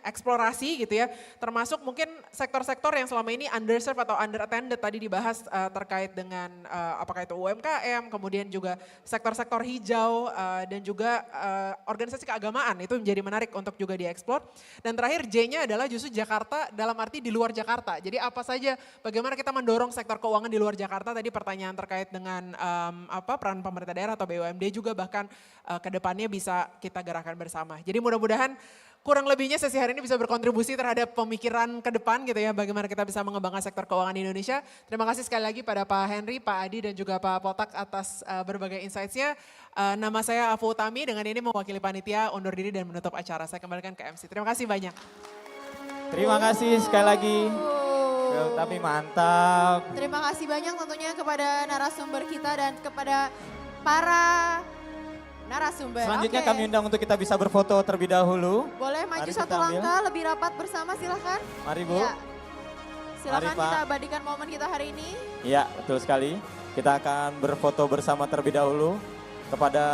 Speaker 3: eksplorasi gitu ya. Termasuk mungkin sektor-sektor yang selama ini underserved atau underattended tadi dibahas terkait dengan apakah itu UMKM, kemudian juga sektor-sektor hijau dan juga organisasi keagamaan itu menjadi menarik untuk juga dieksplor. Dan terakhir J-nya adalah justru Jakarta dalam arti di luar Jakarta. Jadi apa saja bagaimana kita mendorong sektor keuangan di luar Jakarta, tadi pertanyaan terkait dengan peran pemerintah daerah atau BUMD juga bahkan ke depannya bisa kita gerakan bersama. Jadi mudah-mudahan kurang lebihnya sesi hari ini bisa berkontribusi terhadap pemikiran ke depan gitu ya, bagaimana kita bisa mengembangkan sektor keuangan di Indonesia. Terima kasih sekali lagi pada Pak Henry, Pak Adi dan juga Pak Poltak atas berbagai insights-nya. Nama saya Afu Utami, dengan ini mewakili panitia undur diri dan menutup acara. Saya kembalikan ke MC. Terima kasih banyak.
Speaker 2: Terima kasih sekali lagi. Tapi mantap.
Speaker 1: Terima kasih banyak tentunya kepada narasumber kita dan kepada para narasumber.
Speaker 2: Selanjutnya
Speaker 1: Oke.
Speaker 2: kami undang untuk kita bisa berfoto terlebih dahulu.
Speaker 1: Boleh maju
Speaker 2: Mari
Speaker 1: satu
Speaker 2: kita ambil.
Speaker 1: langkah lebih rapat bersama silahkan.
Speaker 2: Mari Bu.
Speaker 1: Ya. Silakan
Speaker 2: Mari, Pak.
Speaker 1: kita abadikan momen kita hari ini.
Speaker 2: Iya, betul sekali. Kita akan berfoto bersama terlebih dahulu kepada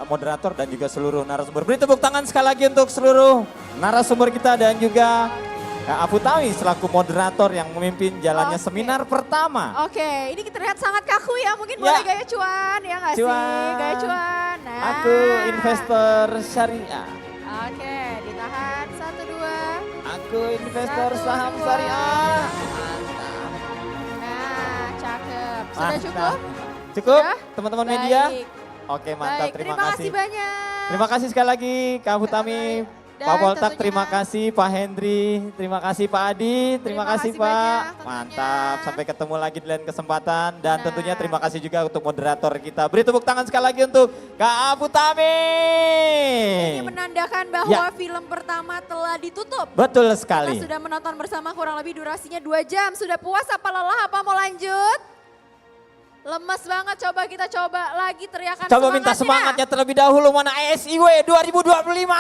Speaker 2: moderator dan juga seluruh narasumber. Beri tepuk tangan sekali lagi untuk seluruh narasumber kita dan juga Afu Utami selaku moderator yang memimpin jalannya
Speaker 1: Oke.
Speaker 2: seminar pertama.
Speaker 1: Oke, ini terlihat sangat kaku ya. Mungkin
Speaker 2: Ya.
Speaker 1: boleh gaya cuan ya nggak sih?
Speaker 2: Cuan.
Speaker 1: Gaya cuan. Nah.
Speaker 2: Aku investor syariah.
Speaker 1: Oke, ditahan. 1, 2.
Speaker 2: Aku investor
Speaker 1: 1,
Speaker 2: saham
Speaker 1: 2.
Speaker 2: syariah.
Speaker 1: Nah, cakep. Sudah
Speaker 2: Mantap.
Speaker 1: cukup?
Speaker 2: Cukup
Speaker 1: Sudah?
Speaker 2: teman-teman media?
Speaker 1: Baik.
Speaker 2: Oke mantap,
Speaker 1: Baik,
Speaker 2: terima kasih.
Speaker 1: banyak.
Speaker 2: Terima kasih sekali lagi Kak Utami,
Speaker 1: Dan
Speaker 2: Pak Poltak,
Speaker 1: tentunya-
Speaker 2: terima kasih Pak Hendri, terima kasih Pak Adi, terima
Speaker 1: Terima
Speaker 2: kasih
Speaker 1: kasih
Speaker 2: Pak.
Speaker 1: banyak tentunya.
Speaker 2: Mantap, sampai ketemu lagi di lain kesempatan. Dan
Speaker 1: Nah.
Speaker 2: tentunya terima kasih juga untuk moderator kita. Beri tepuk tangan sekali lagi untuk Kak Utami.
Speaker 1: Ini menandakan bahwa
Speaker 2: Ya.
Speaker 1: film pertama telah ditutup.
Speaker 2: Betul
Speaker 1: Kita
Speaker 2: sekali.
Speaker 1: sudah menonton bersama kurang lebih durasinya 2 jam. Sudah puas apa lelah apa mau lanjut? Lemes banget, coba kita coba lagi teriakan
Speaker 2: Coba minta semangatnya terlebih dahulu, mana ASIW 2025.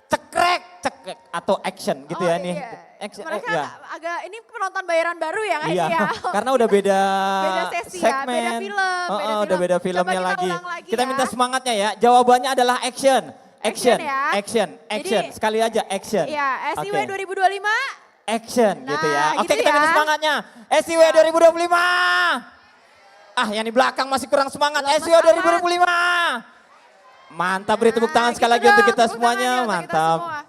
Speaker 2: Cekrek, cekrek atau action gitu ya nih. Action,
Speaker 1: Mereka
Speaker 2: ya.
Speaker 1: agak, ini penonton bayaran baru ya
Speaker 2: Iya,
Speaker 1: kayaknya ya.
Speaker 2: karena udah beda,
Speaker 1: Beda sesi ya,
Speaker 2: segmen.
Speaker 1: beda film,
Speaker 2: Oh,
Speaker 1: beda
Speaker 2: udah
Speaker 1: film.
Speaker 2: beda
Speaker 1: Coba
Speaker 2: filmnya
Speaker 1: kita
Speaker 2: lagi.
Speaker 1: ulang lagi
Speaker 2: Kita
Speaker 1: ya.
Speaker 2: minta semangatnya ya. Jawabannya adalah action.
Speaker 1: Action
Speaker 2: Action,
Speaker 1: ya.
Speaker 2: action, action.
Speaker 1: Jadi-
Speaker 2: Sekali aja action.
Speaker 1: Iya, SIW
Speaker 2: Oke.
Speaker 1: 2025.
Speaker 2: Action gitu ya.
Speaker 1: Nah,
Speaker 2: Oke,
Speaker 1: gitu
Speaker 2: kita minta
Speaker 1: ya.
Speaker 2: semangatnya. SIW 2025. Ah, yang di belakang masih kurang semangat.
Speaker 1: Lemes
Speaker 2: SIW
Speaker 1: banget.
Speaker 2: 2025. Mantap, beri tepuk tangan sekali lagi
Speaker 1: gitu
Speaker 2: untuk
Speaker 1: dong,
Speaker 2: kita
Speaker 1: tepuk
Speaker 2: semuanya.
Speaker 1: tangannya untuk kita
Speaker 2: Mantap.
Speaker 1: semua.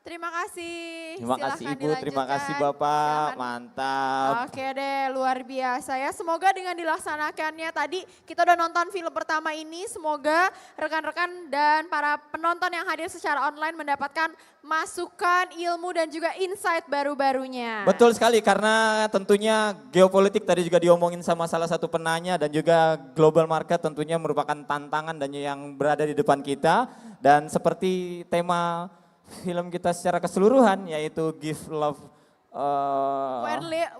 Speaker 1: Terima kasih.
Speaker 2: Terima kasih
Speaker 1: Silahkan
Speaker 2: Ibu, terima kasih
Speaker 1: dilanjutkan.
Speaker 2: Bapak.
Speaker 1: Silahkan.
Speaker 2: Mantap.
Speaker 1: Oke deh, luar biasa ya. Semoga dengan dilaksanakannya tadi kita udah nonton film pertama ini, semoga rekan-rekan dan para penonton yang hadir secara online mendapatkan masukan, ilmu dan juga insight baru-barunya.
Speaker 2: Betul sekali, karena tentunya geopolitik tadi juga diomongin sama salah satu penanya dan juga global market tentunya merupakan tantangan dan yang berada di depan kita. Dan seperti tema film kita secara keseluruhan yaitu Give Love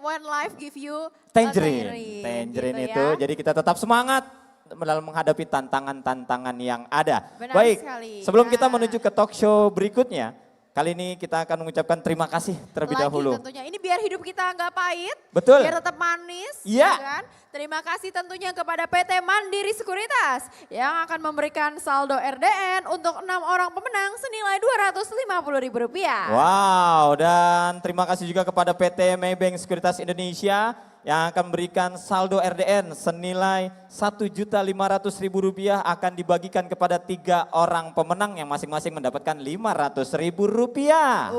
Speaker 1: When life give you a
Speaker 2: Tangerine.
Speaker 1: gitu
Speaker 2: Tangerine
Speaker 1: ya.
Speaker 2: itu, jadi kita tetap semangat dalam menghadapi tantangan-tantangan yang ada.
Speaker 1: Benar
Speaker 2: Baik,
Speaker 1: sekali.
Speaker 2: sebelum kita
Speaker 1: Nah.
Speaker 2: menuju ke talk show berikutnya, kali ini kita akan mengucapkan terima kasih terlebih
Speaker 1: Lagi
Speaker 2: dahulu.
Speaker 1: tentunya, ini biar hidup kita nggak pahit,
Speaker 2: Betul.
Speaker 1: biar tetap manis,
Speaker 2: Iya.
Speaker 1: ya kan? Terima kasih tentunya kepada PT Mandiri Sekuritas yang akan memberikan saldo RDN untuk 6 orang pemenang senilai Rp250.000.
Speaker 2: Wow, dan terima kasih juga kepada PT Maybank Sekuritas Indonesia yang akan memberikan saldo RDN senilai Rp1.500.000 akan dibagikan kepada 3 orang pemenang yang masing-masing mendapatkan Rp500.000.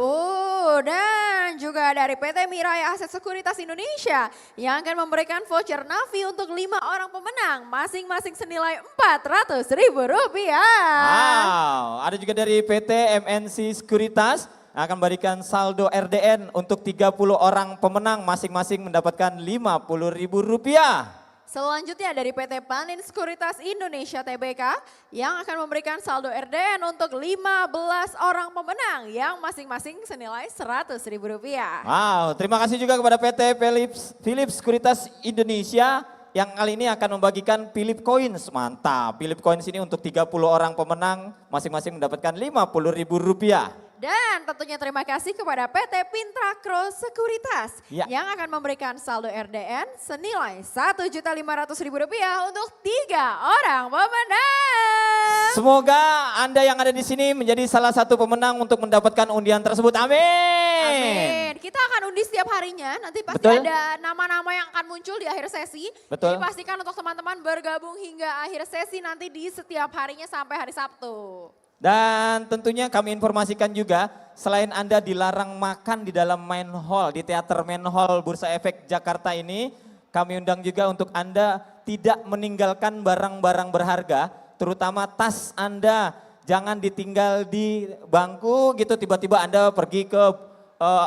Speaker 1: dan juga dari PT Mirai Aset Sekuritas Indonesia yang akan memberikan voucher Navi untuk 5 orang pemenang masing-masing senilai Rp400.000.
Speaker 2: Wow, ada juga dari PT MNC Sekuritas akan memberikan saldo RDN untuk 30 orang pemenang masing-masing mendapatkan Rp50.000.
Speaker 1: Selanjutnya dari PT Panin Sekuritas Indonesia Tbk yang akan memberikan saldo RDN untuk 15 orang pemenang yang masing-masing senilai Rp100.000.
Speaker 2: Wow, terima kasih juga kepada PT Philips Sekuritas Indonesia yang kali ini akan membagikan Philip Coins. Mantap, Philip Coins ini untuk 30 orang pemenang masing-masing mendapatkan Rp50.000.
Speaker 1: Dan tentunya terima kasih kepada PT Pintracro Sekuritas
Speaker 2: Ya.
Speaker 1: yang akan memberikan saldo RDN senilai Rp1.500.000 untuk 3 orang pemenang.
Speaker 2: Semoga Anda yang ada di sini menjadi salah satu pemenang untuk mendapatkan undian tersebut. Amin.
Speaker 1: Amin. Kita akan undi setiap harinya, nanti pasti
Speaker 2: Betul.
Speaker 1: ada nama-nama yang akan muncul di akhir sesi.
Speaker 2: Betul.
Speaker 1: Jadi pastikan untuk teman-teman bergabung hingga akhir sesi nanti di setiap harinya sampai hari Sabtu.
Speaker 2: Dan tentunya kami informasikan juga, selain Anda dilarang makan di dalam main hall, di teater main hall Bursa Efek Jakarta ini, kami undang juga untuk Anda tidak meninggalkan barang-barang berharga, terutama tas Anda. Jangan ditinggal di bangku gitu, tiba-tiba Anda pergi ke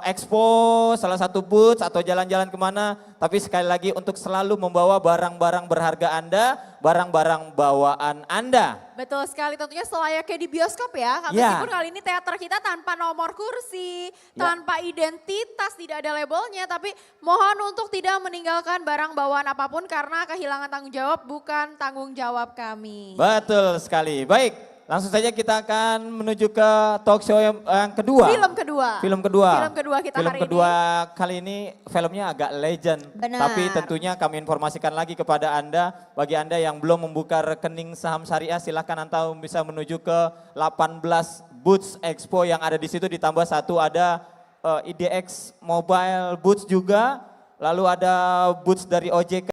Speaker 2: expo, salah satu booth atau jalan-jalan kemana. Tapi sekali lagi untuk selalu membawa barang-barang berharga Anda, barang-barang bawaan Anda.
Speaker 1: Betul sekali, tentunya selayaknya di bioskop ya.
Speaker 2: Ya.
Speaker 1: Meskipun kali ini teater kita tanpa nomor kursi,
Speaker 2: Ya.
Speaker 1: tanpa identitas, tidak ada labelnya. Tapi mohon untuk tidak meninggalkan barang bawaan apapun karena kehilangan tanggung jawab bukan tanggung jawab kami.
Speaker 2: Betul sekali. Baik, langsung saja kita akan menuju ke talk show yang kedua.
Speaker 1: Film kedua.
Speaker 2: Film kedua.
Speaker 1: Film kedua kita
Speaker 2: Film
Speaker 1: hari
Speaker 2: kedua kali ini filmnya agak legend.
Speaker 1: Benar.
Speaker 2: Tapi tentunya kami informasikan lagi kepada Anda, bagi Anda yang belum membuka rekening saham syariah, silakan Anda bisa menuju ke 18 booths expo yang ada di situ, ditambah satu ada IDX Mobile Booth juga, lalu ada booths dari OJK.